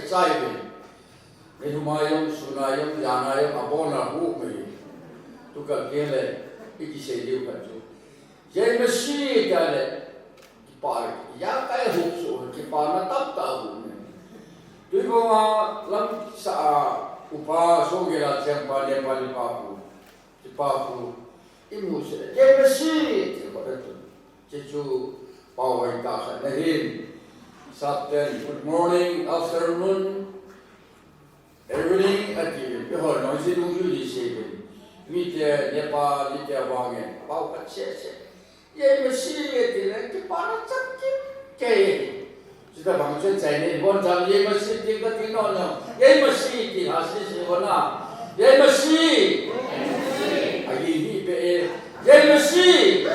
sai về nên hôm nay ông sunayom yanayom abona hu me tu cả kia le iki se liu kan chu je masi ka le pa ya kai hu so ki pa na tap ta hu ne tu ko ma lam sa upa so ge la chen pa le pa hu ki pa hu imu se je masi ki pa tu je chu pa wa ta kha ne hin Sapten, good morning, afternoon, evening, at evening. Behold, no, it's not usually shaken. Meet Nepal, meet Wangen, Pau Kachese. Ye, Messi, the Panachaki, Kay. So the function Chinese one time, ye must see the thing on them. Ye must see the Hasis Ivana. Ye must see. I give me pay. Ye must see.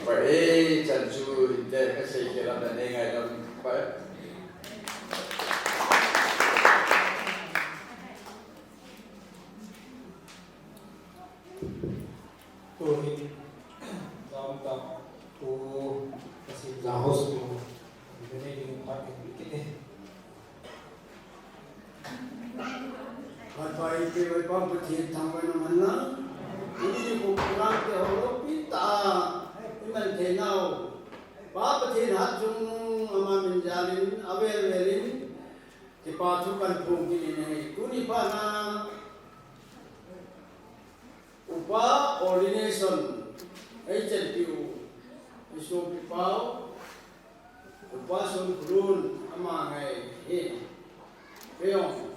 Pray, Chanchu, the message of the name I don't buy. Tuhin dalam tak tu kasih jahos tu ini dengan pakai dikit ni. Kalau itu apa berarti tangan mana? Ini bukan ke orang pita, iman kenal. Bapa tidak jung ama menjalin, awal welin, dipatukan pungki ini. Kuni pana upa ordination, HLPU, isu pipau, upa sun kurun ama hai he, peong.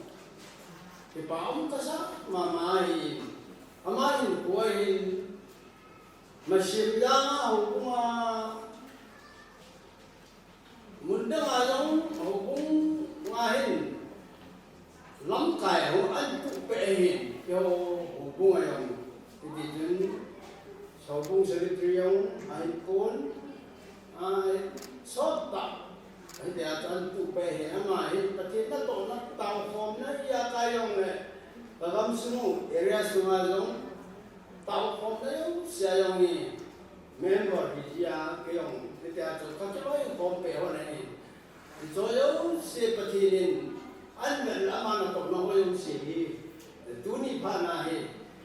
Pipau kasa mamai, amain kuain, masyarakat hukuma. Munda ngayong hukum ngahin lam kai ho an tu pehin yo hukum ngayong Kitijun Sobung Seritriong Aipun Sota Hindi atan tupe ama pati na to na tao form na iya kayong bagam sumu area sumalong tao form na yung siya yung member dia kayong kita to kato yung form pe ho na ni so yung si patinin anmen ama na to na yung si duni pa na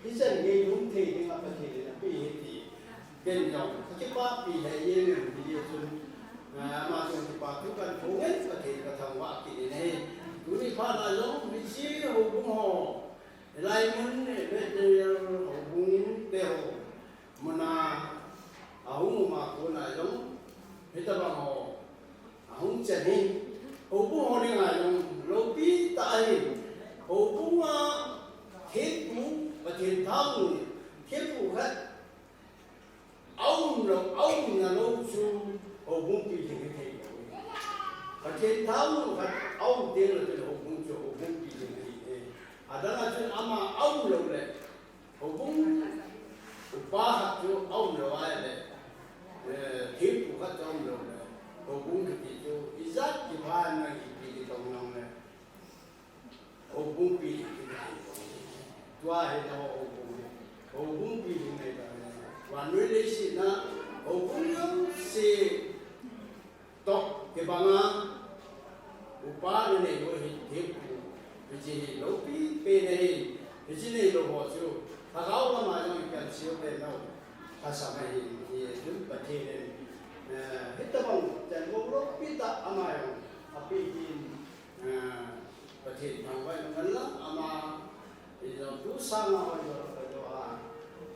isan ngay yung te nga patinin na pi ken yung kipa pi ha yen di sun mà dùng thì bảo chúng cần phổ hết và thì cả thằng hoa kỳ này cứ đi pha là giống vị trí hồ bung hồ lại muốn để hồ bung đều mà na ông mà cô là giống hết ta bằng hồ ông chân hình hồ bung hồ này là giống lâu bí tại hồ bung thiết bung và thiền thao thiết bung hết ông là lâu chu hồ bung pi thì cái thầy và trên tháo luôn và ông tiên là cái hồ bung cho hồ bung pi thì đó là chuyện ama ông lâu đấy hồ bung ba hạt cho ông lâu ai đấy thiết của các ông lâu đấy hồ bung thì cho izat thì ba này thì đồng lòng này hồ bung pi thì cái tua hay là hồ bung pi thì này và nuôi lấy gì na hồ bung nó sẽ tok ke banga upa ne yo hi thep ku ji lo pi pe ne hi ji ne lo ho chu tha gao la ma jong kan siu pe no tha sa mai hi dum pa the ne hit ta bang jan go ro pi ta ama yo api ji pa the thang vai ngan la ama i jo tu sa na ho yo a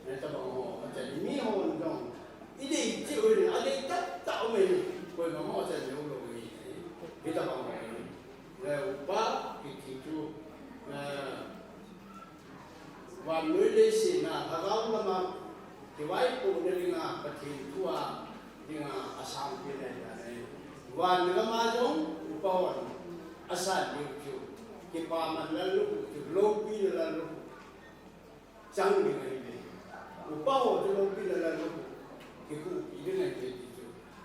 ne ta bang ho ta mi ho dong i de ji o ni a de ta ta o me quên mà họ sẽ nhớ rồi thì ta bảo là ba cái chú và người lấy xin là thằng ông mà cái vay của người nga bắt thì thua đi nga asam cái này và người mà giống bảo asal nhiều chú cái ba mà là lúc lâu pi là lúc chẳng đi ngay đấy bảo cho lâu pi là lúc cái cụ cái này cái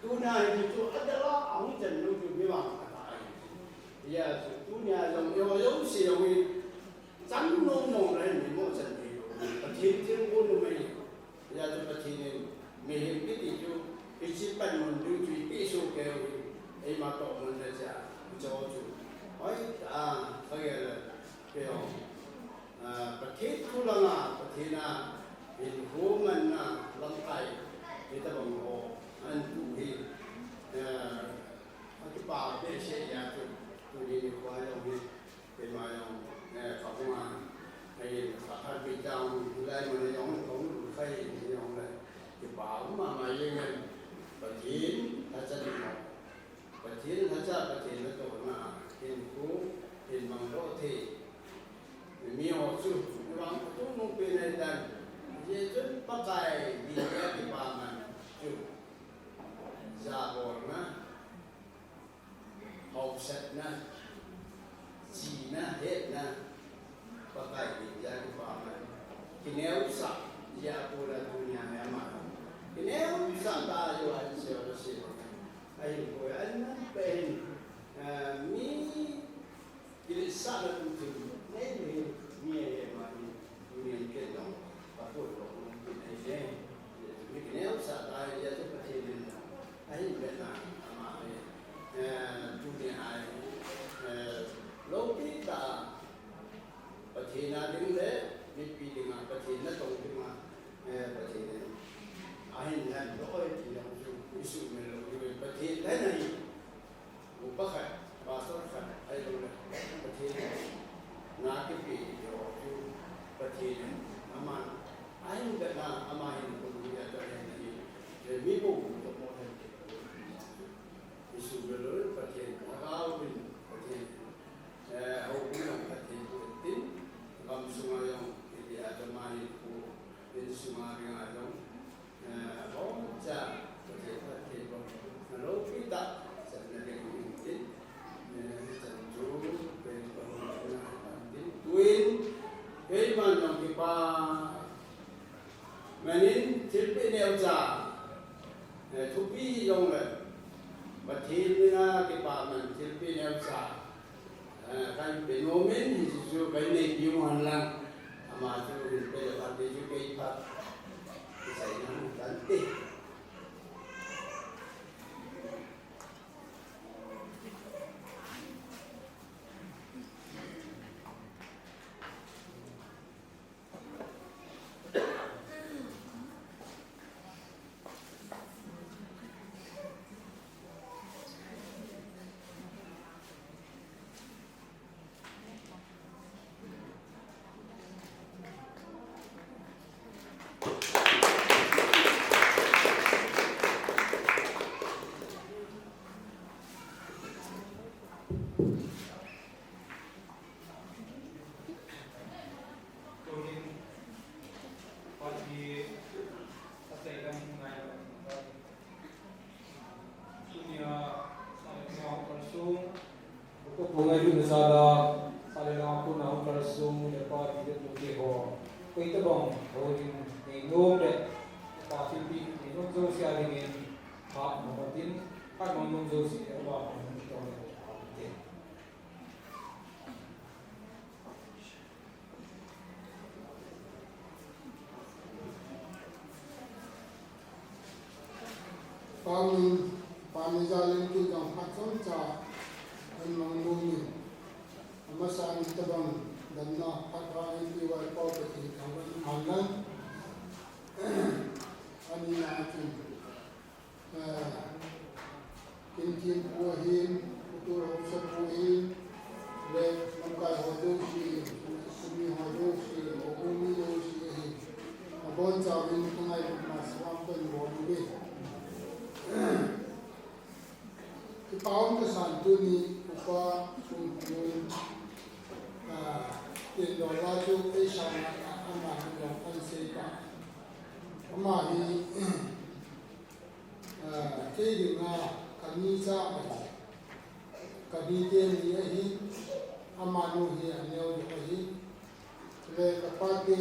dunia itu adalah ang jenuh memang kata ya dunia yang si yang chẳng nông nông này mình muốn chân thì thiên thiên quân của mình ya cho thiên này mình biết thì chú cái chỉ cần mình đưa chú cái số kêu ấy mà tổ mình là sao cho chú ấy cái là kêu thiên thu là thiên là mình cố mình làm tay người ta bằng hồ anh tu hi cái bà bên xe nhà tu đi qua đâu đi cái mà không mà hay phải bị trao lại mà nó cũng phải giống này cái bà mà như vậy bà thiên ta chân nó bà thiên nó tổ mà thiên phú thiên bằng đô thị mi họ chú bằng chú nông bên này đang về chút bắt tay đi cái bà mà chú giả bộ na học sách na chỉ na hết na bắt tay đi ra cái bà mà cái nếu sắp giả bộ là dunia này mà cái nếu sắp ta vô anh sẽ là gì anh coi anh bên mi cái sắp là cũng chịu nên mi mà mi cái đó bắt buộc cái này đấy cái nếu sắp ta ra cho cái gì ấy bên là mà dunia ai lâu đi ta bát thiên là đứng đấy biết bị đứng bát thiên là tổng đứng bát thiên ai là đôi thì là một sự mình là bát thiên thế này một bác khác ba số khác ai luôn bát thiên na cái gì rồi bát thiên mà ai bên là mà hình của người ta này thì mi bụng một một isu belur pakai agau bin pakai hubungan pakai tin kam sungai yang di ada mani ku bin sungai yang ada baca pakai ทุกปียงเลยประเทศนี้นะที่ป่ามันที่เป็นอันซ่าkan fenomen itu kan ni human lang ama tu pe la de ju pe pa sai na kan te Pengajuan salah salah aku nak bersung lepas kita pergi ho. Kau itu bang, kau ini ngom deh. Tapi ini ngom sosial ini hak mungkin hak ngom sosial apa mungkin. Pamijalan tu jam 4 jam an mangmuni amasan tabang danna patrai ti wa property kawan halan ani natin kintin puhin utur usap puhin le mangkai hodo si sumi hodo si okumi do si abon jawin tungai mas rampen bodu Ipawang kesantu ni upa sungkun Tindolaju isama ama yang anseta ama hi kiri nga kanisa kabite ni hi ama no hi anyo hi le kapate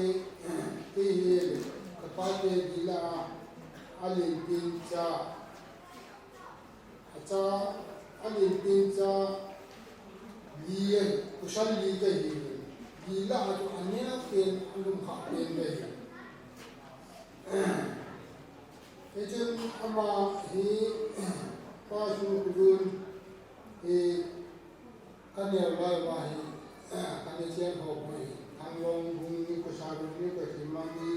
tihi kapate dila alin pincha cha alin pincha liye kusal li ga hi gila atu anya pen alum kha pen le ejen ama hi pa su kudun e kanya lai wa hi kanya chen ho mai thang long bung ni ko sa ru ni ko timang ni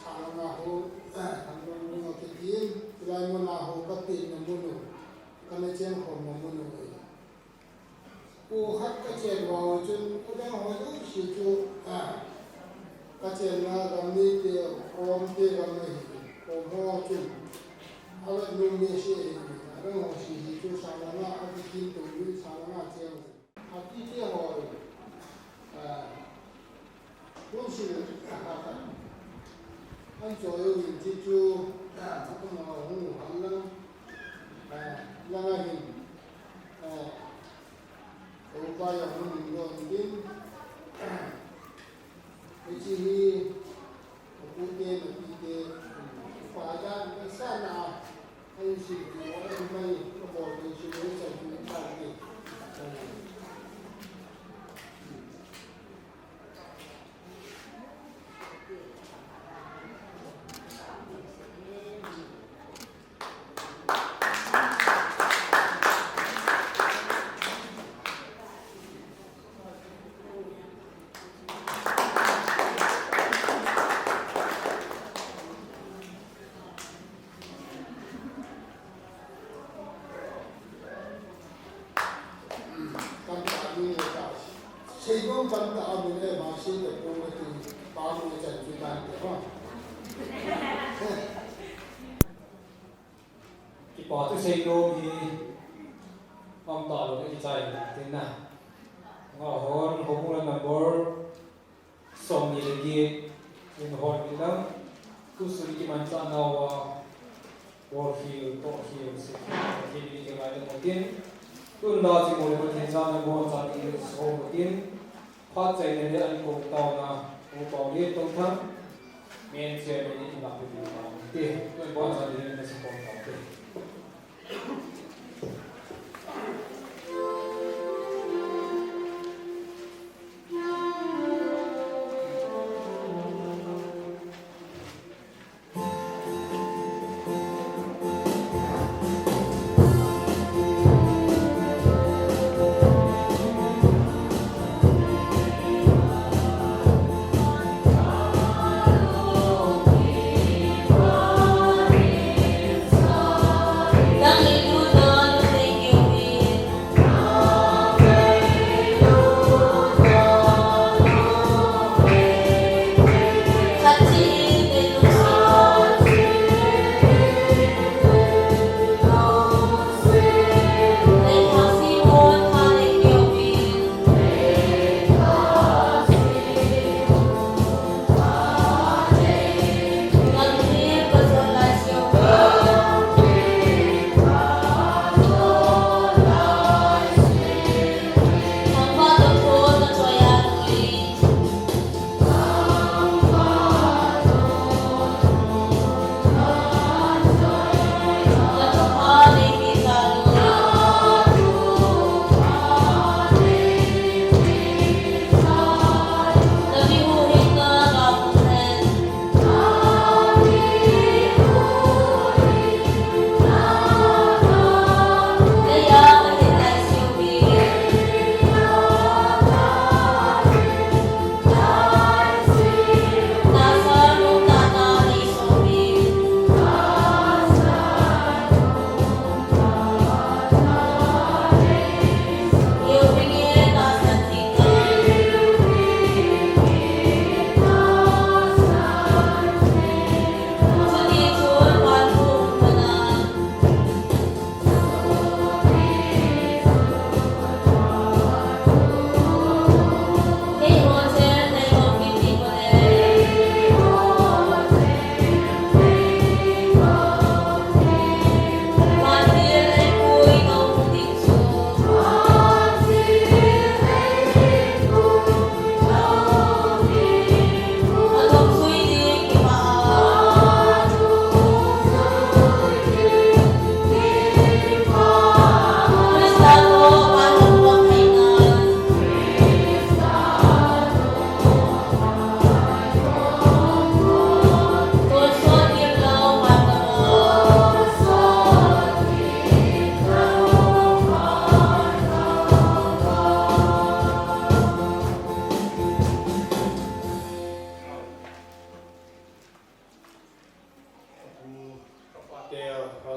sa nga ho thang long bung ke tin Tulai mo na ho kapit na muno, kana chen ho na muno ay. O hat ka chen wa chun, o dang ho na si chu ka chen na gamni te om te gamni o ho chun. Awat nung me si rang ho si chu sa na abikin to yu sa na chen. Ati te ho kung si anh cho yêu mình chỉ chú các mà hùng hắn lăng lăng hình ở vai ở mình rồi đến cái chi ở khu tên ở khu tên phải ra cái xa nào anh chỉ có anh may có bỏ cái chuyện đấy chẳng những cái gì Sebelum banta abile masih terpukul baru cerita apa? Kita tu sebelum ni banta lo ni cai ni na. Ngahon hubungan number song ni lagi ni hon ni dah. Tu suri macam nawa workhill, talkhill, sekali ni kalau mungkin. Tu nak si boleh berkencan dengan orang ini semua mungkin. Phátใจในเรื่องของตอนนะของเรียนตรงทั้งเมนเชียร์เป็นที่หลักเป็นที่ที่ด้วยบอลสันติในส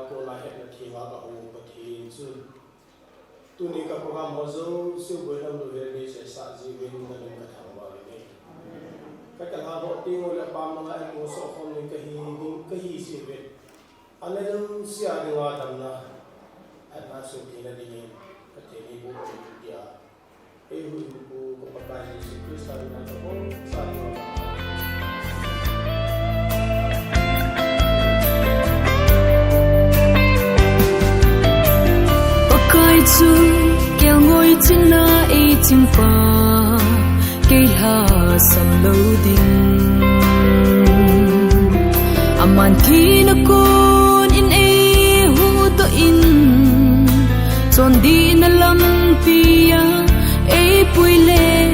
cô là hết là thì vào hồ và thì chứ tu ni các program mà zo siêu với năm đầu về đi sẽ sát gì với những cái thằng vào này các cái hàng họ tiêu là bám lại một số không những cái gì siêu về anh ấy đâu xia đi vào tầm na anh ta suy nghĩ là đi cái gì đi bộ đi à cái hữu của các bạn thì cứ sao đi nào cho sao đi chu kêu ngồi trên lá ấy chim pha cây hà sầm lâu đình aman khi nó con in ấy hu to in chọn đi na lam pia ấy bùi lệ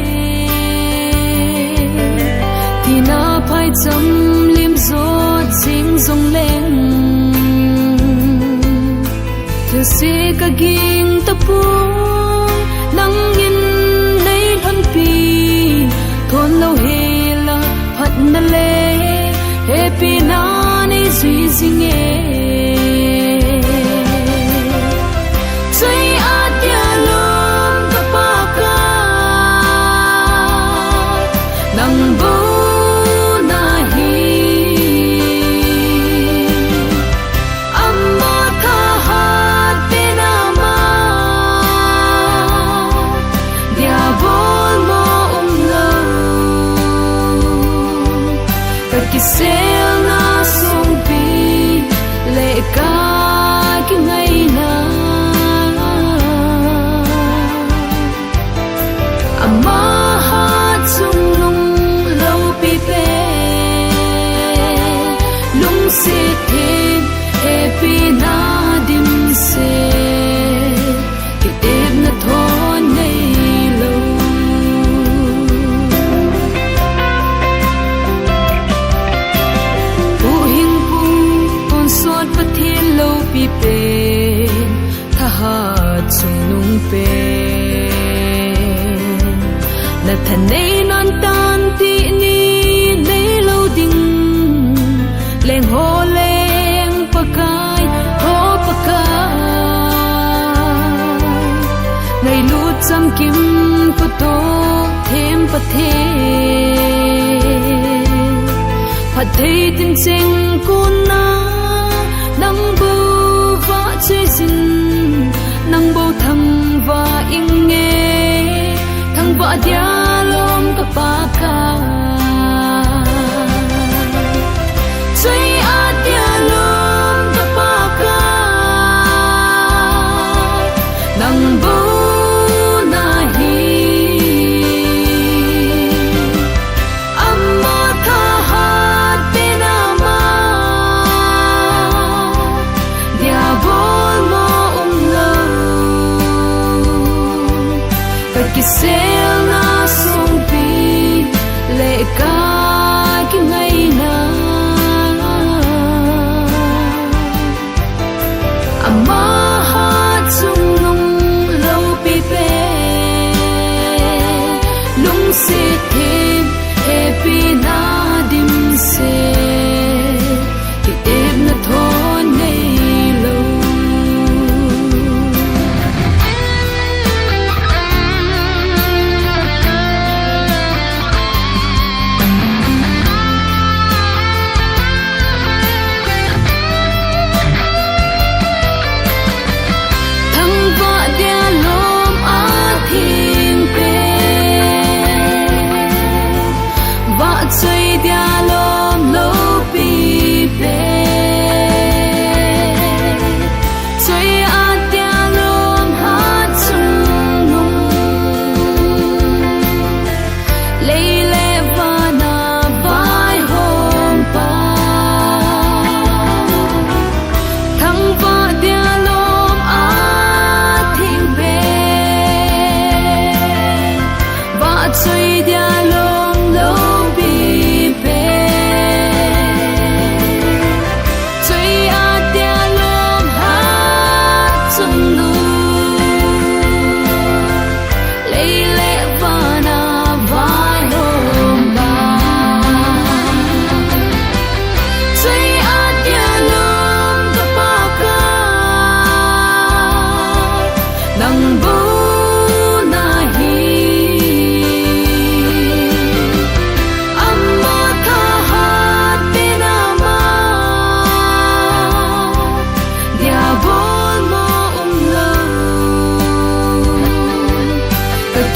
thì na phai chấm lim gió chính dòng lên theo xe cả ging ta pu nang in nei han pi thon lo he la phat na le happy na ni zui zing e sai atia lom ta pa ka nang bo sel na song pi le ka ki ngai na ama ha chung lung lo pi pe lung se the happy na dim se ki em na thon nei lo pi pe tha ha chung nung pe na than nei non tan ti ni nei lo ding leng ho leng pakai ho pakai nei lu cham kim ko to them pa the phat thei tin cheng kun na nang bu chơi xin nang bầu thằng và in nghe thằng vợ dia lom ka pa ka chơi a dia lom ka pa ka nang bầu na hi amma tha hat pe na ma dia bo ki sel na song pi le ka ki ngai na ama ha chung lung lo pi pe lung se the happy na dim se ki em na thon nei lo chơi dia lom lo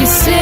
se